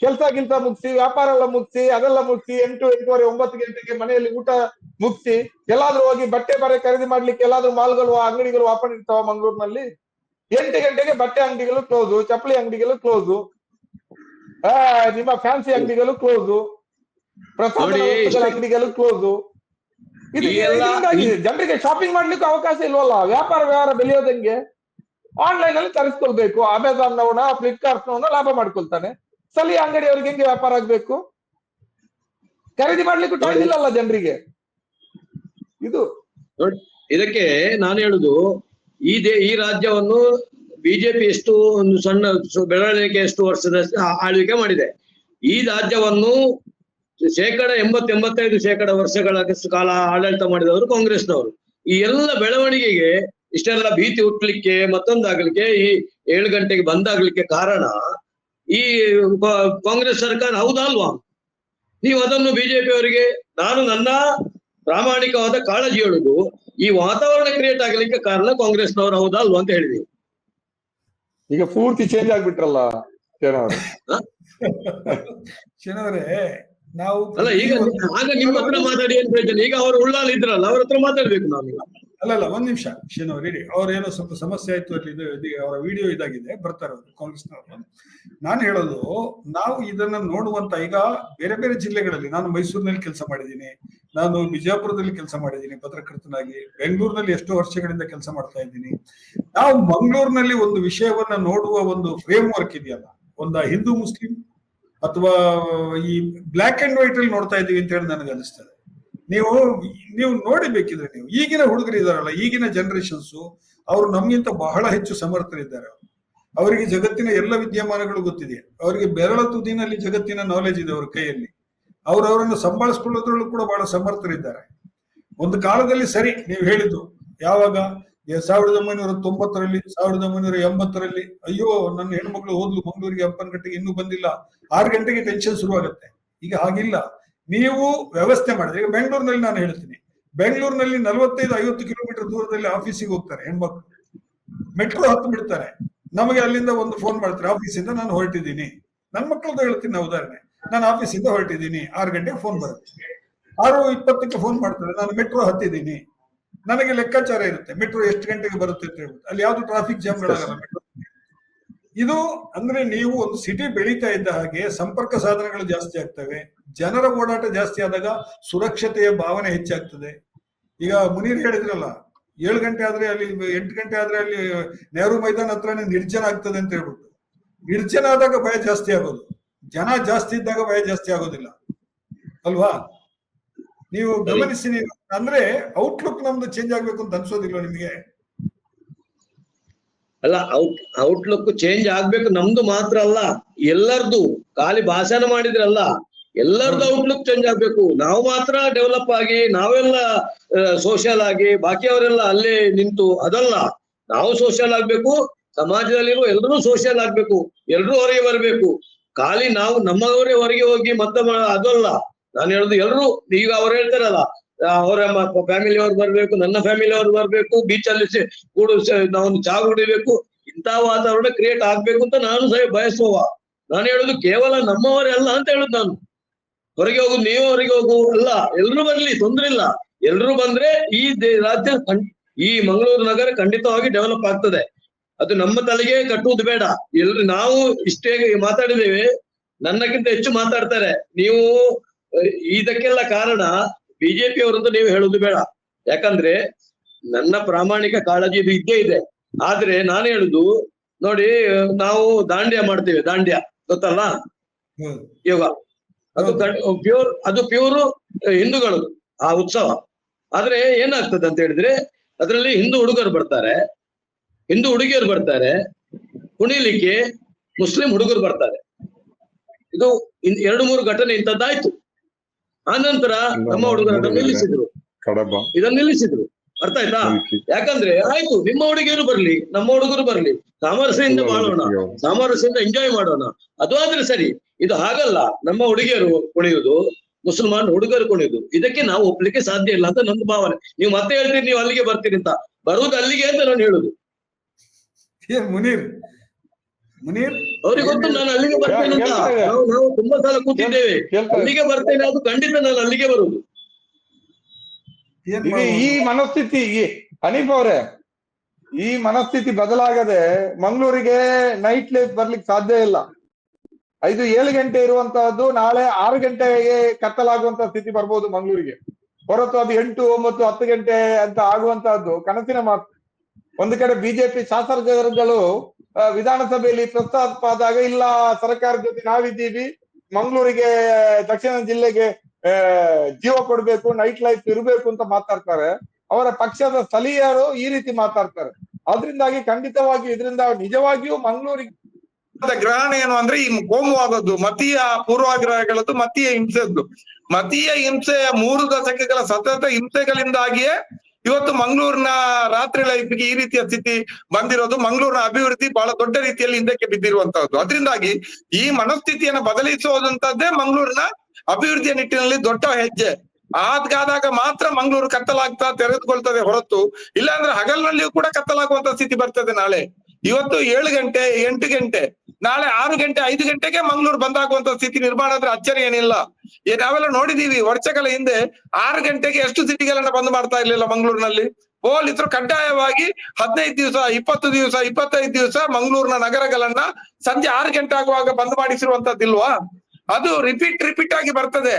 ಕೆಲಸ ಮುಗಿಸಿ, ವ್ಯಾಪಾರ ಎಲ್ಲ ಮುಗಿಸಿ, ಅದೆಲ್ಲ ಮುಗಿಸಿ 8, 8:30, 9 ಗಂಟೆಗೆ ಮನೆಯಲ್ಲಿ ಊಟ ಮುಗಿಸಿ ಎಲ್ಲಾದ್ರೂ ಹೋಗಿ ಬಟ್ಟೆ ಬರೆ ಖರೀದಿ ಮಾಡ್ಲಿಕ್ಕೆ ಎಲ್ಲಾದ್ರೂ ಮಾಲ್ಗಳು ಅಂಗಡಿಗಳು ಓಪನ್ ಇರ್ತಾವ ಮಂಗಳೂರಿನಲ್ಲಿ? 8 ಗಂಟೆಗೆ ಬಟ್ಟೆ ಅಂಗಡಿಗಳು ಕ್ಲೋಸು, ಚಪ್ಪಲಿ ಅಂಗಡಿಗಳು ಕ್ಲೋಸು, ನಿಮ್ಮ ಫ್ಯಾನ್ಸಿ ಅಂಗಡಿಗಳು ಕ್ಲೋಸು, ಪ್ರಸಾದ ಅಂಗಡಿಗಳು ಕ್ಲೋಸು. ಇದರಿಂದಾಗಿ ಜನರಿಗೆ ಶಾಪಿಂಗ್ ಮಾಡ್ಲಿಕ್ಕೆ ಅವಕಾಶ ಇಲ್ವಲ್ಲ. ವ್ಯಾಪಾರ ವ್ಯವಹಾರ ಬೆಳೆಯೋದಂಗೆ ಆನ್ಲೈನ್ ಅಲ್ಲಿ ತರಿಸ್ಕೊಳ್ಬೇಕು. ಅಮೆಜಾನ್ ನವನ, ಫ್ಲಿಪ್ಕಾರ್ಟ್ ನವನ ಲಾಭ ಮಾಡ್ಕೊಳ್ತಾನೆ. ಸ್ಥಳೀಯ ಅಂಗಡಿಯವ್ರಿಗೆ ಹೆಂಗೆ ವ್ಯಾಪಾರ ಆಗ್ಬೇಕು? ಖರೀದಿ ಮಾಡ್ಲಿಕ್ಕೂ ಟೈಮ್ ಇಲ್ಲಲ್ಲ ಜನರಿಗೆ. ಇದು ಇದಕ್ಕೆ ನಾನು ಹೇಳುದು, ಈ ರಾಜ್ಯವನ್ನು ಬಿಜೆಪಿ ಎಷ್ಟು ಒಂದು ಸಣ್ಣ ಬೆಳವಣಿಗೆ ಎಷ್ಟು ವರ್ಷದ ಆಳ್ವಿಕೆ ಮಾಡಿದೆ. ಈ ರಾಜ್ಯವನ್ನು 80-85% ವರ್ಷಗಳ ಕಾಲ ಆಡಳಿತ ಮಾಡಿದವರು ಕಾಂಗ್ರೆಸ್ನವರು. ಈ ಎಲ್ಲ ಬೆಳವಣಿಗೆಗೆ ಇಷ್ಟೆಲ್ಲ ಭೀತಿ ಹುಟ್ಟಲಿಕ್ಕೆ, ಮತ್ತೊಂದಾಗ್ಲಿಕ್ಕೆ, ಈ 7 ಗಂಟೆಗೆ ಬಂದಾಗ್ಲಿಕ್ಕೆ ಕಾರಣ ಈ ಕಾಂಗ್ರೆಸ್ ಸರ್ಕಾರ, ಹೌದಾ ಅಲ್ವಾ? ನೀವು ಅದನ್ನು ಬಿಜೆಪಿ ಅವರಿಗೆ, ನಾನು ನನ್ನ ಪ್ರಾಮಾಣಿಕವಾದ ಕಾಳಜಿ ಹೇಳುದು, ಈ ವಾತಾವರಣ ಕ್ರಿಯೇಟ್ ಆಗ್ಲಿಕ್ಕೆ ಕಾರಣ ಕಾಂಗ್ರೆಸ್ನವರು, ಹೌದಾ ಅಲ್ವಾ ಅಂತ ಹೇಳಿದೀವಿ. ಈಗ ಪೂರ್ತಿ ಚೇಂಜ್ ಆಗ್ಬಿಟ್ರಲ್ಲ ಶನವರೇ. ನಾವು ಅಲ್ಲ, ಈಗ ಆಗ ನಿಮ್ಮ ಹತ್ರ ಮಾತಾಡಿ ಏನ್ ಪ್ರಯೋಜನ? ಈಗ ಅವರು ಉಳ್ಳಾಲ ಇದ್ರಲ್ಲ, ಅವ್ರ ಹತ್ರ ಮಾತಾಡ್ಬೇಕು ನಾವೀಗ. ಅಲ್ಲಲ್ಲ, ಒಂದ್ ನಿಮಿಷ ಶನವ್ರು ಇಡಿ. ಅವ್ರೇನೋ ಸ್ವಲ್ಪ ಸಮಸ್ಯೆ ಆಯ್ತು ಅಲ್ಲಿ, ಅವರ ವಿಡಿಯೋ ಇದಾಗಿದೆ, ಬರ್ತಾರೆ ಅವರು ಕಾಂಗ್ರೆಸ್ನವರು. ನಾನು ಹೇಳೋದು, ನಾವು ಇದನ್ನ ನೋಡುವಂತ, ಈಗ ಬೇರೆ ಬೇರೆ ಜಿಲ್ಲೆಗಳಲ್ಲಿ, ನಾನು ಮೈಸೂರಿನಲ್ಲಿ ಕೆಲಸ ಮಾಡಿದ್ದೀನಿ, ನಾನು ಬಿಜಾಪುರದಲ್ಲಿ ಕೆಲಸ ಮಾಡಿದ್ದೀನಿ ಪತ್ರಕರ್ತನಾಗಿ, ಬೆಂಗಳೂರಿನಲ್ಲಿ ಎಷ್ಟೋ ವರ್ಷಗಳಿಂದ ಕೆಲಸ ಮಾಡ್ತಾ ಇದ್ದೀನಿ. ನಾವು ಮಂಗಳೂರಿನಲ್ಲಿ ಒಂದು ವಿಷಯವನ್ನ ನೋಡುವ ಒಂದು ಫ್ರೇಮ್ ವರ್ಕ್ ಇದೆಯಲ್ಲ, ಒಂದು ಹಿಂದೂ ಮುಸ್ಲಿಂ ಅಥವಾ ಈ ಬ್ಲಾಕ್ ಅಂಡ್ ವೈಟ್ ಅಲ್ಲಿ ನೋಡ್ತಾ ಇದ್ದೀವಿ ಅಂತ ಹೇಳಿ ನನಗೆ ಅನಿಸ್ತದೆ. ನೀವು ನೋಡಿಬೇಕಿದ್ರೆ, ನೀವು ಈಗಿನ ಹುಡುಗರು ಇದಾರಲ್ಲ, ಈಗಿನ ಜನರೇಷನ್ಸ್, ಅವರು ನಮ್ಗಿಂತ ಬಹಳ ಹೆಚ್ಚು ಸಮರ್ಥರಿದ್ದಾರೆ. ಅವರಿಗೆ ಜಗತ್ತಿನ ಎಲ್ಲ ವಿದ್ಯಮಾನಗಳು ಗೊತ್ತಿದೆ, ಅವರಿಗೆ ಬೆರಳ ತುದಿನಲ್ಲಿ ಜಗತ್ತಿನ ನಾಲೆಜ್ ಇದೆ ಅವರ ಕೈಯಲ್ಲಿ. ಅವರವರನ್ನು ಸಂಭಾಳಿಸ್ಕೊಳ್ಳೋದ್ರಲ್ಲೂ ಕೂಡ ಬಹಳ ಸಮರ್ಥರಿದ್ದಾರೆ. ಒಂದು ಕಾಲದಲ್ಲಿ ಸರಿ, ನೀವು ಹೇಳಿದ್ದು ಯಾವಾಗ 1990ರಲ್ಲಿ 1980ರಲ್ಲಿ, ಅಯ್ಯೋ ನನ್ನ ಹೆಣ್ಮಕ್ಳು ಹೋದ್ಲು ಮಂಗಳೂರಿಗೆ, 10 ಗಂಟೆಗೆ ಇನ್ನೂ ಬಂದಿಲ್ಲ, 6 ಗಂಟೆಗೆ ಟೆನ್ಷನ್ ಶುರುವಾಗುತ್ತೆ. ಈಗ ಹಾಗಿಲ್ಲ, ನೀವು ವ್ಯವಸ್ಥೆ ಮಾಡಿದ್ರೆ. ಈಗ ಬೆಂಗಳೂರಿನಲ್ಲಿ ನಾನು ಹೇಳ್ತೀನಿ, ಬೆಂಗಳೂರಿನಲ್ಲಿ 45-50 ಕಿಲೋಮೀಟರ್ ದೂರದಲ್ಲಿ ಆಫೀಸಿಗೆ ಹೋಗ್ತಾರೆ ಹೆಣ್ಮಕ್ಳು, ಮೆಟ್ರೋ ಹತ್ತು ಬಿಡ್ತಾರೆ. ನಮಗೆ ಅಲ್ಲಿಂದ ಒಂದು ಫೋನ್ ಮಾಡ್ತಾರೆ, ಆಫೀಸಿಂದ ನಾನು ಹೊರಟಿದ್ದೀನಿ. ನನ್ನ ಮಕ್ಕಳದ್ದು ಹೇಳ್ತೀನಿ ನಾವು ಉದಾಹರಣೆ, ನಾನು ಆಫೀಸಿಂದ ಹೊರಟಿದ್ದೀನಿ, 6 ಗಂಟೆಗೆ ಫೋನ್ ಬರುತ್ತೆ, 6:20ಕ್ಕೆ ಫೋನ್ ಮಾಡ್ತಾರೆ, ನಾನು ಮೆಟ್ರೋ ಹತ್ತಿದ್ದೀನಿ. ನನಗೆ ಲೆಕ್ಕಾಚಾರ ಇರುತ್ತೆ, ಮೆಟ್ರೋ ಎಷ್ಟು ಗಂಟೆಗೆ ಬರುತ್ತೆ ಅಂತ ಹೇಳ್ಬಿಟ್ಟು. ಅಲ್ಲಿ ಯಾವ್ದು ಟ್ರಾಫಿಕ್ ಜಾಮ್ಗಳಾಗಲ್ಲ ಮೆಟ್ರೋ. ಇದು ಅಂದ್ರೆ, ನೀವು ಒಂದು ಸಿಟಿ ಬೆಳೀತಾ ಇದ್ದ ಹಾಗೆ ಸಂಪರ್ಕ ಸಾಧನಗಳು ಜಾಸ್ತಿ ಆಗ್ತವೆ, ಜನರ ಓಡಾಟ ಜಾಸ್ತಿ ಆದಾಗ ಸುರಕ್ಷತೆಯ ಭಾವನೆ ಹೆಚ್ಚಾಗ್ತದೆ. ಈಗ ಮುನೀರ್ ಹೇಳಿದ್ರಲ್ಲ, 7 ಗಂಟೆ ಆದ್ರೆ ಅಲ್ಲಿ, 8 ಗಂಟೆ ಆದ್ರೆ ಅಲ್ಲಿ ನೆಹರು ಮೈದಾನ ಹತ್ರನೇ ನಿರ್ಜನ ಆಗ್ತದೆ ಅಂತ ಹೇಳ್ಬಿಟ್ಟು. ನಿರ್ಜನ ಆದಾಗ ಭಯ ಜಾಸ್ತಿ ಆಗೋದು, ಜನ ಜಾಸ್ತಿ ಇದ್ದಾಗ ಭಯ ಜಾಸ್ತಿ ಆಗೋದಿಲ್ಲ ಅಲ್ವಾ? ನೀವು ಗಮನಿಸಿ. ನೀವು ಅಂದ್ರೆ ಔಟ್ಲುಕ್ ನಮ್ದು ಚೇಂಜ್ ಆಗ್ಬೇಕು ಅಂತ ಅನ್ಸೋದಿಲ್ಲ ನಿಮಗೆ? ಅಲ್ಲ, ಔಟ್ಲುಕ್ ಚೇಂಜ್ ಆಗ್ಬೇಕು, ನಮ್ದು ಮಾತ್ರ ಅಲ್ಲ, ಎಲ್ಲರದು. ಖಾಲಿ ಭಾಷಣ ಮಾಡಿದ್ರಲ್ಲ, ಎಲ್ಲರದ್ದು ಔಟ್ಲುಕ್ ಚೇಂಜ್ ಆಗ್ಬೇಕು. ನಾವು ಮಾತ್ರ ಡೆವಲಪ್ ಆಗಿ, ನಾವೆಲ್ಲ ಸೋಷಿಯಲ್ ಆಗಿ, ಬಾಕಿಯವರೆಲ್ಲ ಅಲ್ಲೇ ನಿಂತು ಅದಲ್ಲ. ನಾವು ಸೋಷಿಯಲ್ ಆಗ್ಬೇಕು, ಸಮಾಜದಲ್ಲಿರುವ ಎಲ್ಲರೂ ಸೋಷಿಯಲ್ ಆಗ್ಬೇಕು, ಎಲ್ಲರೂ ಹೊರಗೆ ಬರ್ಬೇಕು. ಖಾಲಿ ನಾವು ನಮ್ಮವರೇ ಹೊರಗೆ ಹೋಗಿ ಅದಲ್ಲ ನಾನು ಹೇಳುದು. ಎಲ್ಲರೂ ಈಗ ಅವ್ರು ಹೇಳ್ತಾರಲ್ಲ, ಅವರ ಫ್ಯಾಮಿಲಿ ಅವ್ರು ಬರ್ಬೇಕು, ನನ್ನ ಫ್ಯಾಮಿಲಿ ಅವ್ರು ಬರ್ಬೇಕು, ಬೀಚಲ್ಲಿ ನಾವು ಚಾ ಕುಡಿಬೇಕು, ಇಂಥ ವಾತಾವರಣ ಕ್ರಿಯೇಟ್ ಆಗ್ಬೇಕು ಅಂತ ನಾನು ಬಯಸುವ. ನಾನು ಹೇಳುದು ಕೇವಲ ನಮ್ಮವರೇ ಅಲ್ಲ ಅಂತ ಹೇಳುದು. ನಾನು ಹೊರಗೆ ಹೋಗುದು, ನೀವು ಹೊರಗೆ ಹೋಗು ಅಲ್ಲ, ಎಲ್ರು ಬರ್ಲಿ, ತೊಂದ್ರೆ ಇಲ್ಲ. ಎಲ್ರು ಬಂದ್ರೆ ಈ ರಾಜ್ಯ, ಈ ಮಂಗಳೂರು ನಗರ ಖಂಡಿತವಾಗಿ ಡೆವಲಪ್ ಆಗ್ತದೆ. ಅದು ನಮ್ಮ ತಲೆಗೆ ಕಟ್ಟುವುದು ಬೇಡ. ನಾವು ಇಷ್ಟೇ ಮಾತಾಡಿದ್ದೇವೆ, ನನ್ನಕ್ಕಿಂತ ಹೆಚ್ಚು ಮಾತಾಡ್ತಾರೆ. ನೀವು ಇದಕ್ಕೆಲ್ಲ ಕಾರಣ ಬಿಜೆಪಿ ಅವರಂತ ನೀವು ಹೇಳುದು ಬೇಡ. ಯಾಕಂದ್ರೆ ನನ್ನ ಪ್ರಾಮಾಣಿಕ ಕಾಳಜಿ ಇದು ಇದ್ದೇ ಇದೆ. ಆದ್ರೆ ನಾನು ಹೇಳುದು ನೋಡಿ, ನಾವು ದಾಂಡ್ಯ ಮಾಡ್ತೇವೆ, ದಾಂಡ್ಯ ಗೊತ್ತಲ್ಲ, ಯೋಗ, ಅದು ಪ್ಯೂರ್ ಹಿಂದೂಗಳು ಆ ಉತ್ಸವ. ಆದ್ರೆ ಏನಾಗ್ತದೆ ಅಂತ ಹೇಳಿದ್ರೆ, ಅದರಲ್ಲಿ ಹಿಂದೂ ಹುಡುಗರು ಬರ್ತಾರೆ, ಹಿಂದೂ ಹುಡುಗಿಯರು ಬರ್ತಾರೆ, ಕುಣಿಲಿಕ್ಕೆ ಮುಸ್ಲಿಂ ಹುಡುಗರು ಬರ್ತಾರೆ. ಇದು 2-3 ಘಟನೆ ಇಂಥದ್ದಾಯ್ತು. ಆನಂತರ ನಮ್ಮ ಹುಡುಗರನ್ನು ನಿಲ್ಲಿಸಿದ್ರು, ಇದನ್ನು ನಿಲ್ಲಿಸಿದ್ರು. ಅರ್ಥ ಆಯ್ತಾ? ಯಾಕಂದ್ರೆ ಆಯ್ತು, ನಿಮ್ಮ ಹುಡುಗಿಯರು ಬರ್ಲಿ, ನಮ್ಮ ಹುಡುಗರು ಬರ್ಲಿ, ಸಾಮರಸ್ಯದಿಂದ ಬಾಳೋಣ, ಸಾಮರಸ್ಯದಿಂದ ಎಂಜಾಯ್ ಮಾಡೋಣ, ಅದು ಆದ್ರೆ ಸರಿ. ಇದು ಹಾಗಲ್ಲ, ನಮ್ಮ ಹುಡುಗಿಯರು ಕುಣಿಯುವುದು, ಮುಸಲ್ಮಾನ್ ಹುಡುಗರು ಕುಣಿಯುವುದು, ಇದಕ್ಕೆ ನಾವು ಒಪ್ಲಿಕ್ಕೆ ಸಾಧ್ಯ ಇಲ್ಲ ಅಂತ ನಂದು ಭಾವನೆ. ನೀವು ಮತ್ತೆ ಹೇಳ್ತೀರಿ ನೀವು ಅಲ್ಲಿಗೆ ಬರ್ತೀರಿ ಅಂತ, ಬರುವುದು ಅಲ್ಲಿಗೆ ಅಂತ ನಾನು ಹೇಳುದು. ಮುನೀರ್ ಅವ್ರಿಗೆ ಗೊತ್ತು ನಾನು ಅಲ್ಲಿಗೆ ಬರ್ತೇನೆ ಅಂತ. ನಾವು ತುಂಬಾ ಸಲ ಕೂತಿದ್ದೇವೆ, ಅಲ್ಲಿಗೆ ಬರ್ತೇನೆ, ಅದು ಖಂಡಿತ ನಾನು ಅಲ್ಲಿಗೆ ಬರುದು. ಈಗ ಈ ಮನಸ್ಥಿತಿ ಹನೀಫ್ ಅವರೇ, ಈ ಮನಸ್ಥಿತಿ ಬದಲಾಗದೆ ಮಂಗಳೂರಿಗೆ ನೈಟ್ ಲೈಫ್ ಬರ್ಲಿಕ್ಕೆ ಸಾಧ್ಯ ಇಲ್ಲ. 5-7 ಗಂಟೆ ಇರುವಂತಹದ್ದು ನಾಳೆ 6 ಗಂಟೆಗೆ ಕತ್ತಲಾಗುವಂತ ಸ್ಥಿತಿ ಬರ್ಬೋದು ಮಂಗಳೂರಿಗೆ, ಹೊರತು ಅದು 8, 9, 10 ಗಂಟೆ ಅಂತ ಆಗುವಂತಹದ್ದು ಕನಸಿನ ಮಾತು. ಒಂದು ಕಡೆ ಬಿಜೆಪಿ ಶಾಸಕರುಗಳು ವಿಧಾನಸಭೆಯಲ್ಲಿ ಪ್ರಸ್ತಾಪ ಆದಾಗ, ಇಲ್ಲ ಸರ್ಕಾರದ ಜೊತೆ ನಾವಿದ್ದೀವಿ, ಮಂಗಳೂರಿಗೆ, ದಕ್ಷಿಣ ಜಿಲ್ಲೆಗೆ ಜೀವ ಕೊಡ್ಬೇಕು, ನೈಟ್ ಲೈಫ್ ಇರಬೇಕು ಅಂತ ಮಾತಾಡ್ತಾರೆ. ಅವರ ಪಕ್ಷದ ಸ್ಥಳೀಯರು ಈ ರೀತಿ ಮಾತಾಡ್ತಾರೆ. ಅದರಿಂದಾಗಿ ಖಂಡಿತವಾಗಿ ಇದರಿಂದ ನಿಜವಾಗಿಯೂ ಮಂಗಳೂರಿಗೆ ಗ್ರಹಣ ಏನು ಅಂದ್ರೆ ಈ ಕೋಮುವಾದದ್ದು, ಮತೀಯ ಪೂರ್ವಾಗ್ರಹಗಳದ್ದು, ಮತೀಯ ಹಿಂಸೆದ್ದು. ಮತೀಯ ಹಿಂಸೆಯ 3 ದಶಕಗಳ ಸತತ ಹಿಂಸೆಗಳಿಂದಾಗಿಯೇ ಇವತ್ತು ಮಂಗಳೂರಿನ ರಾತ್ರಿ ಲೈಫ್ಗೆ ಈ ರೀತಿಯ ಸ್ಥಿತಿ ಬಂದಿರೋದು. ಮಂಗಳೂರಿನ ಅಭಿವೃದ್ಧಿ ಬಹಳ ದೊಡ್ಡ ರೀತಿಯಲ್ಲಿ ಹಿಂದಕ್ಕೆ ಬಿದ್ದಿರುವಂತಹದ್ದು. ಅದರಿಂದಾಗಿ ಈ ಮನಸ್ಥಿತಿಯನ್ನು ಬದಲಿಸುವಂತದ್ದೇ ಮಂಗಳೂರಿನ ಅಭಿವೃದ್ಧಿಯ ನಿಟ್ಟಿನಲ್ಲಿ ದೊಡ್ಡ ಹೆಜ್ಜೆ. ಆದಾಗ ಮಾತ್ರ ಮಂಗಳೂರು ಕತ್ತಲಾಗ್ತಾ ತೆರೆದುಕೊಳ್ತದೆ ಹೊರತು, ಇಲ್ಲಾಂದ್ರೆ ಹಗಲಿನಲ್ಲಿಯೂ ಕೂಡ ಕತ್ತಲಾಗುವಂತ ಸ್ಥಿತಿ ಬರ್ತದೆ. ನಾಳೆ ಇವತ್ತು 7 ಗಂಟೆ 8 ಗಂಟೆ, ನಾಳೆ 6 ಗಂಟೆ 5 ಗಂಟೆಗೆ ಮಂಗಳೂರು ಬಂದಾಗುವಂತ ಸ್ಥಿತಿ ನಿರ್ಮಾಣ ಆದ್ರೆ ಅಚ್ಚರಿ ಏನಿಲ್ಲ. ನಾವೆಲ್ಲ ನೋಡಿದೀವಿ ವರ್ಷಗಳ ಹಿಂದೆ 6 ಗಂಟೆಗೆ ಎಷ್ಟು ಸಿಟಿಗಳನ್ನ ಬಂದ್ ಮಾಡ್ತಾ ಇರ್ಲಿಲ್ಲ ಮಂಗಳೂರಿನಲ್ಲಿ. ಪೊಲೀಸರು ಕಡ್ಡಾಯವಾಗಿ 15 ದಿವಸ 20 ದಿವಸ 25 ದಿವಸ ಮಂಗಳೂರಿನ ನಗರಗಳನ್ನ ಸಂಜೆ 6 ಗಂಟೆ ಆಗುವಾಗ ಬಂದ್ ಮಾಡಿಸಿರುವಂತದ್ದಿಲ್ವಾ? ಅದು ರಿಪೀಟ್ ಆಗಿ ಬರ್ತದೆ.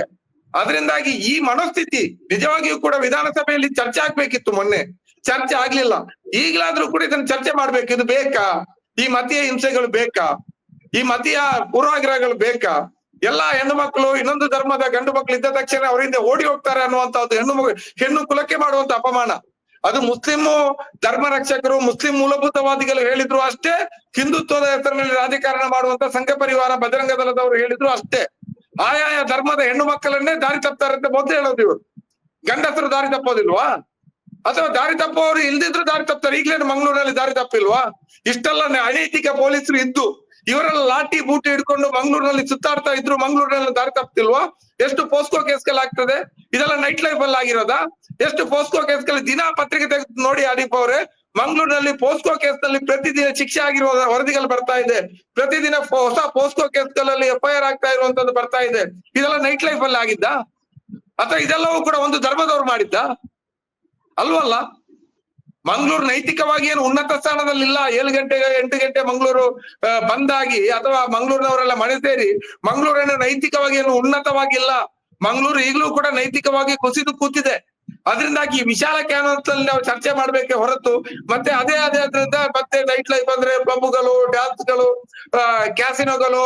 ಅದರಿಂದಾಗಿ ಈ ಮನೋಸ್ಥಿತಿ ನಿಜವಾಗಿಯೂ ಕೂಡ ವಿಧಾನಸಭೆಯಲ್ಲಿ ಚರ್ಚೆ ಆಗ್ಬೇಕಿತ್ತು. ಮೊನ್ನೆ ಚರ್ಚೆ ಆಗ್ಲಿಲ್ಲ. ಈಗಲಾದ್ರೂ ಕೂಡ ಇದನ್ನ ಚರ್ಚೆ ಮಾಡ್ಬೇಕು. ಇದು ಬೇಕಾ? ಈ ಮತೀಯ ಹಿಂಸೆಗಳು ಬೇಕಾ? ಈ ಮತೀಯ ಪೂರ್ವಾಗ್ರಹಗಳು ಬೇಕಾ? ಎಲ್ಲಾ ಹೆಣ್ಣು ಮಕ್ಕಳು ಇನ್ನೊಂದು ಧರ್ಮದ ಗಂಡು ಮಕ್ಕಳು ಇದ್ದ ತಕ್ಷಣ ಅವರಿಂದ ಓಡಿ ಹೋಗ್ತಾರೆ ಅನ್ನುವಂಥದ್ದು ಹೆಣ್ಣು ಕುಲಕ್ಕೆ ಮಾಡುವಂತ ಅಪಮಾನ. ಅದು ಮುಸ್ಲಿಂ ಧರ್ಮ ರಕ್ಷಕರು, ಮುಸ್ಲಿಂ ಮೂಲಭೂತವಾದಿಗಳು ಹೇಳಿದ್ರು ಅಷ್ಟೇ, ಹಿಂದುತ್ವದ ಹೆಸರಿನಲ್ಲಿ ರಾಜಕಾರಣ ಮಾಡುವಂತ ಸಂಘ ಪರಿವಾರ ಬಜರಂಗ ದಳದವರು ಹೇಳಿದ್ರು ಅಷ್ಟೇ. ಆಯಾಯ ಧರ್ಮದ ಹೆಣ್ಣು ಮಕ್ಕಳನ್ನೇ ದಾರಿ ತಪ್ತಾರೆ ಅಂತ ಮೊದಲು ಹೇಳೋದು ಇವರು. ಗಂಡಸರು ದಾರಿ ತಪ್ಪೋದಿಲ್ವಾ? ಅಥವಾ ದಾರಿ ತಪ್ಪುವವರು ಇಲ್ದಿದ್ರು ದಾರಿ ತಪ್ತಾರೆ. ಈಗಲೇ ಮಂಗಳೂರಿನಲ್ಲಿ ದಾರಿ ತಪ್ಪಿಲ್ವಾ? ಇಷ್ಟೆಲ್ಲ ಅನೈತಿಕ ಪೊಲೀಸರು ಇದ್ದು ಇವರೆಲ್ಲ ಲಾಠಿ ಬೂಟಿ ಹಿಡ್ಕೊಂಡು ಮಂಗಳೂರಿನಲ್ಲಿ ಸುತ್ತಾಡ್ತಾ ಇದ್ರು, ಮಂಗಳೂರಿನಲ್ಲಿ ದಾರಿ ತಪ್ಪಿಲ್ವಾ? ಎಷ್ಟು ಪೋಸ್ಕೋ ಕೇಸ್ಗಳಾಗ್ತದೆ? ಇದೆಲ್ಲ ನೈಟ್ ಲೈಫ್ ಅಲ್ಲಿ ಆಗಿರೋದಾ? ಎಷ್ಟು ಪೋಸ್ಕೋ ಕೇಸ್ಗಳು ದಿನ ಪತ್ರಿಕೆ ತೆಗೆದು ನೋಡಿ ಹನೀಫ್ ಅವರೇ. ಮಂಗಳೂರಿನಲ್ಲಿ ಪೋಸ್ಕೋ ಕೇಸ್ನಲ್ಲಿ ಪ್ರತಿದಿನ ಶಿಕ್ಷೆ ಆಗಿರುವ ವರದಿಗಳು ಬರ್ತಾ ಇದೆ. ಪ್ರತಿದಿನ ಹೊಸ ಪೋಸ್ಕೋ ಕೇಸ್ಗಳಲ್ಲಿ FIR ಆಗ್ತಾ ಇರುವಂತದ್ದು ಬರ್ತಾ ಇದೆ. ಇದೆಲ್ಲ ನೈಟ್ ಲೈಫ್ ಅಲ್ಲಿ ಆಗಿದ್ದ? ಅಥವಾ ಇದೆಲ್ಲವೂ ಕೂಡ ಒಂದು ಧರ್ಮದವ್ರು ಮಾಡಿದ್ದ? ಅಲ್ವಲ್ಲ. ಮಂಗಳೂರು ನೈತಿಕವಾಗಿ ಏನು ಉನ್ನತ ಸ್ಥಾನದಲ್ಲಿಲ್ಲ. 7 ಗಂಟೆ 8 ಗಂಟೆ ಮಂಗಳೂರು ಬಂದಾಗಿ ಅಥವಾ ಮಂಗಳೂರಿನವರೆಲ್ಲ ಮನೆ ಸೇರಿ ಮಂಗಳೂರನ್ನು ನೈತಿಕವಾಗಿ ಏನು ಉನ್ನತವಾಗಿಲ್ಲ. ಮಂಗಳೂರು ಈಗಲೂ ಕೂಡ ನೈತಿಕವಾಗಿ ಕುಸಿದು ಕೂತಿದೆ. ಅದರಿಂದಾಗಿ ವಿಶಾಲ ಕ್ಯಾನ್ವಾಸ್ನಲ್ಲಿ ನಾವು ಚರ್ಚೆ ಮಾಡ್ಬೇಕೆ ಹೊರತು ಮತ್ತೆ ಅದೇ ಅದರಿಂದ ಮತ್ತೆ ನೈಟ್ ಲೈಫ್ ಅಂದ್ರೆ ಪಬ್ಗಳು, ಡ್ಯಾನ್ಸ್ಗಳು, ಕ್ಯಾಸಿನೋಗಳು,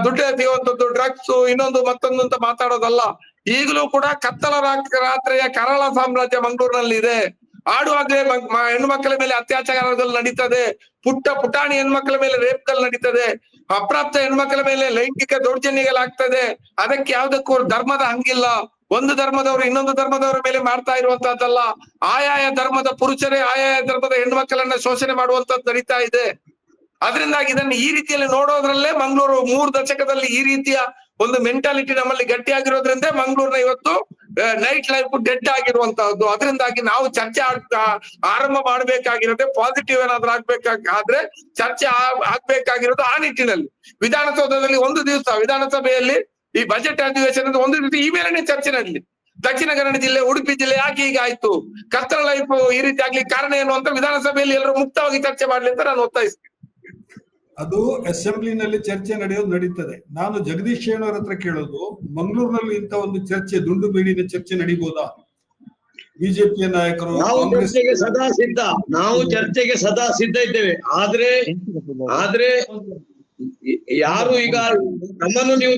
ದುಡ್ಡು ಎಸೆಯುವಂಥದ್ದು, ಡ್ರಗ್ಸ್, ಇನ್ನೊಂದು ಮತ್ತೊಂದು ಅಂತ ಮಾತಾಡೋದಲ್ಲ. ಈಗಲೂ ಕೂಡ ಕತ್ತಲ ರಾತ್ರಿಯ ಕರಾಳ ಸಾಮ್ರಾಜ್ಯ ಮಂಗಳೂರಿನಲ್ಲಿ ಇದೆ. ಆಡುವಾಗಲೇ ಹೆಣ್ಣು ಮಕ್ಕಳ ಮೇಲೆ ಅತ್ಯಾಚಾರಗಳು ನಡೀತದೆ. ಪುಟಾಣಿ ಹೆಣ್ಮಕ್ಳ ಮೇಲೆ ರೇಪ್ಗಳು ನಡೀತದೆ. ಅಪ್ರಾಪ್ತ ಹೆಣ್ಮಕ್ಳ ಮೇಲೆ ಲೈಂಗಿಕ ದೌರ್ಜನ್ಯಗಳಾಗ್ತದೆ. ಅದಕ್ಕೆ ಯಾವ್ದಕ್ಕೂ ಧರ್ಮದ ಹಂಗಿಲ್ಲ. ಒಂದು ಧರ್ಮದವರು ಇನ್ನೊಂದು ಧರ್ಮದವರ ಮೇಲೆ ಮಾಡ್ತಾ ಇರುವಂತಹದ್ದಲ್ಲ. ಆಯಾಯ ಧರ್ಮದ ಪುರುಷರೇ ಆಯಾಯ ಧರ್ಮದ ಹೆಣ್ಮಕ್ಕಳನ್ನ ಶೋಷಣೆ ಮಾಡುವಂತದ್ದು ನಡೀತಾ ಇದೆ. ಅದರಿಂದಾಗಿ ಇದನ್ನು ಈ ರೀತಿಯಲ್ಲಿ ನೋಡೋದ್ರಲ್ಲೇ ಮಂಗಳೂರು 3 ದಶಕದಲ್ಲಿ ಈ ರೀತಿಯ ಒಂದು ಮೆಂಟಾಲಿಟಿ ನಮ್ಮಲ್ಲಿ ಗಟ್ಟಿಯಾಗಿರೋದ್ರಿಂದ ಮಂಗಳೂರಿನ ಇವತ್ತು ನೈಟ್ ಲೈಫ್ ಡೆಡ್ ಆಗಿರುವಂತಹದ್ದು. ಅದರಿಂದಾಗಿ ನಾವು ಚರ್ಚೆ ಆರಂಭ ಮಾಡ್ಬೇಕಾಗಿರೋದೇ ಪಾಸಿಟಿವ್ ಏನಾದ್ರೂ ಆಗ್ಬೇಕಾದ್ರೆ ಚರ್ಚೆ ಆಗ್ಬೇಕಾಗಿರೋದು ಆ ನಿಟ್ಟಿನಲ್ಲಿ. ವಿಧಾನಸೌಧದಲ್ಲಿ ಒಂದು ದಿವಸ ವಿಧಾನಸಭೆಯಲ್ಲಿ ಈ ಬಜೆಟ್ ಅಧಿವೇಶನದ ಒಂದು ದಿವಸ ಈ ಮೇಲೆನೆ ಚರ್ಚೆ ನಡೀಲಿ. ದಕ್ಷಿಣ ಕನ್ನಡ ಜಿಲ್ಲೆ, ಉಡುಪಿ ಜಿಲ್ಲೆ ಯಾಕೆ ಈಗ ಆಯ್ತು, ಕತ್ತಲ ಲೈಫ್ ಈ ರೀತಿ ಆಗ್ಲಿಕ್ಕೆ ಕಾರಣ ಏನು ಅಂತ ವಿಧಾನಸಭೆಯಲ್ಲಿ ಎಲ್ಲರೂ ಮುಕ್ತವಾಗಿ ಚರ್ಚೆ ಮಾಡ್ಲಿ ಅಂತ ನಾನು ಒತ್ತಾಯಿಸ್ತೀನಿ. ಅದು ಅಸೆಂಬ್ಲಿನಲ್ಲಿ ಚರ್ಚೆ ನಡೆಯೋದು ನಡೀತದೆ. ನಾನು ಜಗದೀಶ್ ಶೆಟ್ಟರ್ ಹತ್ರ ಕೇಳೋದು, ಮಂಗಳೂರಿನಲ್ಲಿ ಇಂತ ಒಂದು ಚರ್ಚೆ, ದುಂಡು ಮೇಲಿನ ಚರ್ಚೆ ನಡೀಬೋದಾ? ಬಿಜೆಪಿಯ ನಾಯಕರು ನಾವು ಚರ್ಚೆಗೆ ಸದಾ ಸಿದ್ಧ ಇದ್ದೇವೆ. ಆದ್ರೆ ಯಾರು ಈಗ ನಮ್ಮನ್ನು ನೀವು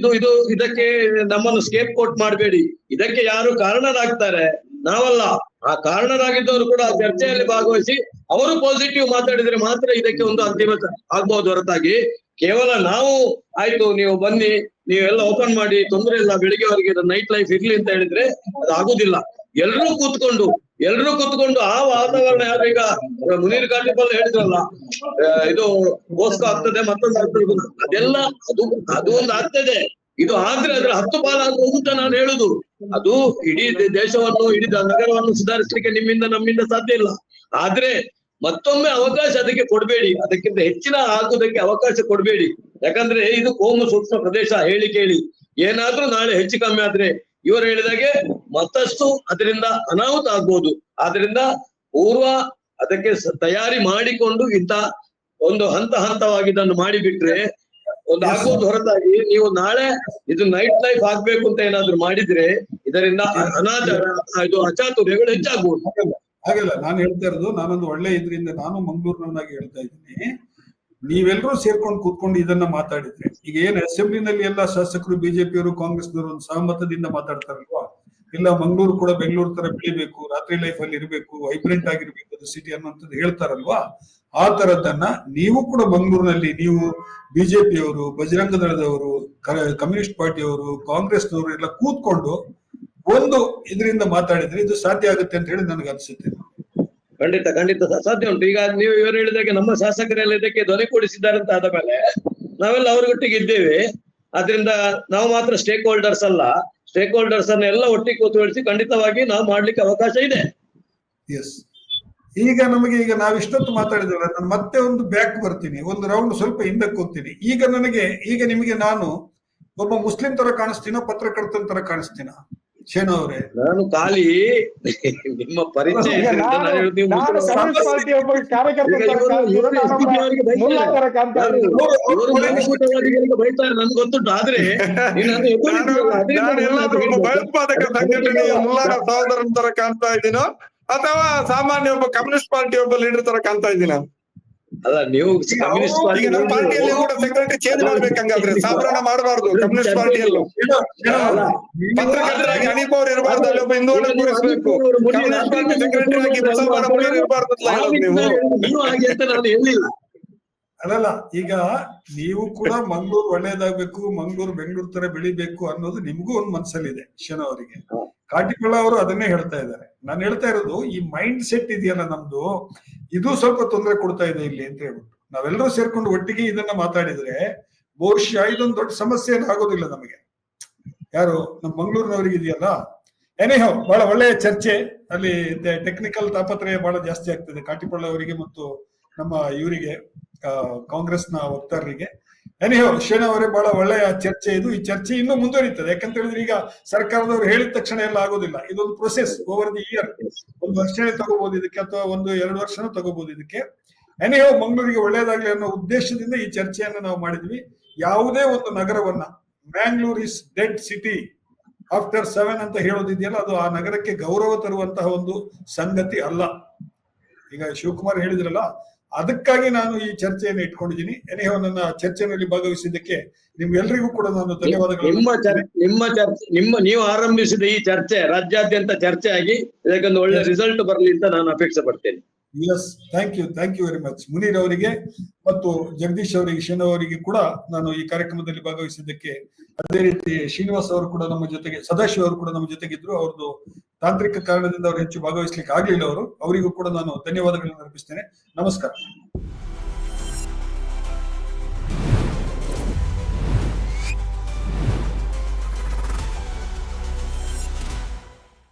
ಇದಕ್ಕೆ ನಮ್ಮನ್ನು ಸ್ಕೇಪ್ ಕೋಟ್ ಮಾಡಬೇಡಿ. ಇದಕ್ಕೆ ಯಾರು ಕಾರಣರಾಗ್ತಾರೆ? ನಾವಲ್ಲ. ಆ ಕಾರಣರಾಗಿದ್ದವರು ಕೂಡ ಆ ಚರ್ಚೆಯಲ್ಲಿ ಭಾಗವಹಿಸಿ ಅವರು ಪಾಸಿಟಿವ್ ಮಾತಾಡಿದ್ರೆ ಮಾತ್ರ ಇದಕ್ಕೆ ಒಂದು ಅಂತಿಮ ಆಗ್ಬಹುದು ಹೊರತಾಗಿ ಕೇವಲ ನಾವು ಆಯ್ತು ನೀವು ಬನ್ನಿ ನೀವೆಲ್ಲ ಓಪನ್ ಮಾಡಿ ತೊಂದರೆ ಇಲ್ಲ ಬೆಳಿಗ್ಗೆವರೆಗೆ ನೈಟ್ ಲೈಫ್ ಇರ್ಲಿ ಅಂತ ಹೇಳಿದ್ರೆ ಅದು ಆಗುದಿಲ್ಲ. ಎಲ್ರೂ ಕೂತ್ಕೊಂಡು ಎಲ್ರು ಕೂತ್ಕೊಂಡು ಆ ವಾತಾವರಣ ಯಾರು ಈಗ ಮುನೀರ್ ಕಾಟಿಪಲ್ ಹೇಳಿದ್ರಲ್ಲ, ಇದು ಗೋಸ್ಕರ ಆಗ್ತದೆ ಮತ್ತೊಂದು ಆಗ್ತದೆ, ಅದೆಲ್ಲ ಅದು ಒಂದು ಆಗ್ತದೆ. ಇದು ಆದ್ರೆ ಅದ್ರ 10 ಪಾಲಾದ್ರು ಅಂತ ನಾನು ಹೇಳುದು. ಅದು ಇಡೀ ದೇಶವನ್ನು ಇಡೀ ನಗರವನ್ನು ಸುಧಾರಿಸಲಿಕ್ಕೆ ನಿಮ್ಮಿಂದ ನಮ್ಮಿಂದ ಸಾಧ್ಯ ಇಲ್ಲ. ಆದ್ರೆ ಮತ್ತೊಮ್ಮೆ ಅವಕಾಶ ಅದಕ್ಕೆ ಕೊಡ್ಬೇಡಿ, ಅದಕ್ಕಿಂತ ಹೆಚ್ಚಿನ ಆಗುವುದಕ್ಕೆ ಅವಕಾಶ ಕೊಡ್ಬೇಡಿ. ಯಾಕಂದ್ರೆ ಇದು ಕೋಮು ಸೂಕ್ಷ್ಮ ಪ್ರದೇಶ. ಹೇಳಿ ಕೇಳಿ ಏನಾದ್ರೂ ನಾಳೆ ಹೆಚ್ಚು ಕಮ್ಮಿ ಆದ್ರೆ ಇವರು ಹೇಳಿದಾಗೆ ಮತ್ತಷ್ಟು ಅದರಿಂದ ಅನಾಹುತ ಆಗ್ಬೋದು. ಆದ್ರಿಂದ ಪೂರ್ವ ಅದಕ್ಕೆ ತಯಾರಿ ಮಾಡಿಕೊಂಡು ಇಂತ ಒಂದು ಹಂತವಾಗಿ ಇದನ್ನು ಮಾಡಿಬಿಟ್ರೆ ಒಂದು ಆಗ್ಬೋದು. ಹೊರತಾಗಿ ನೀವು ನಾಳೆ ಇದು ನೈಟ್ ಲೈಫ್ ಆಗ್ಬೇಕು ಅಂತ ಏನಾದ್ರು ಮಾಡಿದ್ರೆ ಇದರಿಂದ ಅನಾಚಾರ, ಇದು ಅಚಾತುರ್ಯಗಳು ಹೆಚ್ಚಾಗ್ಬೋದು. ಹಾಗಲ್ಲ ನಾನು ಹೇಳ್ತಾ ಇರೋದು, ನಾನೊಂದು ಒಳ್ಳೆ ಇದರಿಂದ ನಾನು ಮಂಗಳೂರಿನವನಾಗಿ ಹೇಳ್ತಾ ಇದ್ದೀನಿ. ನೀವೆಲ್ಲರೂ ಸೇರ್ಕೊಂಡು ಕೂತ್ಕೊಂಡು ಇದನ್ನ ಮಾತಾಡಿದ್ರೆ, ಈಗ ಏನ್ ಅಸೆಂಬ್ಲಿನಲ್ಲಿ ಎಲ್ಲ ಶಾಸಕರು ಬಿಜೆಪಿಯವರು ಕಾಂಗ್ರೆಸ್ನವರು ಒಂದು ಸಹಮತದಿಂದ ಮಾತಾಡ್ತಾರಲ್ವಾ, ಇಲ್ಲ ಮಂಗಳೂರು ಕೂಡ ಬೆಂಗಳೂರು ತರ ಬೆಳಿಬೇಕು, ರಾತ್ರಿ ಲೈಫ್ ಅಲ್ಲಿ ಇರಬೇಕು, ವೈಬ್ರೆಂಟ್ ಆಗಿರ್ಬೇಕು ಅದು ಸಿಟಿ ಅನ್ನೋಂಥದ್ದು ಹೇಳ್ತಾರಲ್ವಾ, ಆ ತರದನ್ನ ನೀವು ಕೂಡ ಮಂಗಳೂರಿನಲ್ಲಿ ನೀವು ಬಿಜೆಪಿಯವರು, ಬಜರಂಗ ದಳದವರು, ಕಮ್ಯುನಿಸ್ಟ್ ಪಾರ್ಟಿಯವರು, ಕಾಂಗ್ರೆಸ್ನವರು ಎಲ್ಲ ಕೂತ್ಕೊಂಡು ಒಂದು ಇದರಿಂದ ಮಾತಾಡಿದ್ರೆ ಇದು ಸಾಧ್ಯ ಆಗುತ್ತೆ ಅಂತ ಹೇಳಿ ನನಗೆ ಅನಿಸುತ್ತೆ. ಖಂಡಿತ ಸಾಧ್ಯ ಉಂಟು. ಈಗ ನೀವು ಇವರು ಹೇಳಿದಾಗೆ ನಮ್ಮ ಶಾಸಕರೆಲ್ಲ ಇದಕ್ಕೆ ಧ್ವನಿ ಕೊಡಿಸಿದ್ದಾರೆ ಅಂತ ಆದ ಮೇಲೆ ನಾವೆಲ್ಲ ಅವರೊಟ್ಟಿಗೆ ಇದ್ದೇವೆ. ಆದ್ರಿಂದ ನಾವು ಮಾತ್ರ ಸ್ಟೇಕ್ ಹೋಲ್ಡರ್ಸ್ ಅಲ್ಲ, ಸ್ಟೇಕ್ ಹೋಲ್ಡರ್ಸ್ ಅನ್ನ ಎಲ್ಲ ಒಟ್ಟಿಗೆ ಕೂತ್ಕೊಳಿಸಿ ಖಂಡಿತವಾಗಿ ನಾವು ಮಾಡ್ಲಿಕ್ಕೆ ಅವಕಾಶ ಇದೆ. ಎಸ್, ಈಗ ನಮಗೆ ಈಗ ನಾವು ಇಷ್ಟೊತ್ತು ಮಾತಾಡಿದ್ರಲ್ಲ, ನಾನು ಮತ್ತೆ ಒಂದು ಬ್ಯಾಕ್ ಬರ್ತೀನಿ, ಒಂದು ರೌಂಡ್ ಸ್ವಲ್ಪ ಹಿಂದಕ್ಕೆ ಹೋಗ್ತೀನಿ. ಈಗ ನಿಮಗೆ ನಾನು ಒಬ್ಬ ಮುಸ್ಲಿಂ ತರ ಕಾಣಿಸ್ತೀನೋ, ಪತ್ರಕರ್ತನ ತರ ಕಾಣಿಸ್ತೀನ ಶೇನಾ ಅವರೇ? ನಾನು ಖಾಲಿ ನಿಮ್ಮ ಪರಿಚಯ ಬೈತಾರೆ ನನ್ಗೆ ಗೊತ್ತುಂಟು. ಆದ್ರೆ ಭಯೋತ್ಪಾದಕ ಸಂಘಟನೆಯ ಮುಲ್ಲಾರ ಸಹೋದರನ ತರ ಕಾಣ್ತಾ ಇದ್ದೀನೋ ಅಥವಾ ಸಾಮಾನ್ಯ ಒಬ್ಬ ಕಮ್ಯುನಿಸ್ಟ್ ಪಾರ್ಟಿ ಒಬ್ಬ ಲೀಡರ್ ತರ ಕಾಣ್ತಾ ಇದ್ದೀನ? ಅಲ್ಲ, ನೀವು ಕಮ್ಯುನಿಸ್ಟ್ ಈಗ ನಮ್ಮ ಪಾರ್ಟಿಯಲ್ಲಿ ಕೂಡ ಸೆಕ್ರೆಟರಿ ಚೇಂಜ್ ಮಾಡ್ಬೇಕಂಗಾದ್ರೆ ಸಾಬ್ರಾಣ ಮಾಡಬಾರ್ದು. ಕಮ್ಯುನಿಸ್ಟ್ ಪಾರ್ಟಿಯಲ್ಲೂ ಪತ್ರಕರ್ತರಾಗಿ ಅನೀಪ್ ಅವ್ರು ಇರಬಾರ್ದು, ಅಲ್ಲಿ ಒಬ್ಬ ಹಿಂದೂಗಳನ್ನು ಕೂರಿಸಬೇಕು. ಕಮ್ಯುನಿಸ್ಟ್ ಪಾರ್ಟಿ ಸೆಕ್ರೆಟರಿ ಆಗಿ ಮುಸಲ್ಮಾನ ಮುನೀರ್ ಇರಬಾರ್ದು ನೀವು ಹಾಗೆ ಅಂತ ನಾನು ಹೇಳಿಲ್ಲ. ಅಲ್ಲಲ್ಲ, ಈಗ ನೀವು ಕೂಡ ಮಂಗಳೂರು ಒಳ್ಳೇದಾಗ್ಬೇಕು, ಮಂಗಳೂರು ಬೆಂಗಳೂರು ತರ ಬೆಳಿಬೇಕು ಅನ್ನೋದು ನಿಮ್ಗೂ ಒಂದು ಮನಸ್ಸಲ್ಲಿದೆ ಶೇನಾ ಅವರಿಗೆ. ಕಾಟಿಪಳ್ಳ ಅವರು ಅದನ್ನೇ ಹೇಳ್ತಾ ಇದ್ದಾರೆ. ನಾನು ಹೇಳ್ತಾ ಇರೋದು ಈ ಮೈಂಡ್ ಸೆಟ್ ಇದೆಯಲ್ಲ ನಮ್ದು, ಇದು ಸ್ವಲ್ಪ ತೊಂದರೆ ಕೊಡ್ತಾ ಇದೆ ಇಲ್ಲಿ ಅಂತ ಹೇಳ್ಬಿಟ್ಟು ನಾವೆಲ್ಲರೂ ಸೇರ್ಕೊಂಡು ಒಟ್ಟಿಗೆ ಇದನ್ನ ಮಾತಾಡಿದ್ರೆ ಬಹುಶಃ ಇದೊಂದು ದೊಡ್ಡ ಸಮಸ್ಯೆ ಆಗೋದಿಲ್ಲ ನಮಗೆ. ಯಾರು ನಮ್ಮ ಮಂಗಳೂರಿನವರಿಗೆ ಇದೆಯಲ್ಲ. ಎನಿಹೌ ಬಹಳ ಒಳ್ಳೆಯ ಚರ್ಚೆ. ಅಲ್ಲಿ ಟೆಕ್ನಿಕಲ್ ತಾಪತ್ರಯ ಬಹಳ ಜಾಸ್ತಿ ಆಗ್ತದೆ ಕಾಟಿಪಳ್ಳ ಅವರಿಗೆ ಮತ್ತು ನಮ್ಮ ಇವರಿಗೆ ಕಾಂಗ್ರೆಸ್ನ ವಕ್ತಾರರಿಗೆ. ಎನಿಹೌ ಶೇನಾ ಅವರೇ, ಬಹಳ ಒಳ್ಳೆಯ ಚರ್ಚೆ ಇದು. ಈ ಚರ್ಚೆ ಇನ್ನೂ ಮುಂದುವರಿತದೆ. ಯಾಕಂತ ಹೇಳಿದ್ರೆ ಈಗ ಸರ್ಕಾರದವರು ಹೇಳಿದ ತಕ್ಷಣ ಎಲ್ಲ ಆಗೋದಿಲ್ಲ. ಇದೊಂದು ಪ್ರೊಸೆಸ್ ಓವರ್ ದಿ ಇಯರ್. 1 ವರ್ಷನೇ ತಗೋಬಹುದು ಇದಕ್ಕೆ, ಅಥವಾ 1-2 ವರ್ಷನೂ ತಗೋಬಹುದು ಇದಕ್ಕೆ. ಎನಿಹೌ ಮಂಗಳೂರಿಗೆ ಒಳ್ಳೇದಾಗ್ಲಿ ಅನ್ನೋ ಉದ್ದೇಶದಿಂದ ಈ ಚರ್ಚೆಯನ್ನ ನಾವು ಮಾಡಿದ್ವಿ. ಯಾವುದೇ ಒಂದು ನಗರವನ್ನ Mangalore is dead city after 7 ಅಂತ ಹೇಳೋದಿದೆಯಲ್ಲ, ಅದು ಆ ನಗರಕ್ಕೆ ಗೌರವ ತರುವಂತಹ ಒಂದು ಸಂಗತಿ ಅಲ್ಲ. ಈಗ ಶಿವಕುಮಾರ್ ಹೇಳಿದ್ರಲ್ಲ, ಅದಕ್ಕಾಗಿ ನಾನು ಈ ಚರ್ಚೆಯನ್ನು ಇಟ್ಕೊಂಡಿದ್ದೀನಿ. ಎನಿಹೌ ನನ್ನ ಚರ್ಚೆಯಲ್ಲಿ ಭಾಗವಹಿಸಿದ್ದಕ್ಕೆ ನಿಮ್ಗೆಲ್ರಿಗೂ ಕೂಡ ನಾನು ನಿಮ್ಮ ನೀವು ಆರಂಭಿಸಿದ ಈ ಚರ್ಚೆ ರಾಜ್ಯಾದ್ಯಂತ ಚರ್ಚೆ ಆಗಿ ಇದಕ್ಕೊಂದು ಒಳ್ಳೆ ರಿಸಲ್ಟ್ ಬರಲಿ ಅಂತ ನಾನು ಅಪೇಕ್ಷೆ ಪಡ್ತೇನೆ. Yes, thank you very much Munir ಅವರಿಗೆ ಮತ್ತು ಜಗದೀಶ್ ಅವರಿಗೆ, ಶೇನಾ ಅವರಿಗೆ ಕೂಡ ನಾನು ಈ ಕಾರ್ಯಕ್ರಮದಲ್ಲಿ ಭಾಗವಹಿಸಿದ್ದಕ್ಕೆ. ಅದೇ ರೀತಿ ಶ್ರೀನಿವಾಸ್ ಅವರು ಕೂಡ ನಮ್ಮ ಜೊತೆಗೆ, ಸದಾಶಿವ ಅವರು ಕೂಡ ನಮ್ಮ ಜೊತೆಗಿದ್ರು. ಅವ್ರದ್ದು ತಾಂತ್ರಿಕ ಕಾರಣದಿಂದ ಅವ್ರು ಹೆಚ್ಚು ಭಾಗವಹಿಸ್ಲಿಕ್ಕೆ ಆಗ್ಲಿಲ್ಲ. ಅವರಿಗೂ ಕೂಡ ನಾನು ಧನ್ಯವಾದಗಳನ್ನು ಅರ್ಪಿಸ್ತೇನೆ. ನಮಸ್ಕಾರ.